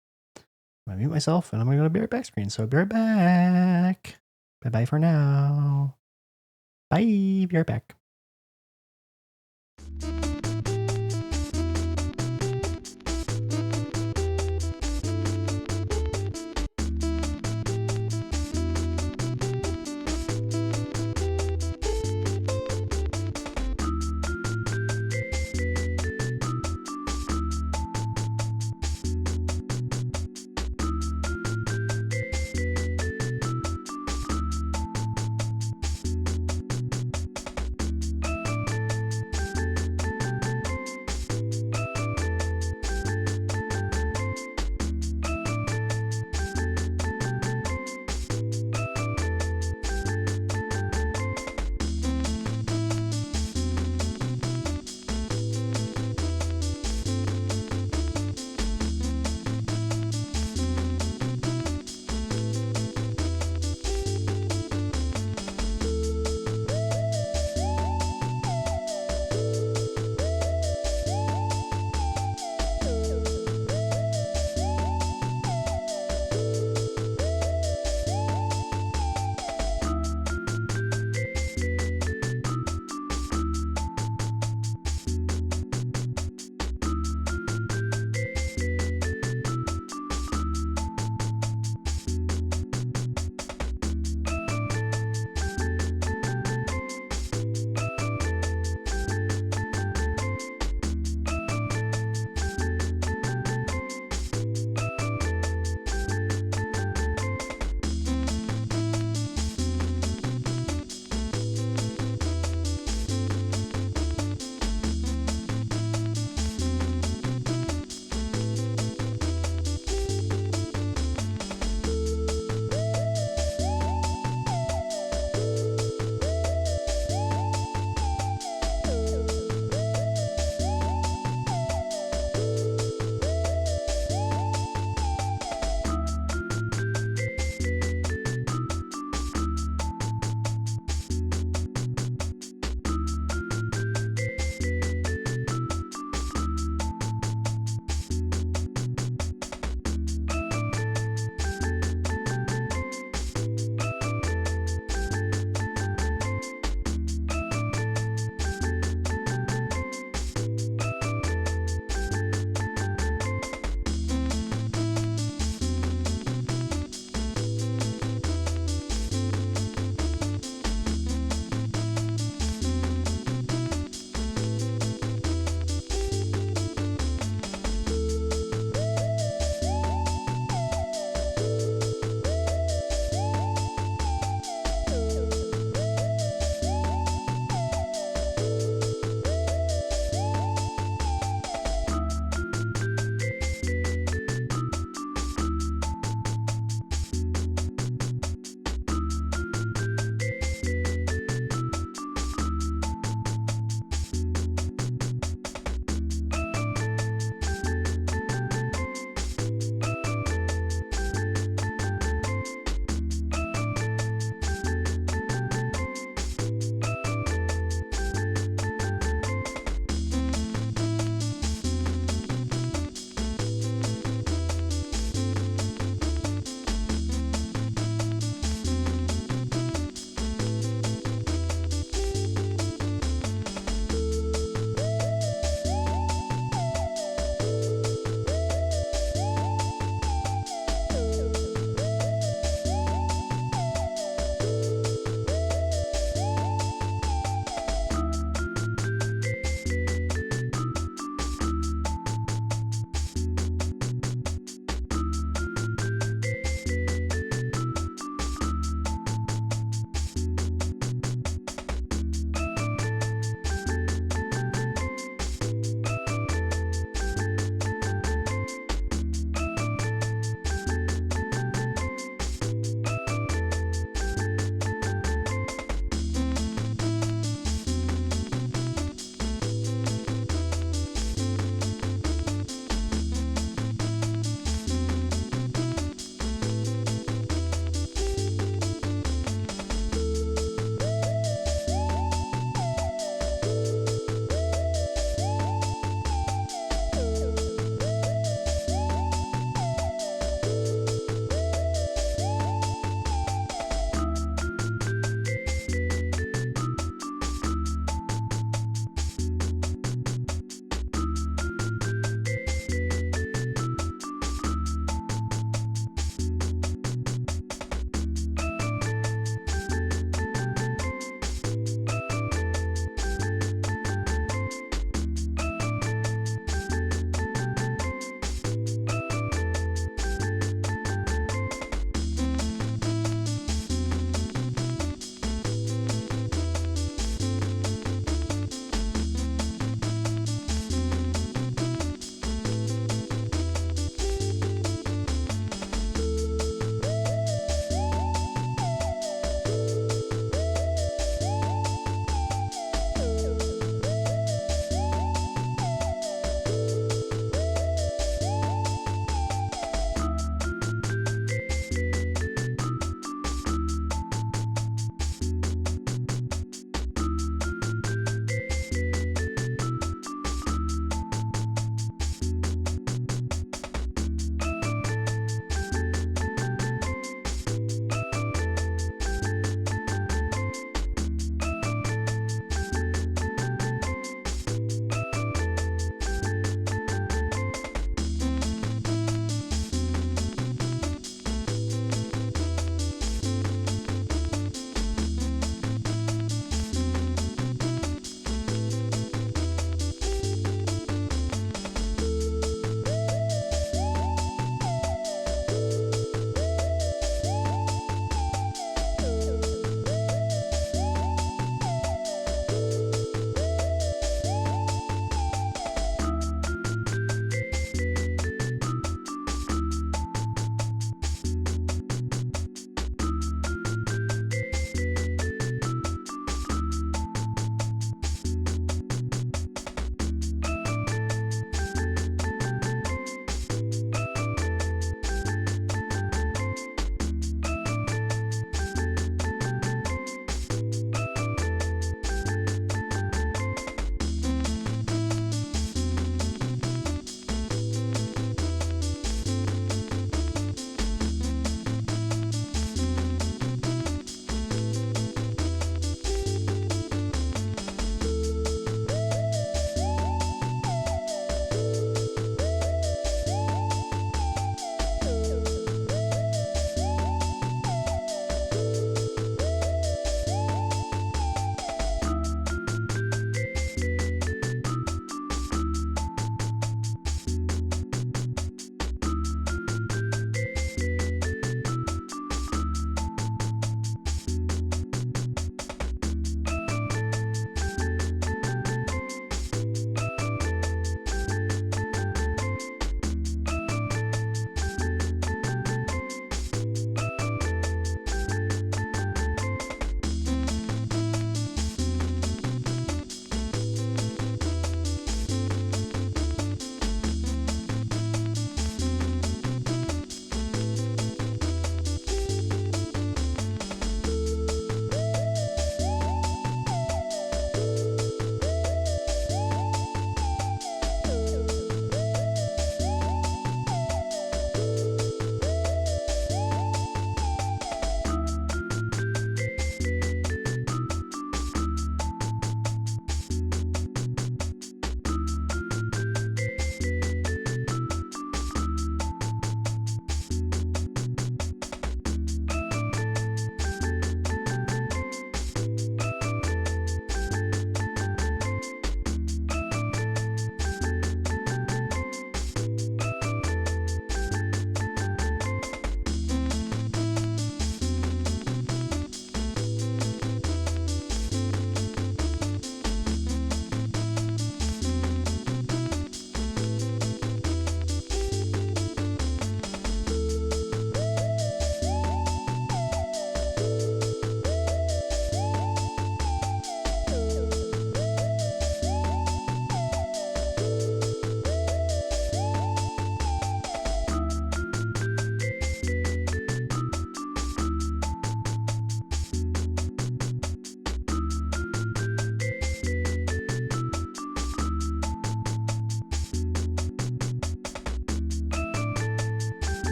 I'm gonna mute myself and I'm gonna go to be right back screen. So be right back. Bye bye for now. Bye. Be right back.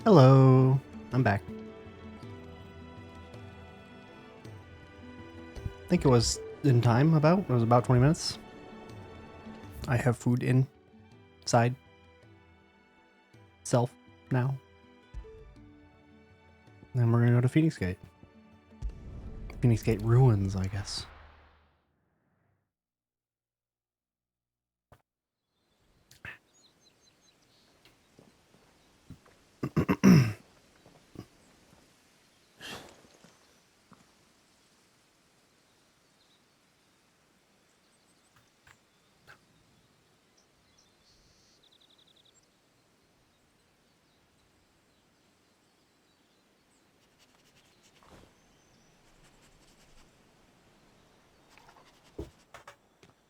Hello. I'm back. I think it was in time about. It was about 20 minutes. I have food inside self now. Then we're going to go to Phoenix Gate. Phoenix Gate ruins, I guess.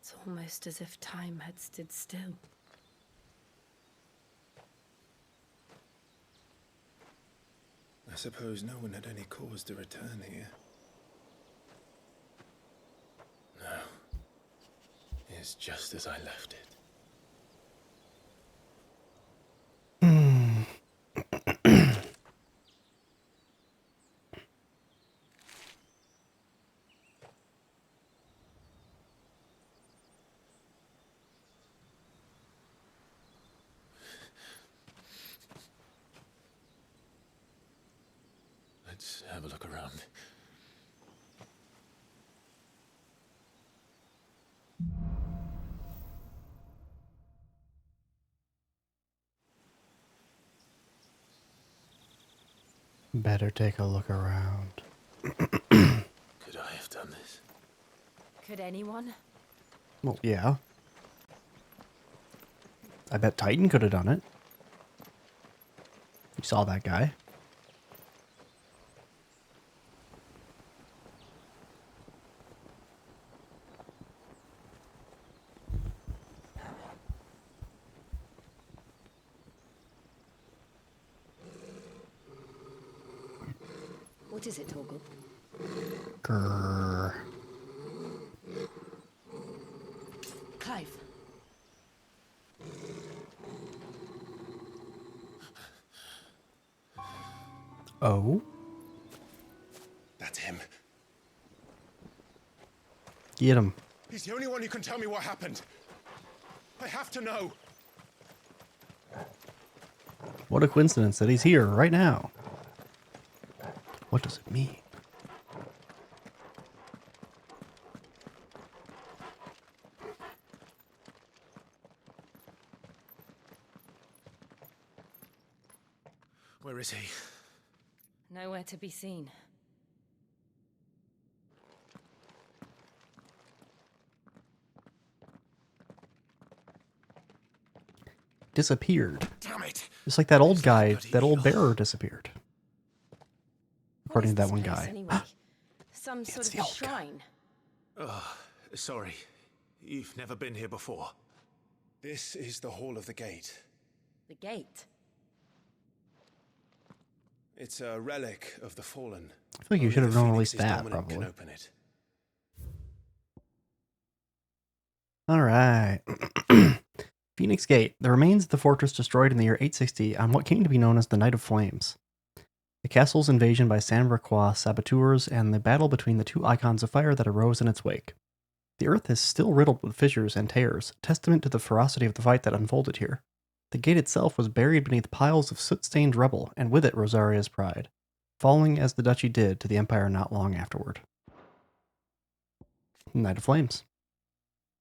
It's almost as if time had stood still. I suppose no one had any cause to return here. No. It's just as I left it. Let's have a look around. Better take a look around. Could I have done this? Could anyone? Well, yeah. I bet Titan could have done it. You saw that guy. What is it, Torgal? Grrr. Clive. Oh? That's him. Get him. He's the only one who can tell me what happened. I have to know. What a coincidence that he's here right now. What does it mean? Where is he? Nowhere to be seen. Disappeared. Damn it! Just like that old guy, that old bearer disappeared. According to that one guy. Anyway, some sort of a shrine. Oh, sorry. You've never been here before. This is the Hall of the Gate. The gate. It's a relic of the fallen. I feel like you should have known at least Phoenix's that, dominant probably. can open it. Alright. Phoenix Gate. The remains of the fortress destroyed in the year 860 on what came to be known as the Night of Flames. The castle's invasion by San-Rocroix saboteurs and the battle between the two icons of fire that arose in its wake. The earth is still riddled with fissures and tears, testament to the ferocity of the fight that unfolded here. The gate itself was buried beneath piles of soot-stained rubble, and with it Rosaria's pride, falling as the duchy did to the empire not long afterward. Night of Flames.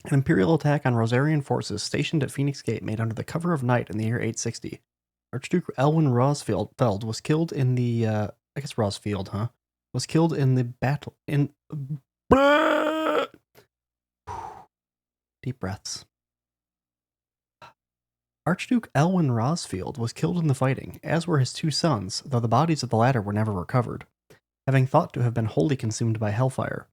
An imperial attack on Rosarian forces stationed at Phoenix Gate made under the cover of night in the year 860. Archduke Elwin Rosfield was killed in the, Rosfield, huh? Was killed in the battle, Deep breaths. Archduke Elwin Rosfield was killed in the fighting, as were his two sons, though the bodies of the latter were never recovered, having thought to have been wholly consumed by hellfire.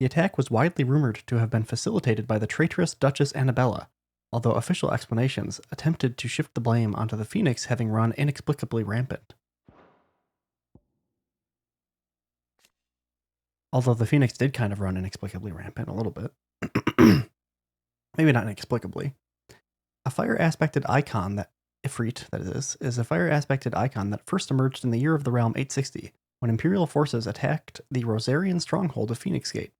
The attack was widely rumored to have been facilitated by the traitorous Duchess Annabella, although official explanations attempted to shift the blame onto the Phoenix having run inexplicably rampant. Although the Phoenix did kind of run inexplicably rampant a little bit. Maybe not inexplicably. A fire-aspected icon that Ifrit, that is a fire-aspected icon that first emerged in the year of the realm 860, when Imperial forces attacked the Rosarian stronghold of Phoenix Gate.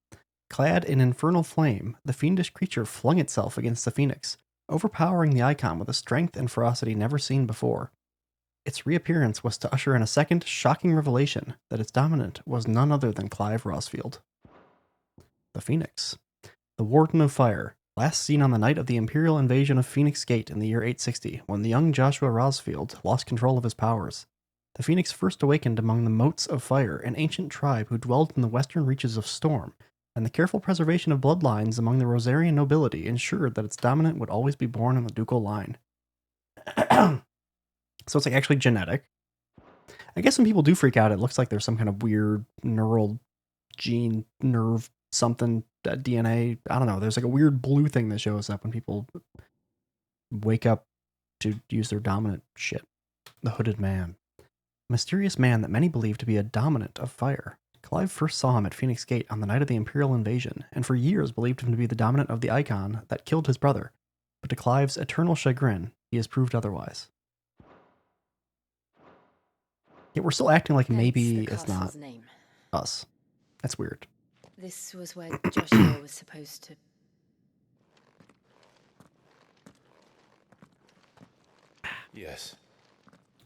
Clad in infernal flame, the fiendish creature flung itself against the phoenix, overpowering the icon with a strength and ferocity never seen before. Its reappearance was to usher in a second, shocking revelation that its dominant was none other than Clive Rosfield. The Phoenix. The Warden of Fire, last seen on the night of the Imperial invasion of Phoenix Gate in the year 860, when the young Joshua Rosfield lost control of his powers. The Phoenix first awakened among the Motes of Fire, an ancient tribe who dwelled in the western reaches of Storm, and the careful preservation of bloodlines among the Rosarian nobility ensured that its dominant would always be born in the ducal line. So it's like actually genetic. I guess when people do freak out, it looks like there's some kind of weird neural gene, nerve, something, DNA. I don't know. There's like a weird blue thing that shows up when people wake up to use their dominant shit. The Hooded Man. A mysterious man that many believe to be a dominant of fire. Clive first saw him at Phoenix Gate on the night of the Imperial invasion, and for years believed him to be the dominant of the icon that killed his brother. But to Clive's eternal chagrin, he has proved otherwise. Yet we're still acting like maybe it's not name. us. That's weird. This was where Joshua was supposed to... Yes.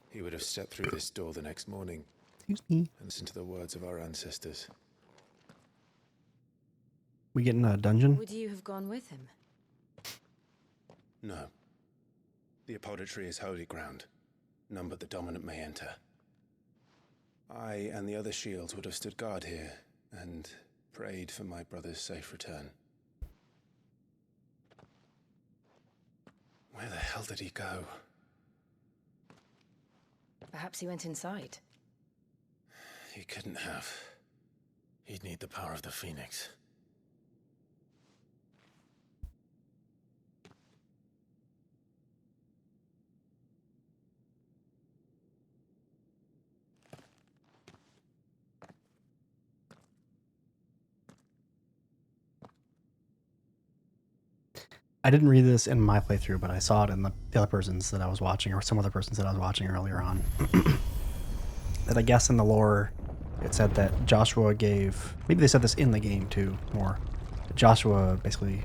He would have stepped through this door the next morning. Excuse me. And listened to the words of our ancestors. We get in a dungeon? Would you have gone with him? No. The apodatory is holy ground. None but the dominant may enter. I and the other shields would have stood guard here and prayed for my brother's safe return. Where the hell did he go? Perhaps he went inside. He couldn't have. He'd need the power of the Phoenix. I didn't read this in my playthrough, but I saw it in the other persons that I was watching, or some other persons that I was watching earlier on. That I guess in the lore, it said that Joshua gave... Maybe they said this in the game, too, more. Joshua basically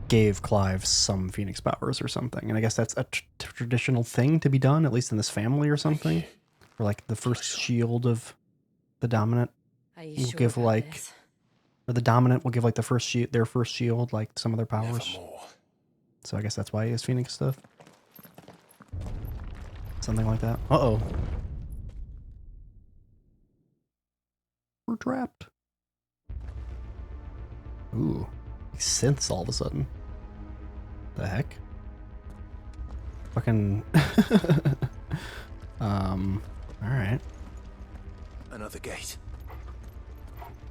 gave Clive some Phoenix powers or something. And I guess that's a traditional thing to be done, at least in this family or something. Or like the first shield of the dominant will give like... Or the dominant will give like the first shield, their first shield, like some of their powers. Nevermore. So I guess that's why he has Phoenix stuff. Something like that. Uh-oh. We're trapped. Ooh. Synths all of a sudden. The heck? Fucking... Alright. Another gate.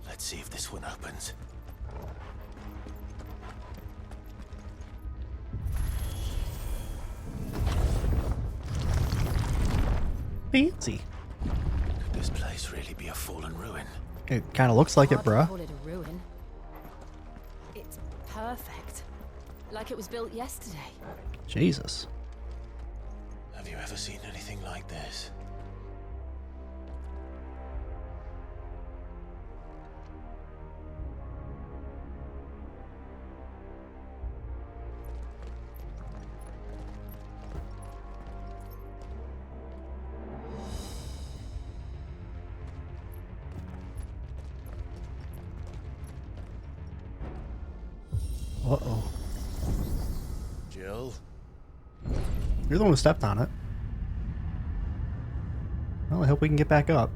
Let's see if this one opens. Fancy. Could this place really be a fallen ruin? It kind of looks like it, bruh. Call it a ruin. It's perfect. Like it was built yesterday. Jesus. Have you ever seen anything like this? Uh-oh. Jill? You're the one who stepped on it. Well, I hope we can get back up.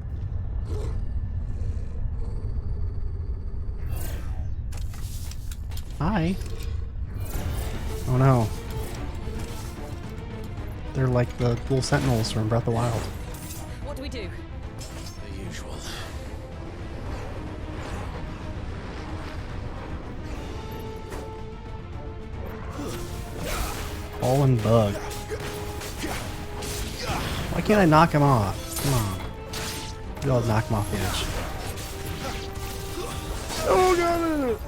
Hi. Oh no. They're like the little sentinels from Breath of the Wild. What do we do? The usual. Fallen bug. Why can't I knock him off? Come on. You all knock him off the edge. Oh god!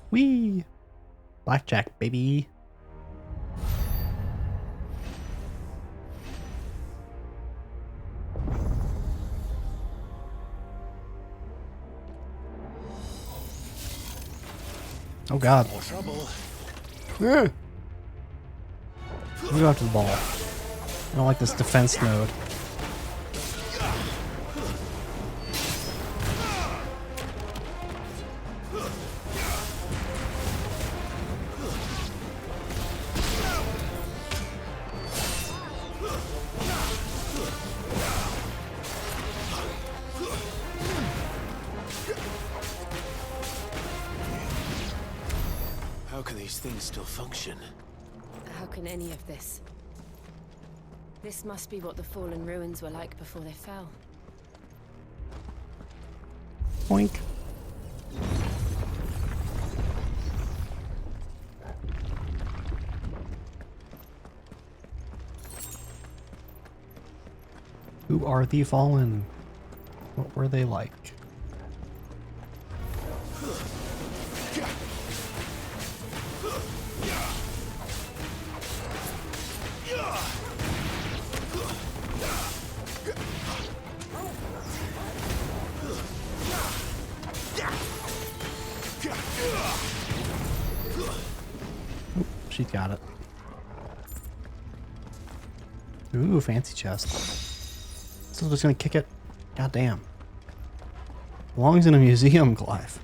Whee! Blackjack, baby. Oh God. More trouble. Yeah. Let me go after the ball. I don't like this defense mode. How can these things still function? How can any of this? This must be what the fallen ruins were like before they fell. Boink. Who are the fallen? What were they like? She got it. Ooh, fancy chest. Still just gonna kick it? God damn. Belongs in a museum, Clive.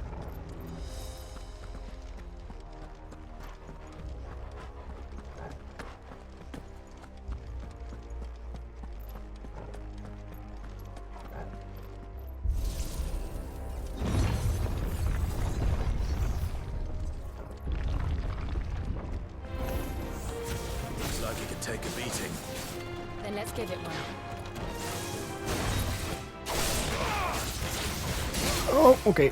Looks like it could take a beating. Then let's give it one. Oh, okay.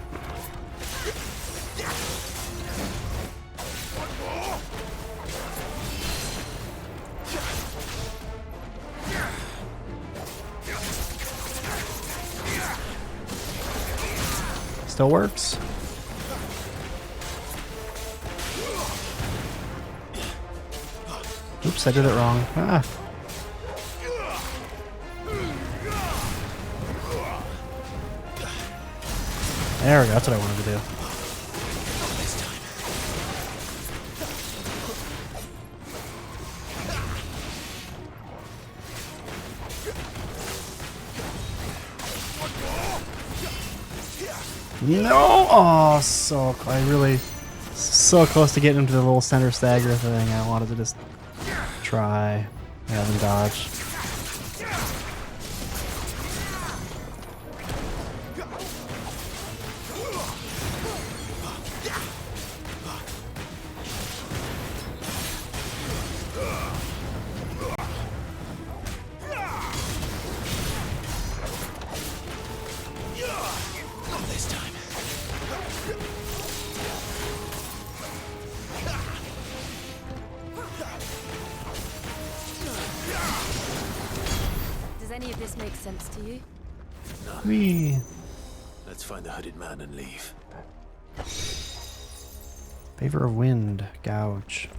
Still works. Oops, I did it wrong. Ah. There we go, that's what I wanted to do. No! Oh, so close to getting into the little center stagger thing. I wanted to just try. I haven't dodged. Does any of this make sense to you? Whee. Let's find the hooded man and leave. Favor of wind, gouge.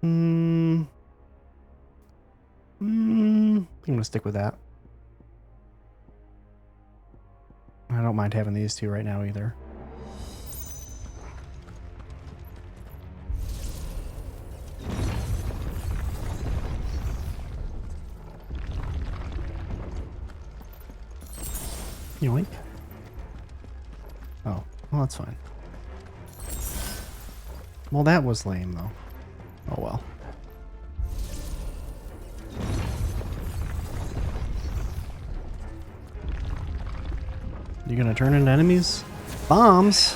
I'm gonna stick with that. I don't mind having these two right now either. Yoink. Oh, well, that's fine. Well, that was lame, though. Oh, well. You gonna turn into enemies? Bombs?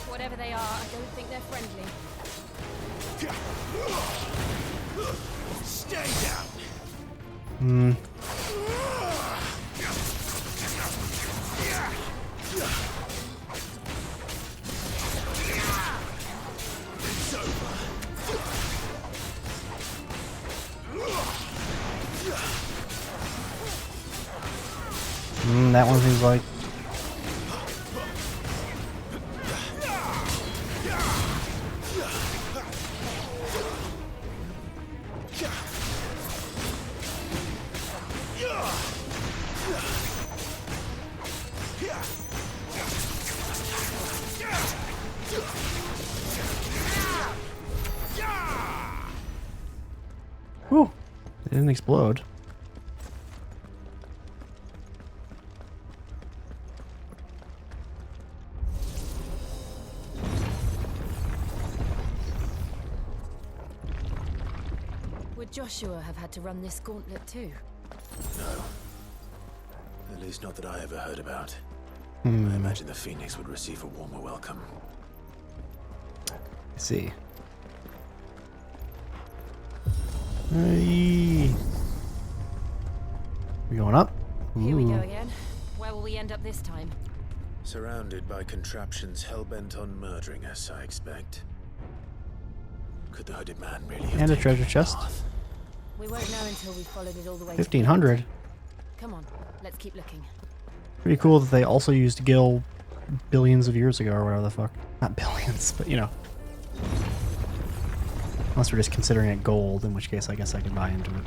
Whatever they are, I don't think they're friendly. Stay down. It's over. that one seems like. Whew. It didn't explode. Would Joshua have had to run this gauntlet too? No. At least not that I ever heard about. Hmm. I imagine the Phoenix would receive a warmer welcome. I see. Hey. We going up? Here we go Ooh. again. Where will we end up this time? Surrounded by contraptions hell-bent on murdering us, I expect. Could the hooded man really have And a taken treasure the chest. path? We won't know until we've followed it all the way. 1500. Come on, let's keep looking. Pretty cool that they also used Gil billions of years ago or whatever the fuck. Not billions, but you know. Unless we're just considering it gold, in which case I guess I can buy into it.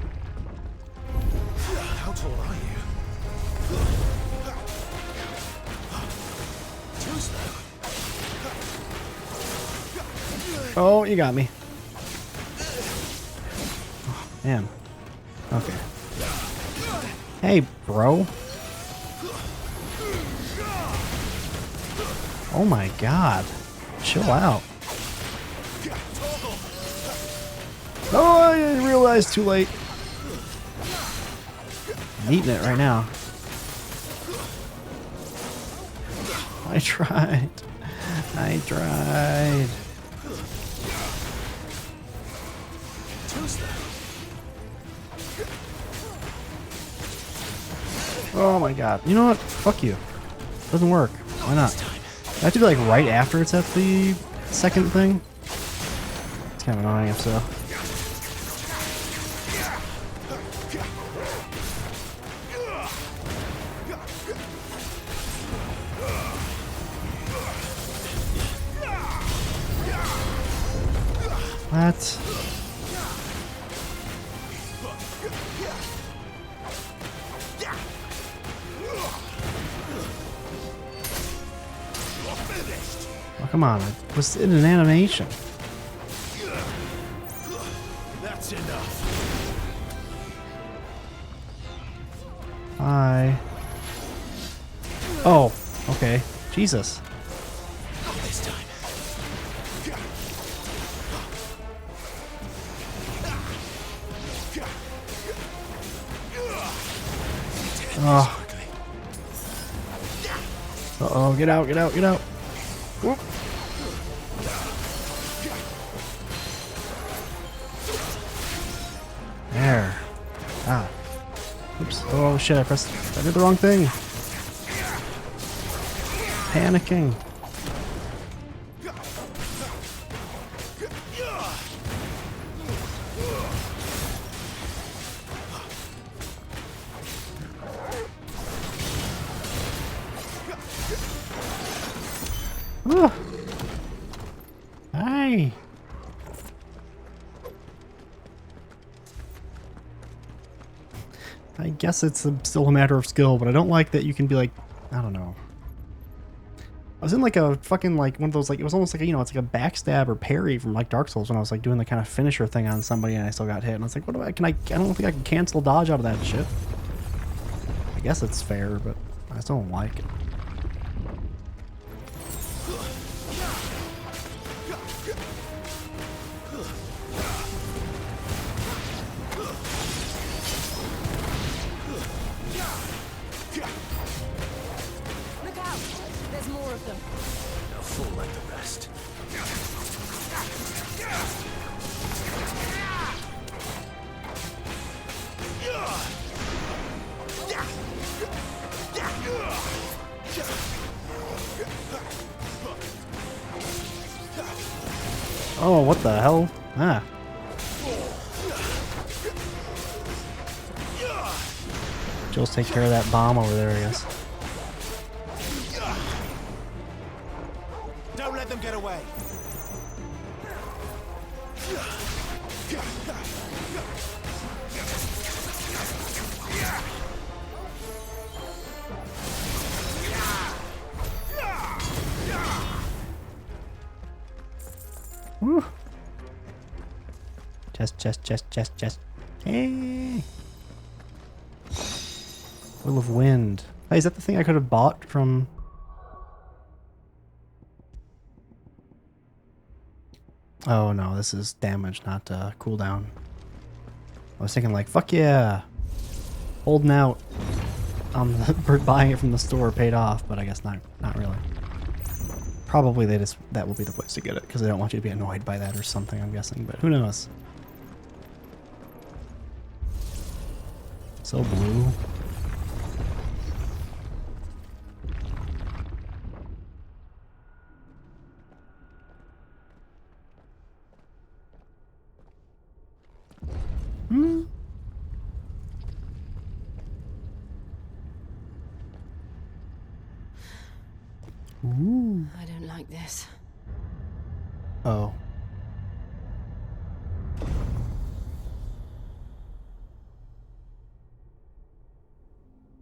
How tall are you? Too slow. Oh, you got me. Oh, man. Okay. Hey, bro. Oh my god. Chill out. Oh, I realized too late. I'm eating it right now. I tried. I tried. Oh my god. You know what? Fuck you. Doesn't work. Why not? I have to be like right after it's at the second thing. It's kind of annoying if so. What? Oh, come on. I was in an animation. That's enough. Hi. Oh, okay. Jesus. Not this time. Oh. Uh-oh, get out, get out, get out. Whoop. There. Ah. Oops. Oh shit, I did the wrong thing. Panicking. Hi. I guess it's still a matter of skill, but I don't like that you can be like, I don't know. I was in like a fucking like one of those like, it was almost like, you know, it's like a backstab or parry from like Dark Souls when I was like doing the kind of finisher thing on somebody and I still got hit. And I was like, what do I don't think I can cancel dodge out of that shit. I guess it's fair, but I still don't like it. Look out! There's more of them. They'll fall like the rest. Oh, what the hell? Ah. Jill's take care of that bomb over there, I guess. chest. Hey! Will of Wind. Hey, is that the thing I could have bought from... Oh no, this is damage, not cooldown. I was thinking like, fuck yeah! Holding out on the, buying it from the store paid off, but I guess not really. Probably that will be the place to get it, because they don't want you to be annoyed by that or something, I'm guessing, but who knows. So blue. Hmm. Ooh. I don't like this. Oh.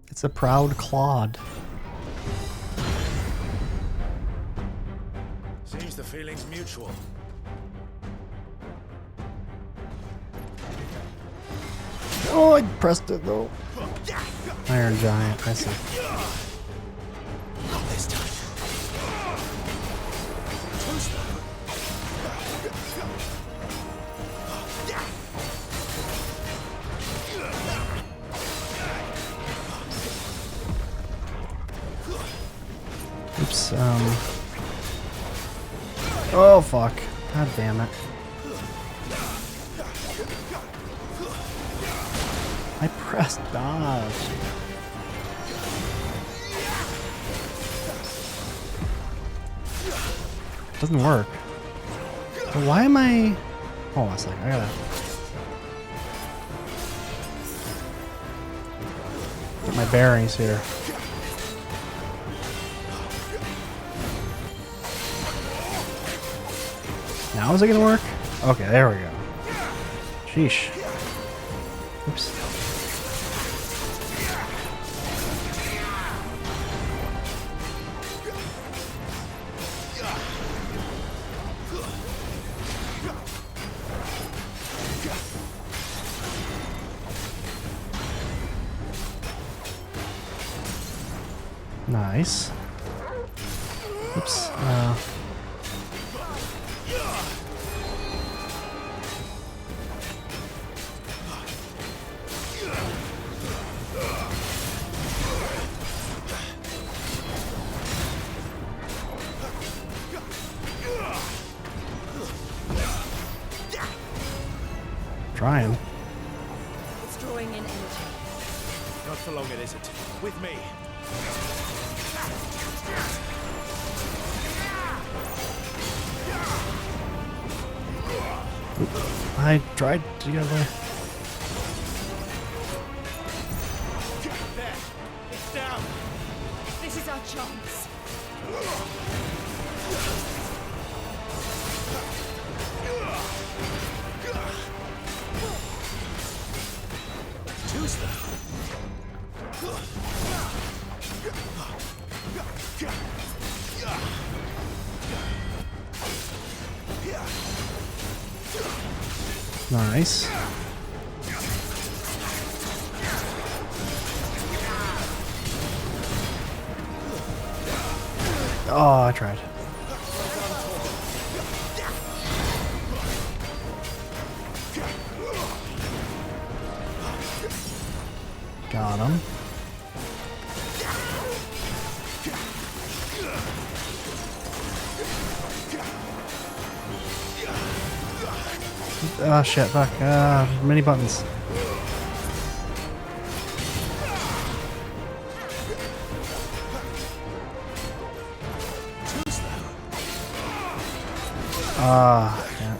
It's a proud clod. Seems the feeling's mutual. Oh, I pressed it though. Iron Giant, I see. Not this time. Oops, oh fuck. God damn it. I pressed dodge. Doesn't work. So why am I... Hold on a second, I gotta... get my bearings here. Now is it gonna work? Okay, there we go. Sheesh. Oops. Nice. Oops. Trying. It's drawing in energy. Not for long, it isn't. With me. I tried to get there. There. It's down. This is our chance. Too slow. Nice. Oh, I tried. Got him. Oh shit, fuck. Many buttons. Ah, damn.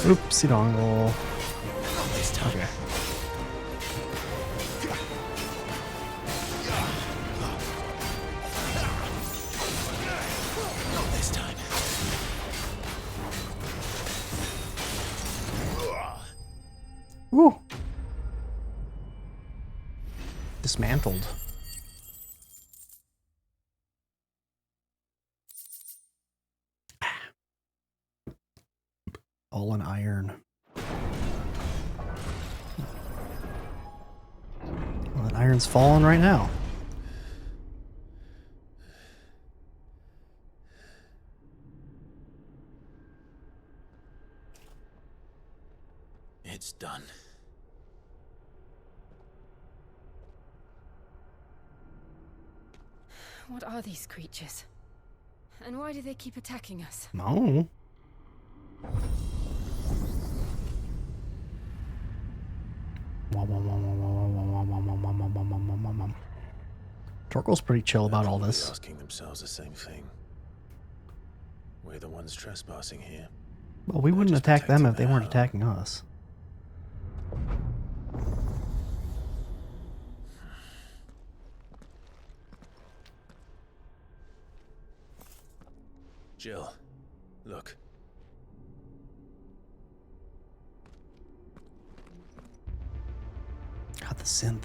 Oopsie dongle. Okay. Woo! Dismantled. All in iron. Well, that iron's falling right now. It's done. What are these creatures? And why do they keep attacking us? No. Torkel's pretty chill about all this. Asking themselves the same thing. We're the ones trespassing here. Well, we wouldn't attack them if they weren't attacking us. Jill, look. God, the synth.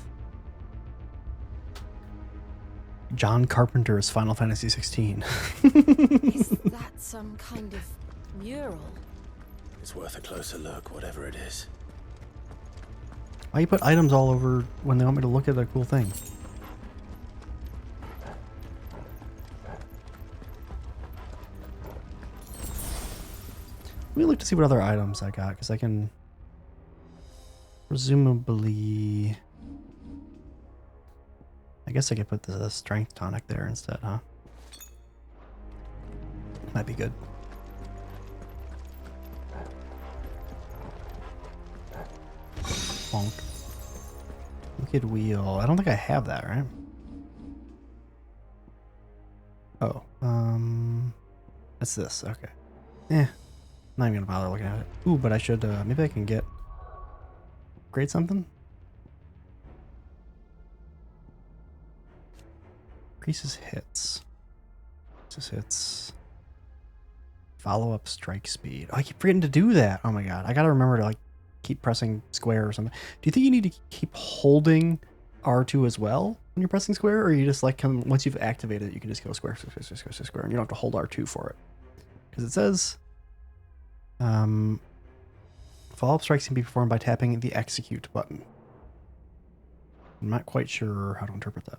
John Carpenter's Final Fantasy XVI. Is that some kind of mural? It's worth a closer look, whatever it is. Why you put items all over when they want me to look at a cool thing? Let me look to see what other items I got, because I can presumably... I guess I could put the strength tonic there instead, huh? Might be good. Bonk. Wicked wheel. I don't think I have that, right? Oh, that's this. Okay. Not even gonna bother looking at it. Ooh, but I should, maybe I can upgrade something? Increases hits. Increases hits. Follow-up strike speed. Oh, I keep forgetting to do that. Oh my god. I gotta remember to, like, keep pressing square or something. Do you think you need to keep holding R2 as well when you're pressing square? Or you just, like, once you've activated it, you can just go square, square, square, square, square, and you don't have to hold R2 for it. Because it says... follow-up strikes can be performed by tapping the execute button. I'm not quite sure how to interpret that.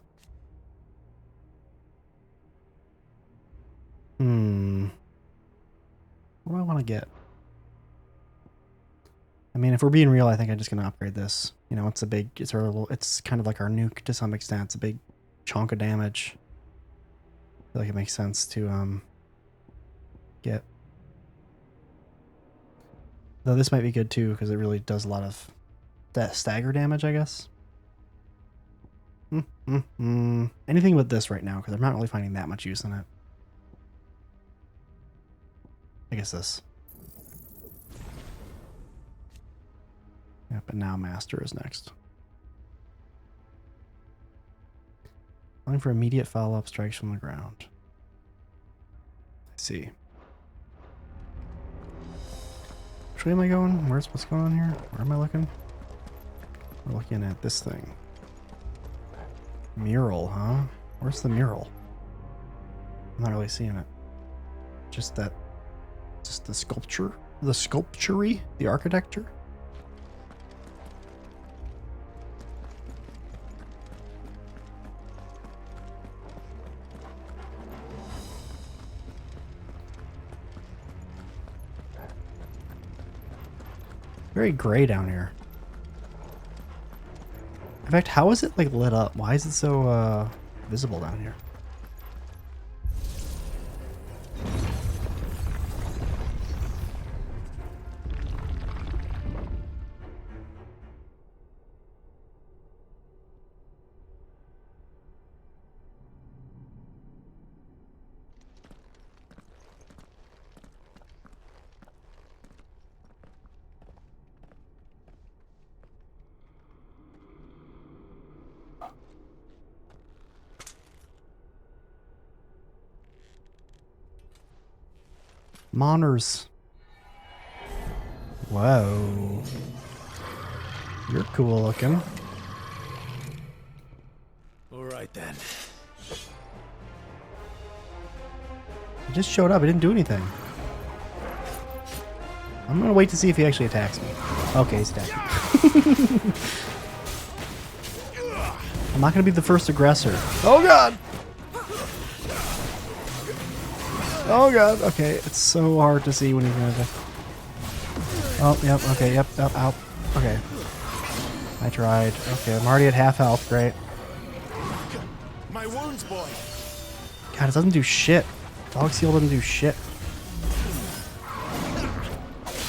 What do I want to get? I mean, if we're being real, I think I'm just going to upgrade this. You know, it's it's kind of like our nuke to some extent. It's a big chunk of damage. I feel like it makes sense to, get. Though this might be good too, because it really does a lot of that stagger damage, I guess. Anything but this right now, because I'm not really finding that much use in it. I guess this. Yeah, but now Master is next. Looking for immediate follow-up strikes from the ground. I see. Which way am I going? What's going on here? Where am I looking? We're looking at this thing. Mural, huh? Where's the mural? I'm not really seeing it. Just the sculpture? The sculpture-y? The architecture? Very gray down here. In fact, how is it like lit up? Why is it so visible down here? Moners. Whoa. You're cool looking. All right then. He just showed up. He didn't do anything. I'm gonna wait to see if he actually attacks me. Okay, he's attacking. I'm not gonna be the first aggressor. Oh god! Oh god, okay. It's so hard to see when he's gonna attack. Oh, yep, okay, yep, out. Okay. I tried. Okay, I'm already at half health, great. My wounds, boy. God, it doesn't do shit. Dog Seal doesn't do shit.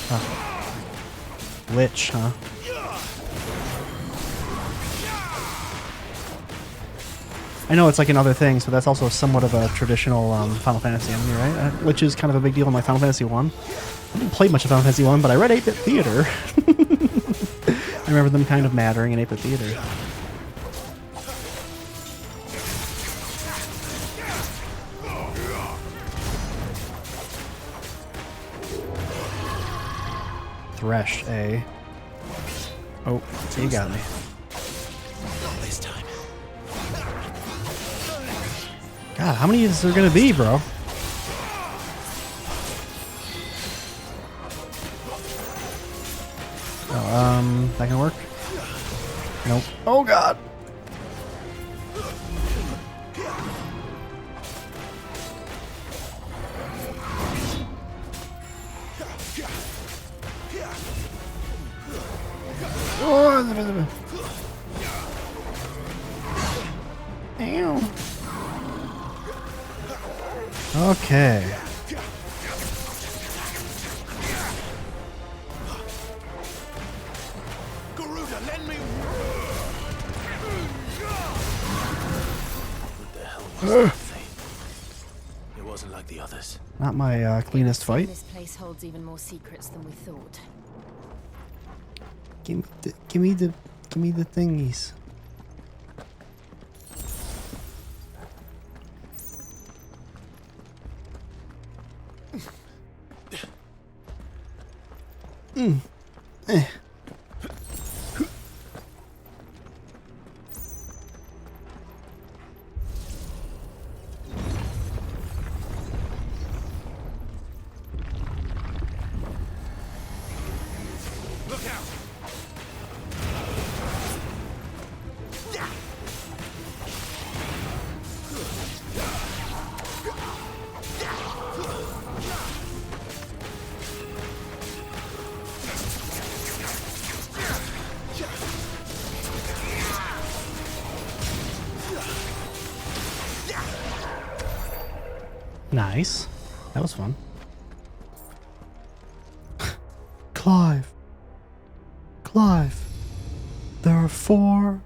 Huh. Lich, huh? I know it's like in other things, but that's also somewhat of a traditional Final Fantasy enemy, right? Lich is kind of a big deal in like Final Fantasy 1. I didn't play much of Final Fantasy 1, but I read 8-Bit Theater. I remember them kind of mattering in 8-Bit Theater. Thresh, eh? Oh, you got me. This time. God, how many is there gonna be, bro? Oh, that gonna work? Nope. Oh god! Oh, ow. Okay. Garuda, lend me. What the hell was that thing? It wasn't like the others. Not my cleanest fight. This place holds even more secrets than we thought. Give me the thingies. Eh. Look out! Nice. That was fun. Clive. There are 4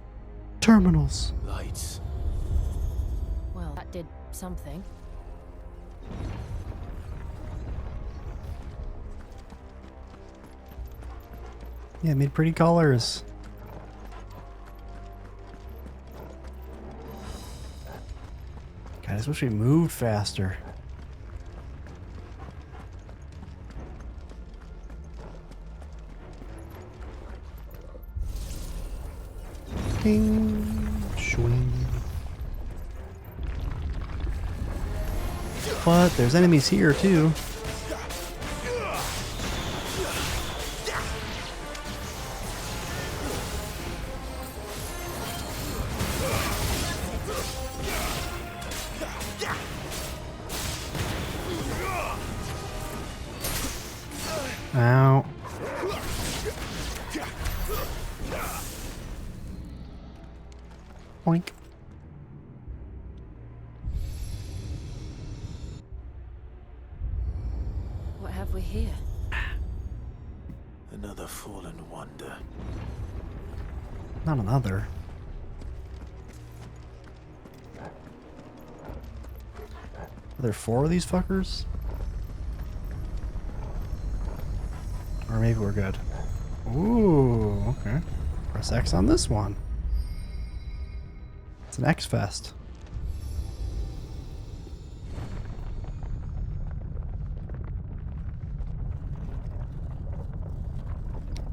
terminals. Lights. Well, that did something. Yeah, it made pretty colors. God, I just wish we moved faster. Ding, swing. But there's enemies here too. Ow. Boink. What have we here? Another fallen wonder. Not another. Are there 4 of these fuckers? Or maybe we're good. Ooh, okay. Press X on this one. It's an X Fest.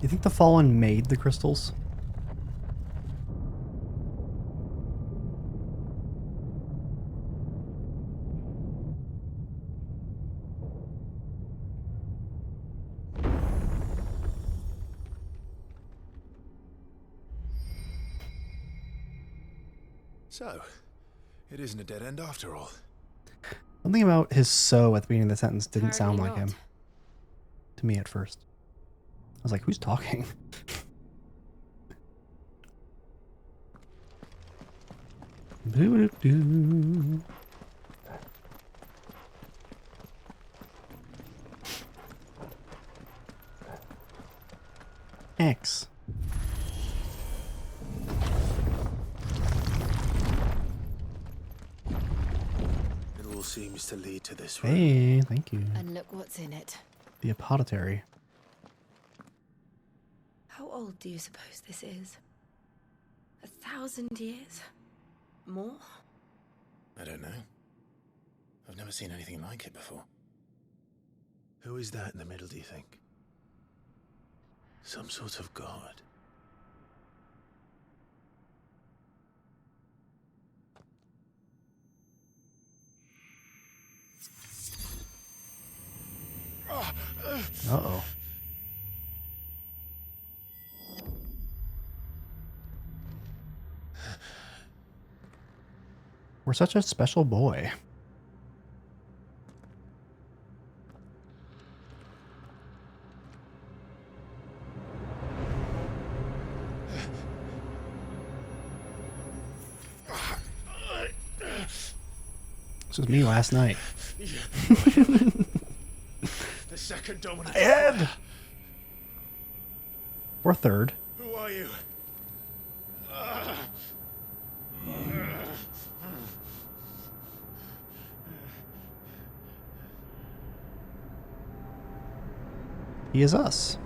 You think the Fallen made the crystals? So, it isn't a dead end after all. Something about his "so" at the beginning of the sentence didn't sound like Apparently him. To me at first. I was like, who's talking? Doo-doo-doo. X. It all seems to lead to this room. Hey, thank you. And look what's in it. The apothecary. How old do you suppose this is? 1,000 years? More? I don't know. I've never seen anything like it before. Who is that in the middle, do you think? Some sort of god? Uh-oh. We're such a special boy. This was me last night. The second dominant. Ed! Or third. Who are you? He is us.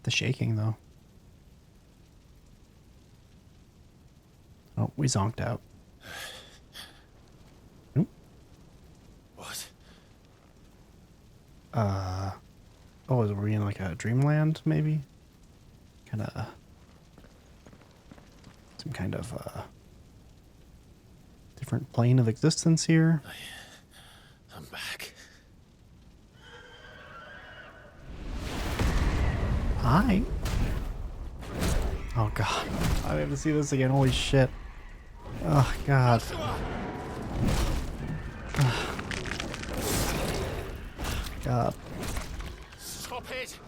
The shaking, though. Oh, we zonked out. Oop. What? Oh, were we in like a dreamland, maybe? Some kind of different plane of existence here. I'm back. Hi. Oh god, I have to see this again. Holy shit. Oh god. God. Stop it!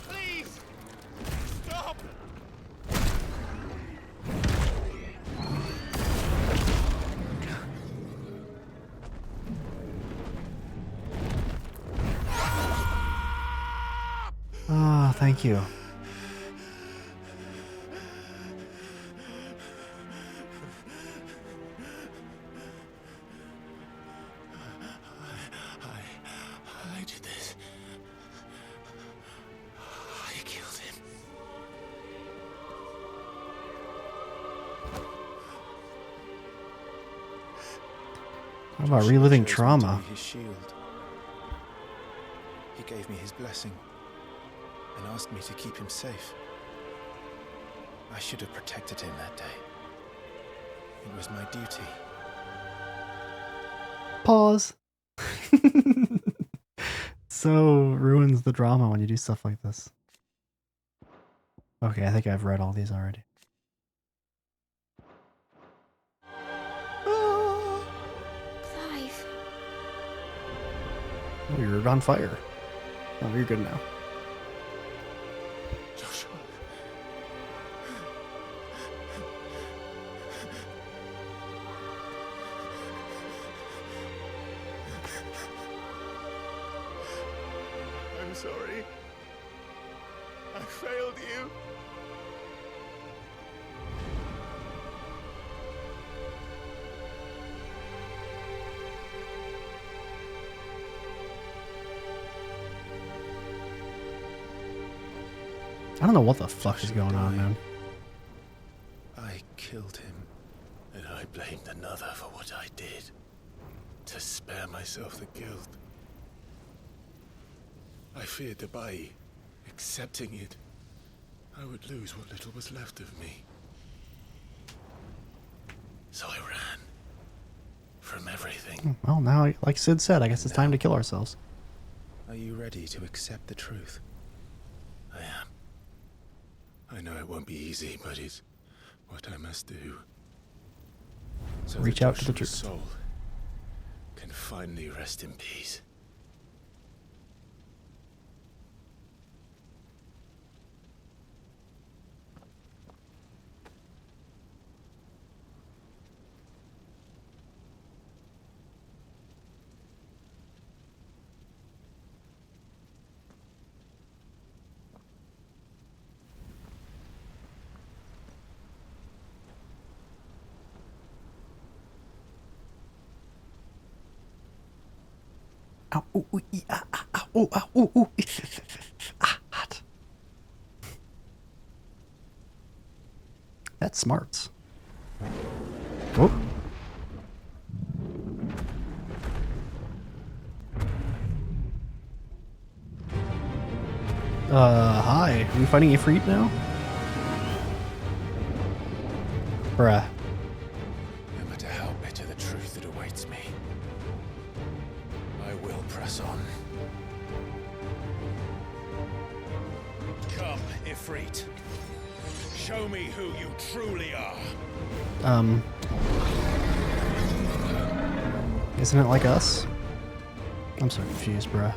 Please! Stop! Ah, thank you. I did this. I killed him. How about reliving Chose me to trauma? be his shield. He gave me his blessing and asked me to keep him safe. I should have protected him that day. It was my duty. Pause. So ruins the drama when you do stuff like this. Okay, I think I've read all these already. Clive. Oh, you're on fire. Oh, you're good now. Joshua. I'm sorry. I failed you. I don't know what the fuck is going on, man. I killed him, and I blamed another for what I did, to spare myself the guilt. I feared that by accepting it, I would lose what little was left of me. So I ran from everything. Well, now, like Sid said, I guess it's time to kill ourselves. Are you ready to accept the truth? I am. I know it won't be easy, but it's what I must do. So Reach that out to the Joshua's truth. soul can finally rest in peace. Ow, ooh, ooh, ah, ah, ah, ooh, ah, ooh, ooh. Ah, hot. That's smart. Oh. Hi. Are we fighting Ifrit now? Bruh. No matter how bitter the truth that awaits me, I will press on. Come, Ifrit. Show me who you truly are. Isn't it like us? I'm so confused, bruh.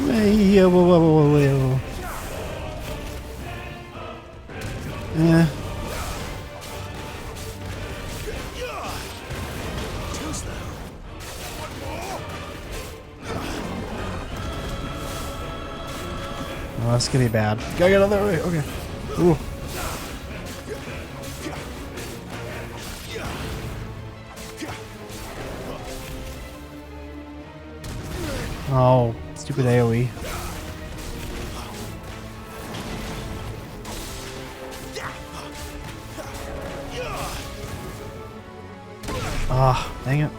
Whoa, whoa, whoa, whoa, whoa. Eh. Oh, that's gonna be bad. Gotta get out of that way. Okay. Ooh. Oh, stupid AoE. Ah, dang it.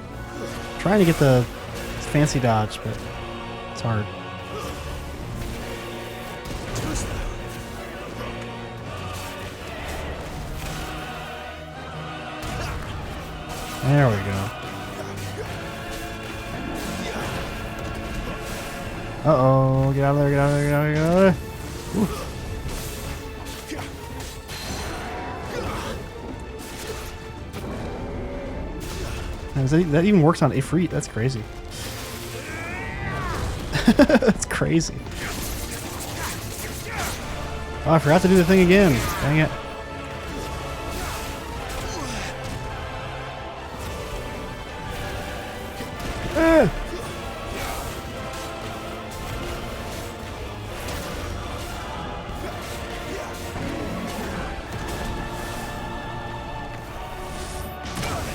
Trying to get the fancy dodge, but it's hard. There we go. Uh-oh, get out of there, get out of there, get out of there, get out of there. Ooh. That even works on Ifrit. That's crazy. That's crazy. Oh, I forgot to do the thing again. Dang it.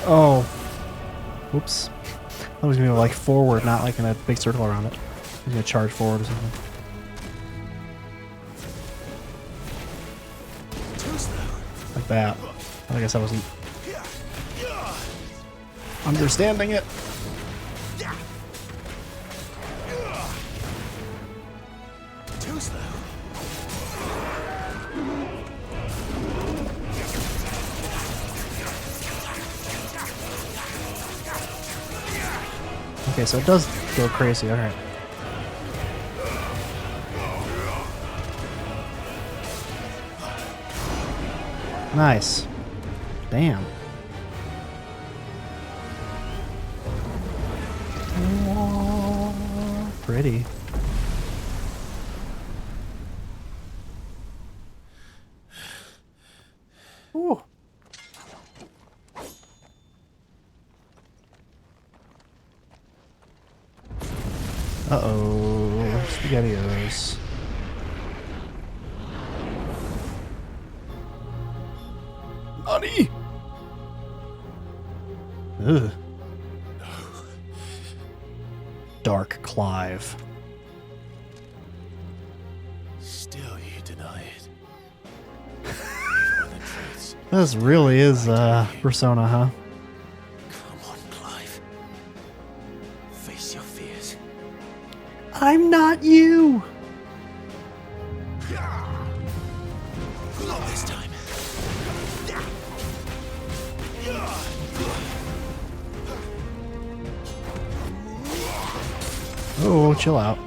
Oh. Whoops. I was gonna go like forward, not like in a big circle around it. I was gonna charge forward or something. Like that. I guess I wasn't understanding it. Okay, so it does go crazy, alright. Nice. Damn. Oh, pretty. Ooh. Uh-oh. SpaghettiOs. Money! Ugh. Dark Clive. Still you deny it. This really is Persona, huh? Come on, Clive. Face your fears. I'm not you! Not this time. Oh, chill out.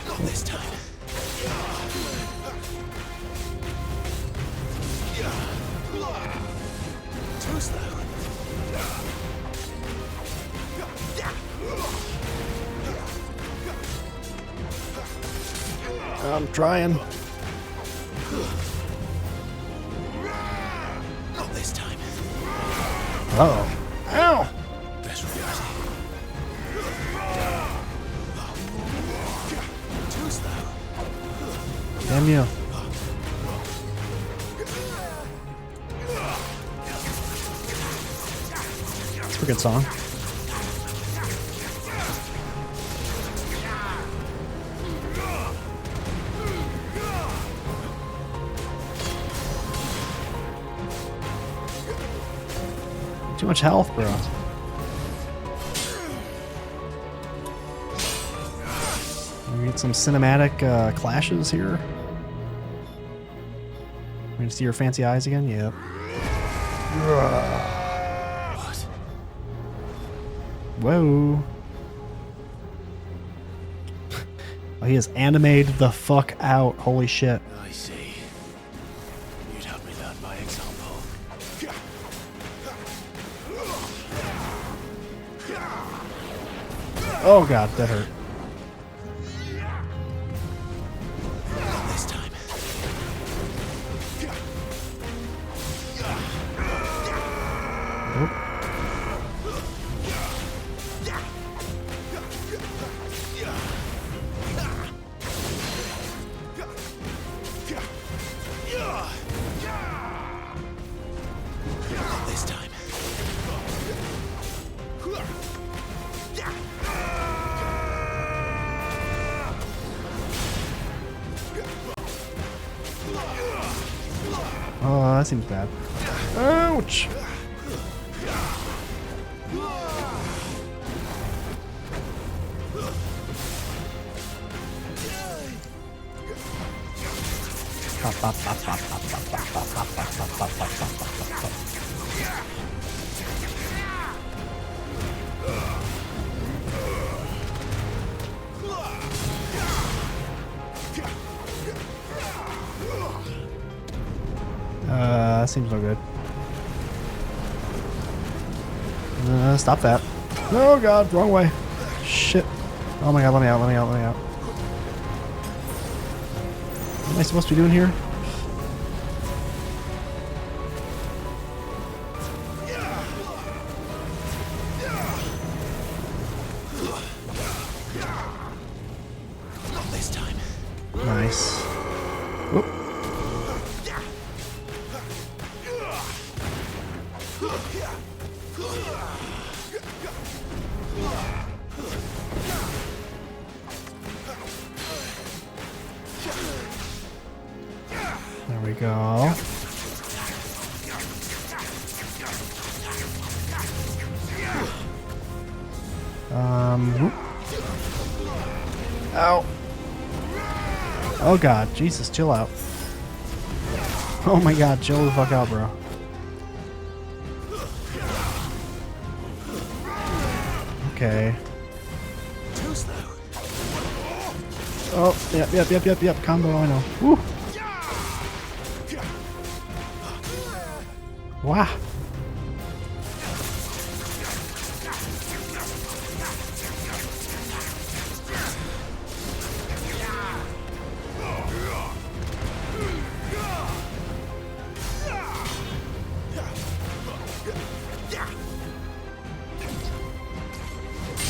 Not this time. Too slow. I'm trying. Not this time. Uh-oh. Ow! Best reality. Too slow. Damn you. It's a good song. Too much health, bro. We get some cinematic clashes here. We can see your fancy eyes again? Yep. What? Whoa. Oh, he has animated the fuck out. Holy shit. I see. You'd help me learn by example. Oh god, that hurt. Not this time. Oop. Not this time. Oh, that seems bad. Ouch! That seems no good. Stop that. Oh god, wrong way. Shit. Oh my god, let me out, let me out, let me out. What am I supposed to be doing here? Not this time. Nice. Oop. There we go. Whoop. Ow. Oh god, Jesus, chill out. Oh my god, chill the fuck out, bro. Okay. Too slow. Oh, yep. Combo, I know. Woo. Wow.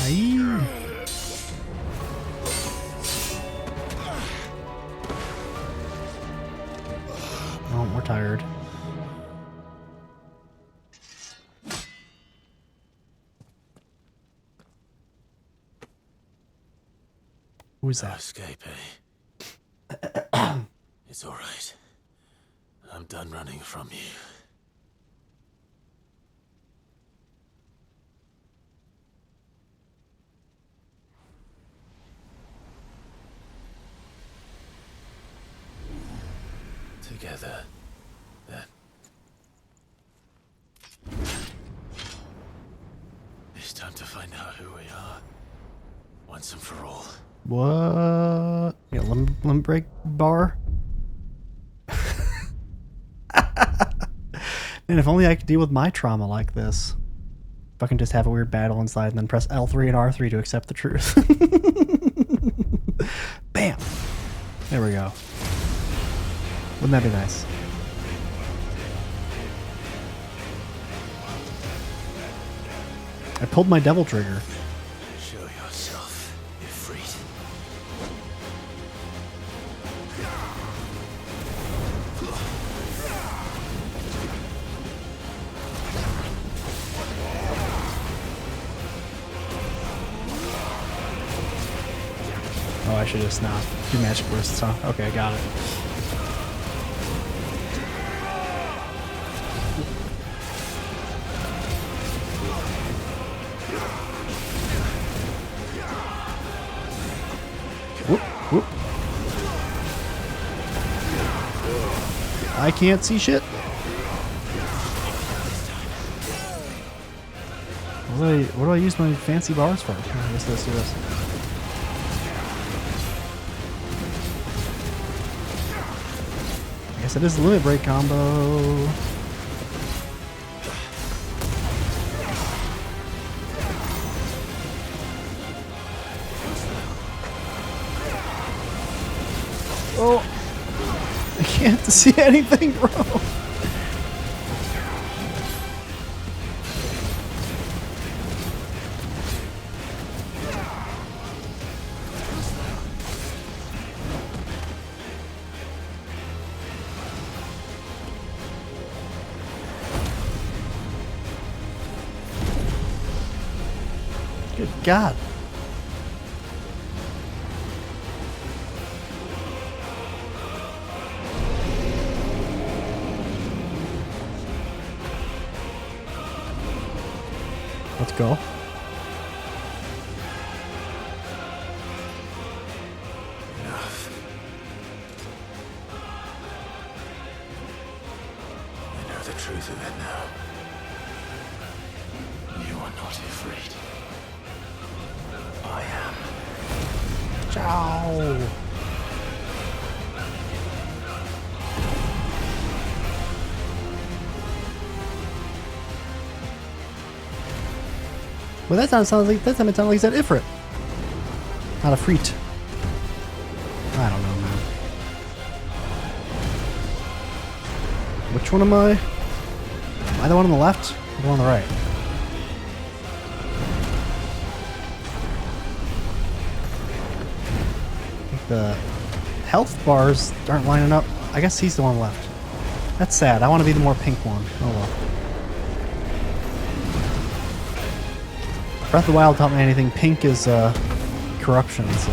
Aye. Oh, we're tired. Who's No that? escape, eh? It's all right. I'm done running from you. together, then. It's time to find out who we are, once and for all. What? Yeah, limb break bar? Man, if only I could deal with my trauma like this. If I can just have a weird battle inside and then press L3 and R3 to accept the truth. Bam! There we go. Wouldn't that be nice? I pulled my devil trigger. Show yourself, Ifrit. Oh, I should just not do magic bursts, huh? Okay, I got it. Whoop, whoop. I can't see shit. What do I use my fancy bars for? I guess let's do this. I guess it is a limit break combo. Oh, I can't see anything, bro. Good God. Let's go. Enough. I know the truth of it now. You are not afraid. I am. Ciao. Well, that time it sounded like he said Ifrit. Not a freet. I don't know, man. Which one am I? Am I the one on the left or the one on the right? I think the health bars aren't lining up. I guess he's the one left. That's sad. I want to be the more pink one. Oh well. Breath of the Wild taught me anything. Pink is corruption, so.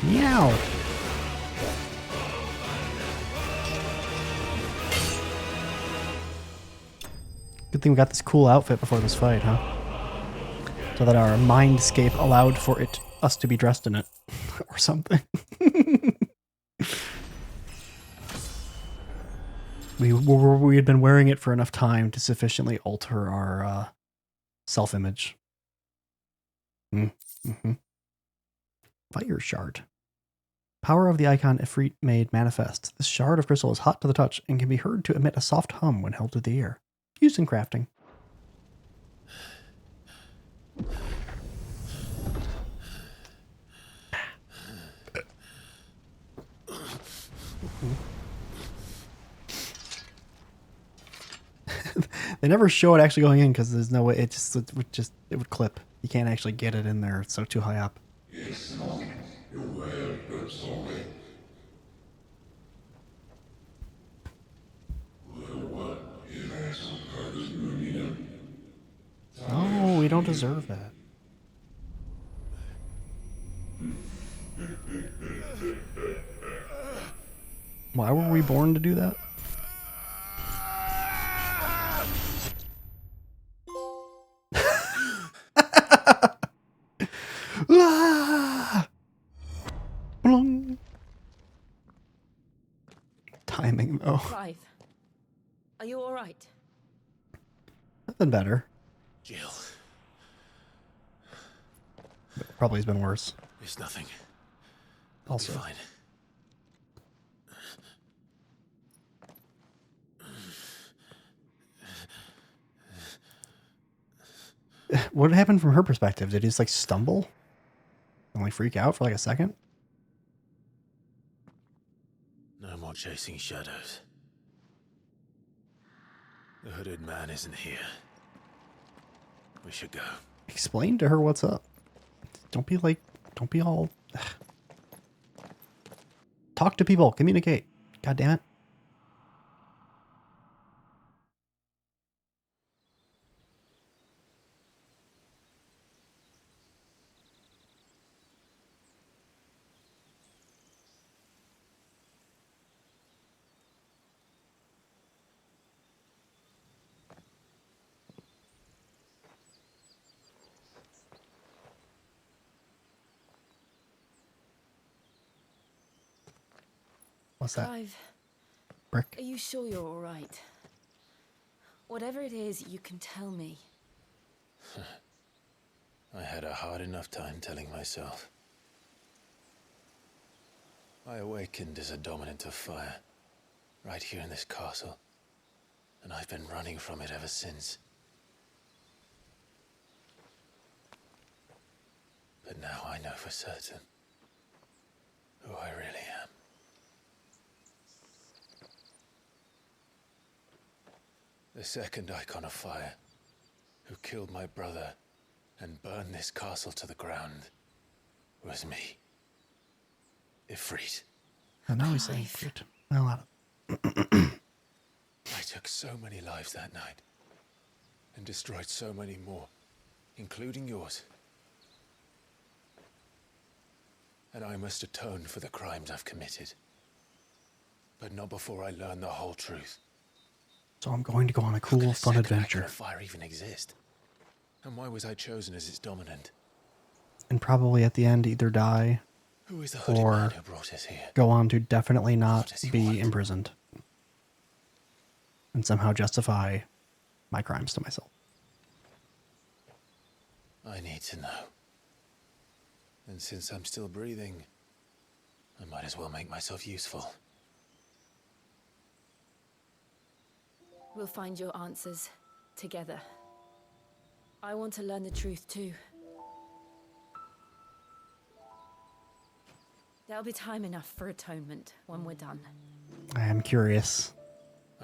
Meow. Good thing we got this cool outfit before this fight, huh? So that our mindscape allowed for us to be dressed in it. Or something. We had been wearing it for enough time to sufficiently alter our self-image. Mm-hmm. Fire shard. Power of the icon Ifrit made manifest. This shard of crystal is hot to the touch and can be heard to emit a soft hum when held to the ear. Used in crafting. They never show it actually going in because there's no way. It would clip. You can't actually get it in there. It's so too high up. No, we don't deserve that. Why were we born to do that? know. Clive, are you all right? Nothing better. Jill. Probably has been worse. It's nothing. I'll Also. be fine. What happened from her perspective? Did he just like stumble? And like freak out for like a second? No more chasing shadows. The hooded man isn't here. We should go. Explain to her what's up. Don't be all... Talk to people. Communicate. God damn it. What's that? Clive, Brick? are you sure you're all right? Whatever it is, you can tell me. I had a hard enough time telling myself. I awakened as a dominant of fire, right here in this castle, and I've been running from it ever since. But now I know for certain who I really am. The second icon of fire, who killed my brother and burned this castle to the ground, was me. Ifrit. And now he's saying fruit. Well, I took so many lives that night, and destroyed so many more, including yours. And I must atone for the crimes I've committed. But not before I learn the whole truth. so I'm going to go on a cool, fun adventure. How could fire even exist? And why was I chosen as its dominant? And probably at the end either die Who is the hooded or man who brought us here? go on to definitely not be imprisoned. And somehow justify my crimes to myself. I need to know. And since I'm still breathing, I might as well make myself useful. We'll find your answers together. I want to learn the truth too. There'll be time enough for atonement when we're done. I am curious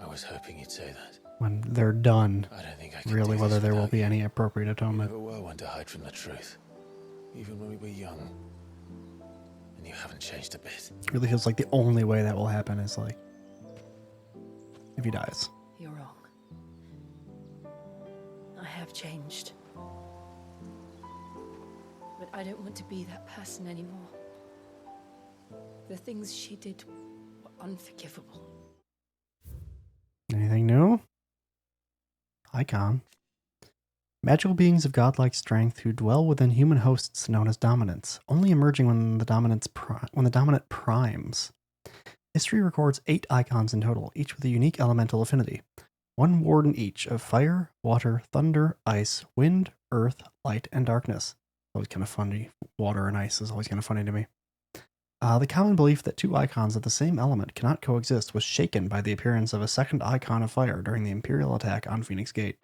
I was hoping you'd say that. when they're done, I don't think I can really, do whether this there will without be you. any appropriate You atonement. never were one to hide from the truth, even when we were young. And you haven't changed a bit. It really feels like the only way that will happen is like if he dies. You're wrong. I have changed. But I don't want to be that person anymore. The things she did were unforgivable. Anything new? Icon. Magical beings of godlike strength who dwell within human hosts known as dominants, only emerging when the dominant primes. History records 8 icons in total, each with a unique elemental affinity. 1 warden each of fire, water, thunder, ice, wind, earth, light, and darkness. Always kind of funny. Water and ice is always kind of funny to me. The common belief that 2 icons of the same element cannot coexist was shaken by the appearance of a second icon of fire during the Imperial attack on Phoenix Gate.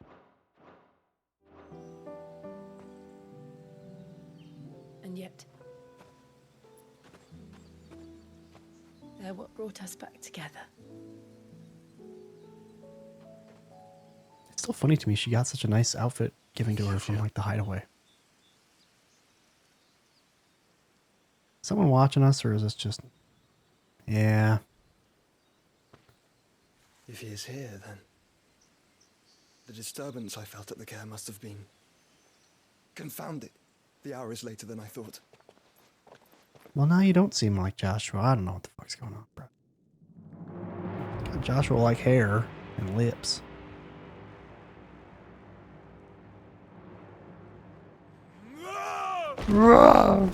And yet, they're what brought us back together. It's still funny to me she got such a nice outfit given to her from like the hideaway. Someone watching us, or is this just... Yeah. If he is here, then the disturbance I felt at the care must have been confounded. The hour is later than I thought. Well, now you don't seem like Joshua. I don't know what the fuck's going on, bro. Got Joshua like hair and lips. Roar!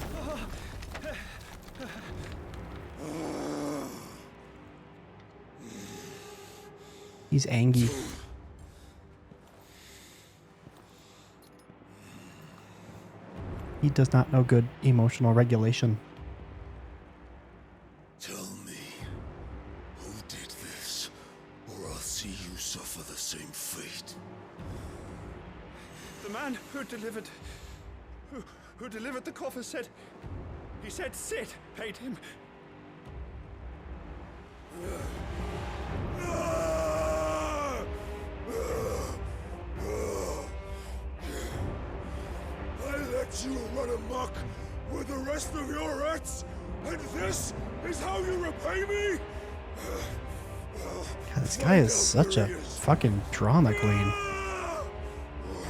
He's angry. He does not know good emotional regulation. Tell me, who did this, or I'll see you suffer the same fate. The man who delivered the coffer said Sid paid him. I let you run amok with the rest of your rats, and this is how you repay me? God, this guy is such a fucking drama queen.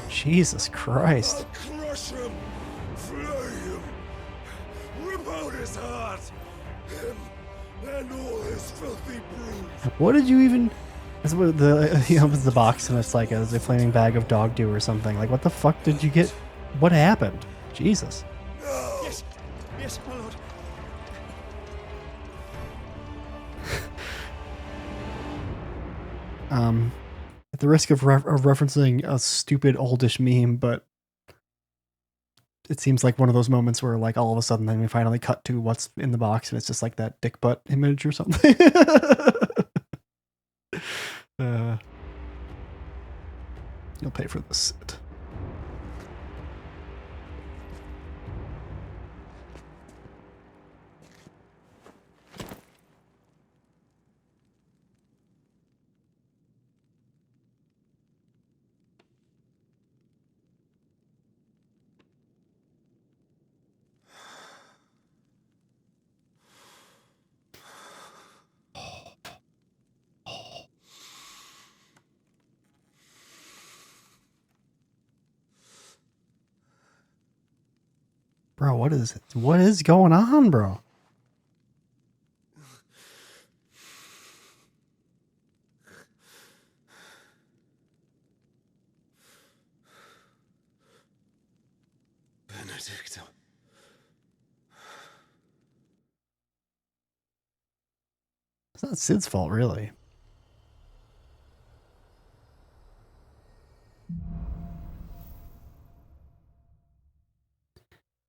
Jesus Christ. I'll crush him, flay him, rip out his heart, him and all his filthy brood. What did you even... That's what he opens the box and it's like a flaming bag of dog dew or something. Like, what the fuck did you get? What happened? Jesus. Yes, my lord. At the risk of referencing a stupid oldish meme, but it seems like one of those moments where, like, all of a sudden then we finally cut to what's in the box and it's just like that dick butt image or something. You'll pay for this. Bro, what is going on, bro? Benedicta. It's not Sid's fault, really.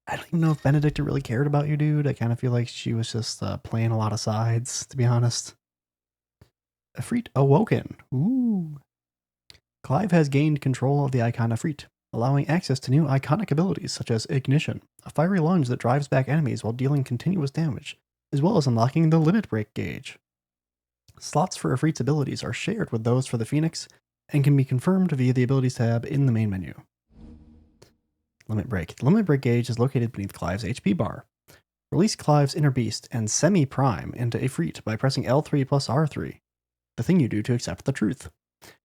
I don't even know if Benedicta really cared about you, dude. I kind of feel like she was just playing a lot of sides, to be honest. Ifrit awoken. Ooh. Clive has gained control of the icon Ifrit, allowing access to new iconic abilities such as Ignition, a fiery lunge that drives back enemies while dealing continuous damage, as well as unlocking the Limit Break gauge. Slots for Ifrit's abilities are shared with those for the Phoenix and can be confirmed via the Abilities tab in the main menu. Limit Break. The Limit Break gauge is located beneath Clive's HP bar. Release Clive's Inner Beast and Semi-Prime into Ifrit by pressing L3 plus R3, the thing you do to accept the truth.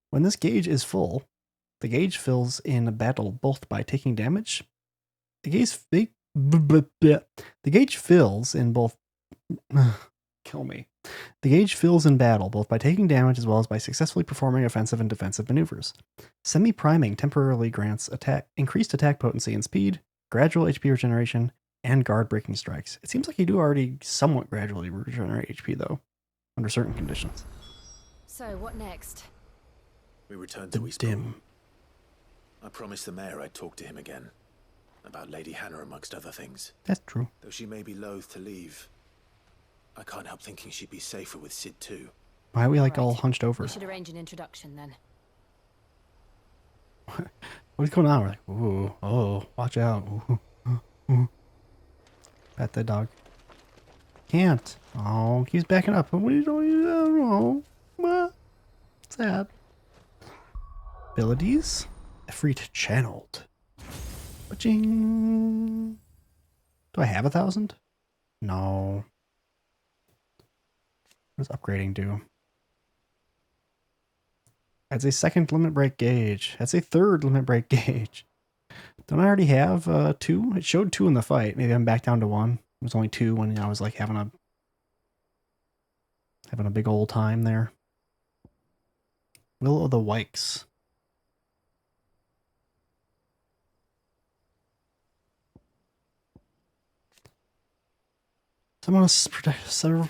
When this gauge is full, the gauge fills in battle both by taking damage. The gauge fills in both... Kill me. The gauge fills in battle both by taking damage as well as by successfully performing offensive and defensive maneuvers. Semi-priming temporarily grants increased attack potency and speed, gradual HP regeneration, and guard breaking strikes. It seems like you do already somewhat gradually regenerate HP, though, under certain conditions. So, what next? We returned to Eastbourne. I promised the mayor I'd talk to him again. About Lady Hannah, amongst other things. That's true. Though she may be loath to leave, I can't help thinking she'd be safer with Sid too. Why are we like all hunched over? We should arrange an introduction then. What is going on? We're like, ooh, oh, watch out. Ooh, ooh. Pet the dog. Can't. Oh, keeps backing up. What are you doing? I don't know. Sad. Abilities. Ifrit channeled. Watching. Do I have 1,000? No. What does upgrading do? That's a second limit break gauge. That's a third limit break gauge. Don't I already have 2? It showed 2 in the fight. Maybe I'm back down to 1. It was only 2 when I was like having a big old time there. Will of the Wykes. Summon several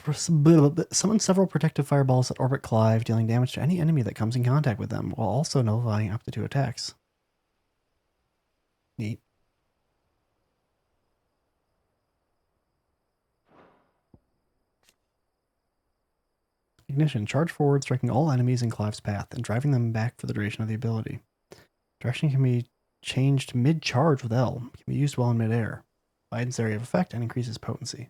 protective fireballs that orbit Clive, dealing damage to any enemy that comes in contact with them, while also nullifying up to 2 attacks. Neat. Ignition. Charge forward, striking all enemies in Clive's path, and driving them back for the duration of the ability. Direction can be changed mid-charge with L. Can be used while in mid-air. Widens area of effect and increases potency.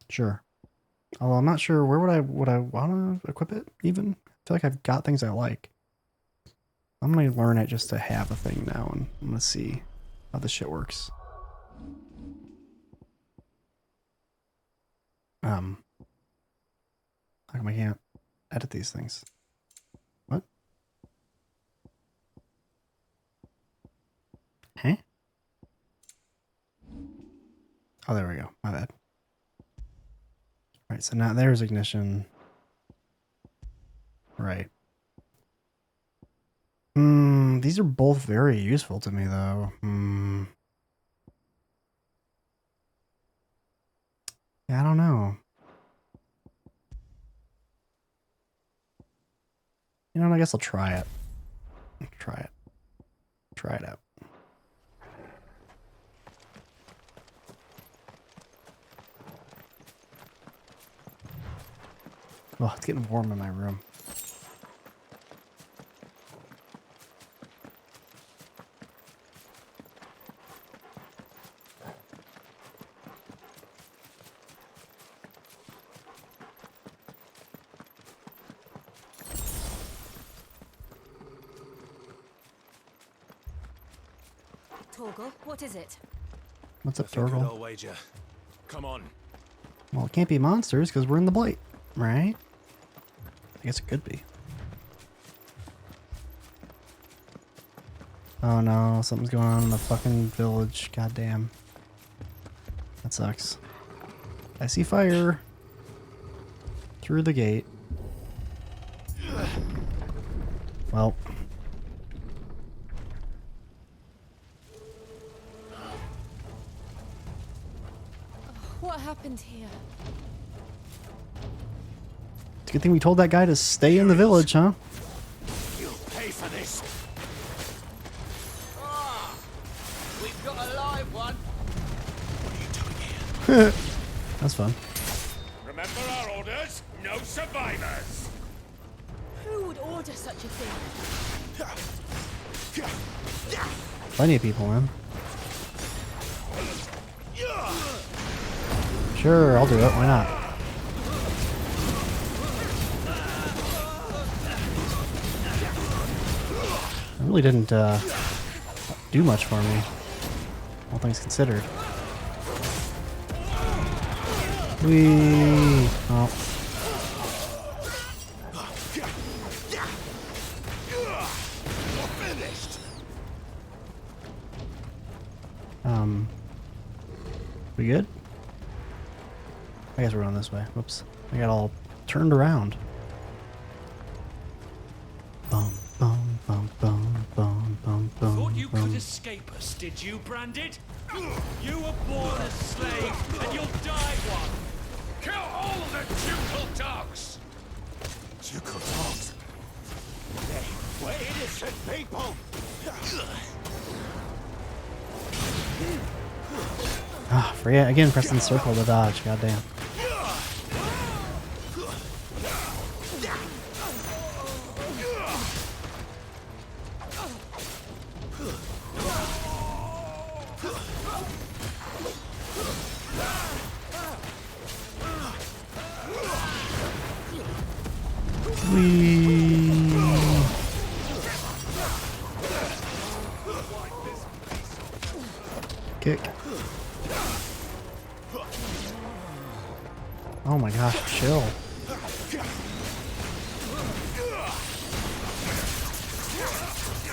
Sure. Although I'm not sure where would I want to equip it even? I feel like I've got things I like. I'm gonna learn it just to have a thing now, and I'm gonna see how this shit works. How come I can't edit these things? What? Huh? Oh, there we go. My bad. Right, so now there's ignition. Right. These are both very useful to me, though. Yeah, I don't know. You know what, I guess I'll try it. Try it. Try it out. Oh, it's getting warm in my room. Torgal, what is it? What's up, Nothing good, Torgal? I'll wager. Come on. Well, it can't be monsters because we're in the Blight, right? I guess it could be. Oh no, something's going on in the fucking village. Goddamn. That sucks. I see fire. Through the gate. Well. What happened here? It's a good thing we told that guy to stay in the village, huh? You'll pay for this. We've got a live one. That's fun. Remember our orders? No survivors. Who would order such a thing? Plenty of people, man. Sure, I'll do it. Why not? It really didn't do much for me, all things considered. Whee! Oh. We good? I guess we're going this way. Whoops. I got all turned around. Bum, bum, bum, bum, bum, bum, bum. Thought you could escape us, did you, Branded? You were born a slave, and you'll die one. Kill all of the ducal dogs. Ducal dogs? We're innocent people. Ah, forget again. Pressing circle to dodge. Goddamn. Kick. Oh my gosh, chill.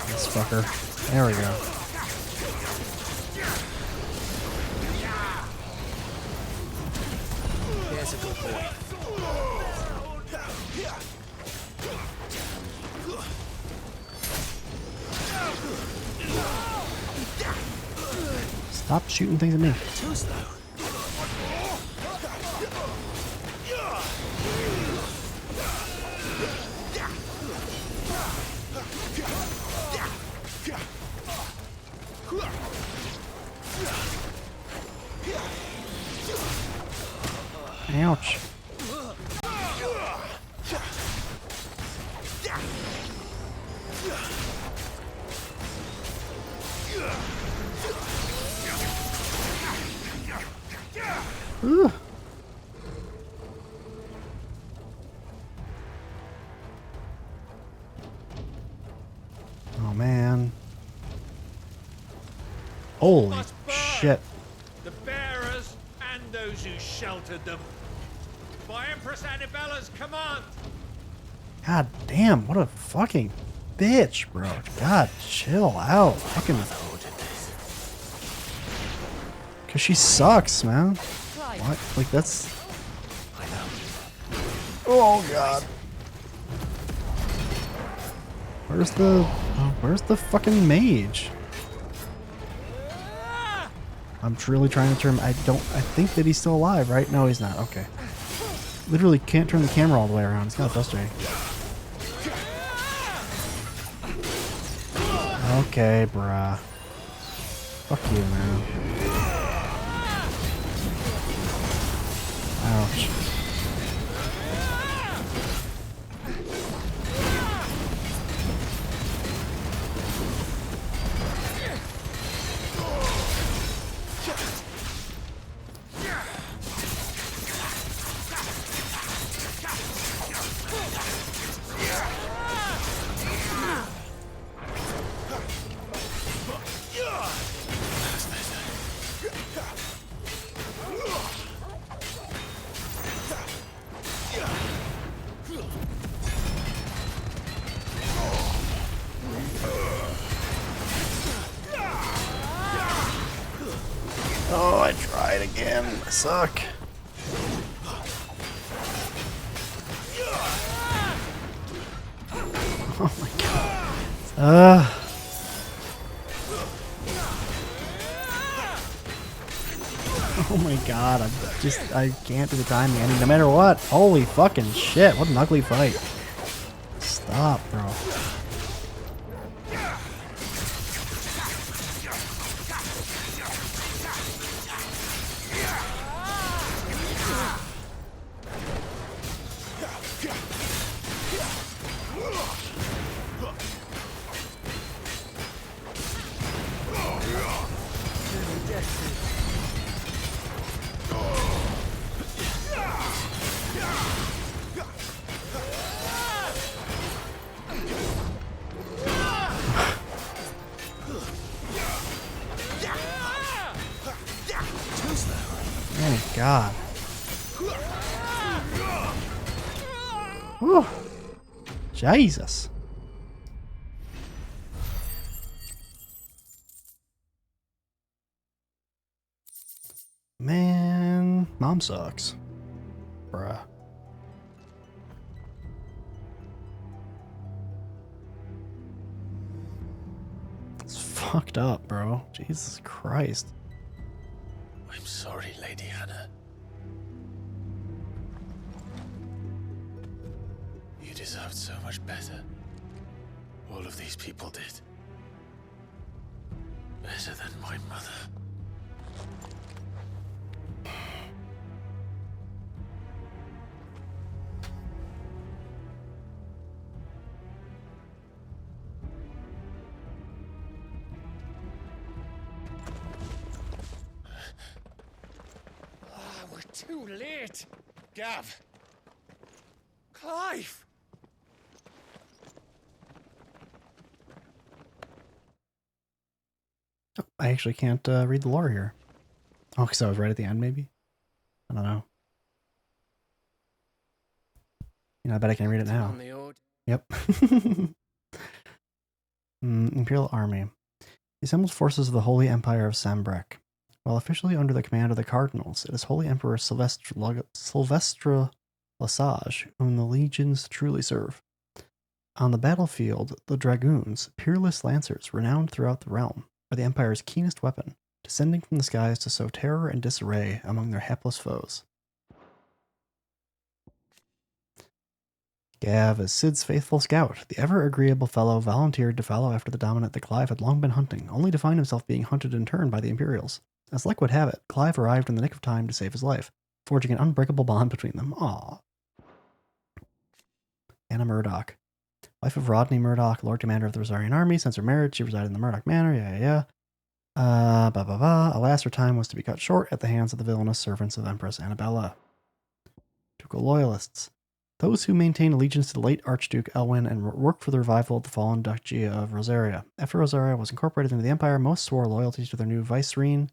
This fucker. There we go. There's a good boy. Stop shooting things at me. Too slow. Ouch. Ugh. Oh man. Holy shit. The bearers and those who sheltered them. By Empress Annabella's command. God damn, what a fucking bitch, bro. God, chill out. Fucking. Cause she sucks, man. What? Like that's. Oh god. Where's the fucking mage? I'm truly trying to turn. I think that he's still alive, right? No, he's not. Okay. Literally can't turn the camera all the way around. It's kind of frustrating. Okay, bruh. Fuck you, man. Ouch. Oh, I tried again. I suck. Oh my god. Oh my god, I can't do the timing. I mean, no matter what. Holy fucking shit, what an ugly fight. Stop, bro. Oh god. Whew. Jesus. Man, mom sucks. Bruh. It's fucked up, bro. Jesus Christ. I'm sorry, Lady Hannah. You deserved so much better. All of these people did. Better than my mother. We're too late. Gav. Clive. I actually can't read the lore here. Oh, because I was right at the end, maybe? I don't know. You know, I bet I can read it now. Yep. Imperial Army. The assembled forces of the Holy Empire of Sambrek. While officially under the command of the Cardinals, it is Holy Emperor Sylvester Lesage, whom the legions truly serve. On the battlefield, the dragoons, peerless lancers renowned throughout the realm, are the Empire's keenest weapon, descending from the skies to sow terror and disarray among their hapless foes. Gav is Sid's faithful scout. The ever-agreeable fellow volunteered to follow after the dominant that Clive had long been hunting, only to find himself being hunted in turn by the Imperials. As luck would have it, Clive arrived in the nick of time to save his life, forging an unbreakable bond between them. Aww. Anna Murdoch. Wife of Rodney Murdoch, Lord Commander of the Rosarian Army. Since her marriage, she resided in the Murdoch Manor. Alas, her time was to be cut short at the hands of the villainous servants of Empress Annabella. Ducal Loyalists. Those who maintained allegiance to the late Archduke Elwyn and worked for the revival of the fallen Duchy of Rosaria. After Rosaria was incorporated into the Empire, most swore loyalty to their new vicereine,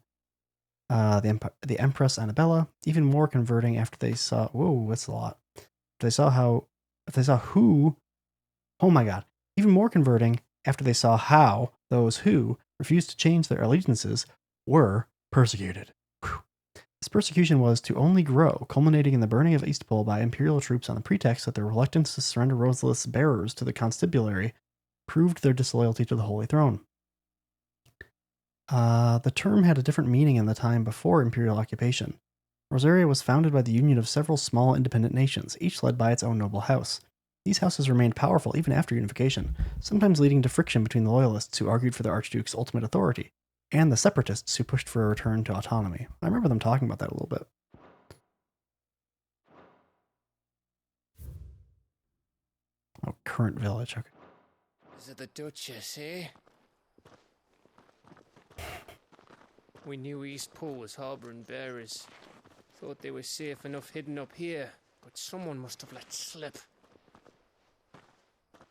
the Empress Annabella, even more converting after they saw... Whoa, that's a lot. Even more converting after they saw how those who refused to change their allegiances were persecuted. Whew. This persecution was to only grow, culminating in the burning of Eastpol by Imperial troops on the pretext that their reluctance to surrender Rosalith's bearers to the constabulary proved their disloyalty to the Holy Throne. The term had a different meaning in the time before Imperial occupation. Rosaria was founded by the union of several small independent nations, each led by its own noble house. These houses remained powerful even after unification, sometimes leading to friction between the loyalists who argued for the Archduke's ultimate authority, and the separatists who pushed for a return to autonomy. I remember them talking about that a little bit. Oh, current village. Okay. Is it the Duchess, eh? We knew Eastpol was harbouring bearers. Thought they were safe enough hidden up here, but someone must have let slip.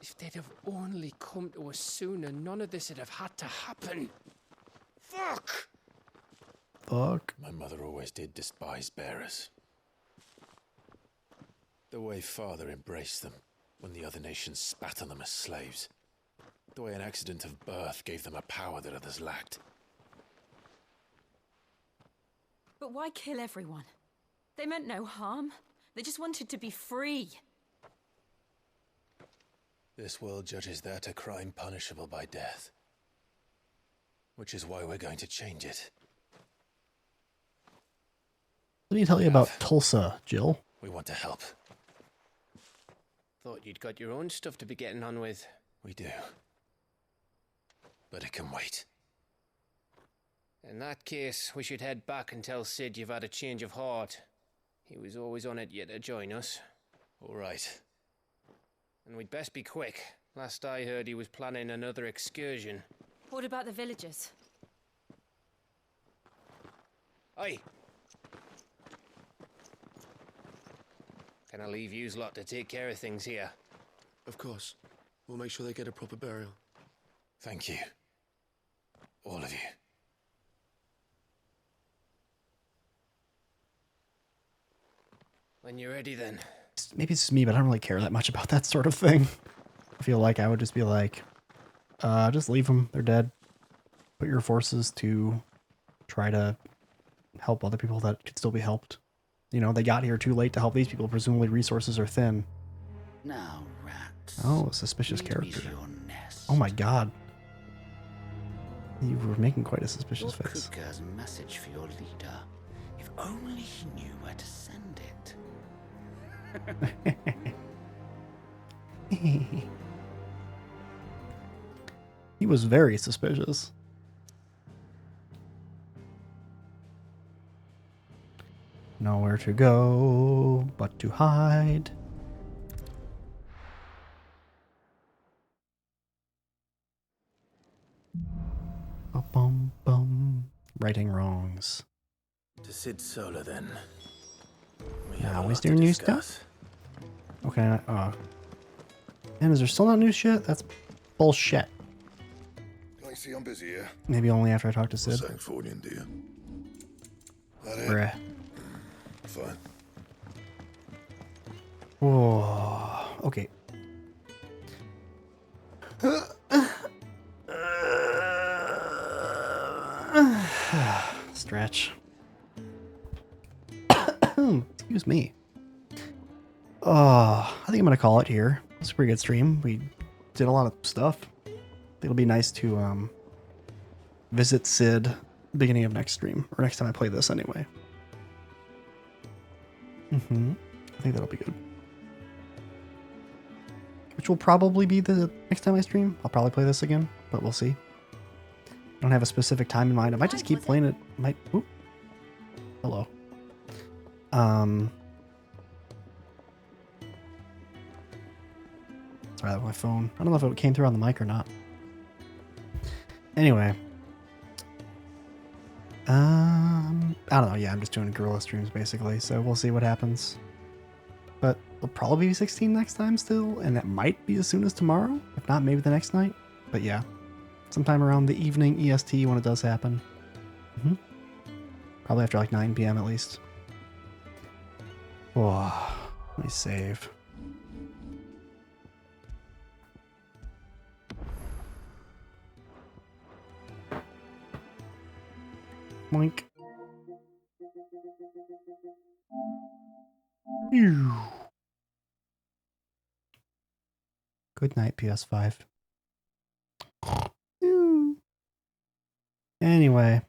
If they'd have only come to us sooner, none of this would have had to happen. Fuck! My mother always did despise bearers. The way Father embraced them when the other nations spat on them as slaves. The way an accident of birth gave them a power that others lacked. But why kill everyone? They meant no harm. They just wanted to be free. This world judges that a crime punishable by death. Which is why we're going to change it. Let me tell you about Tulsa, Jill. We want to help. Thought you'd got your own stuff to be getting on with. We do. But it can wait. In that case, we should head back and tell Sid you've had a change of heart. He was always on it yet to join us. All right. And we'd best be quick. Last I heard, he was planning another excursion. What about the villagers? Aye. Can I leave yous lot to take care of things here? Of course. We'll make sure they get a proper burial. Thank you. All of you. When you're ready, then. Maybe it's just me, but I don't really care that much about that sort of thing. I feel like I would just be like, just leave them. They're dead. Put your forces to try to help other people that could still be helped. You know, they got here too late to help these people. Presumably resources are thin. Now, rats. Oh, a suspicious character. Oh my god. You were making quite a suspicious face. Kutka's message for your leader. If only he knew where to send it. He was very suspicious. Nowhere to go but to hide. Bum bum. Righting wrongs. To Sid Solar, then. Always doing new stuff? Okay, and is there still not new shit? That's bullshit. I see I'm busy here. Maybe only after I talk to Sid. Saying for you, dear. That it? Bruh. Fine. Whoa. Okay. Stretch. Excuse me. I think I'm going to call it here. It's a pretty good stream. We did a lot of stuff. It'll be nice to visit Sid beginning of next stream, or next time I play this anyway. I think that'll be good. Which will probably be the next time I stream. I'll probably play this again, but we'll see. I don't have a specific time in mind. I might just keep playing it. Oop. Hello. Sorry, that was my phone. I don't know if it came through on the mic or not. Anyway. I don't know. Yeah, I'm just doing guerrilla streams basically, so we'll see what happens. But it'll probably be 16 next time still, and that might be as soon as tomorrow. If not, maybe the next night. But yeah, sometime around the evening EST when it does happen. Probably after like 9 p.m. at least. Oh, let me save. Moink. Phew. Good night, PS5. Anyway,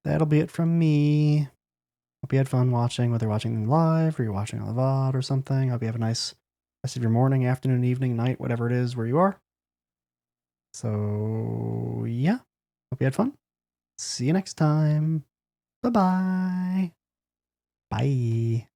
that'll be it from me. Hope you had fun watching, whether you're watching them live or you're watching on the VOD or something. Hope you have a nice rest of your morning, afternoon, evening, night, whatever it is where you are. So, yeah. Hope you had fun. See you next time. Bye-bye. Bye.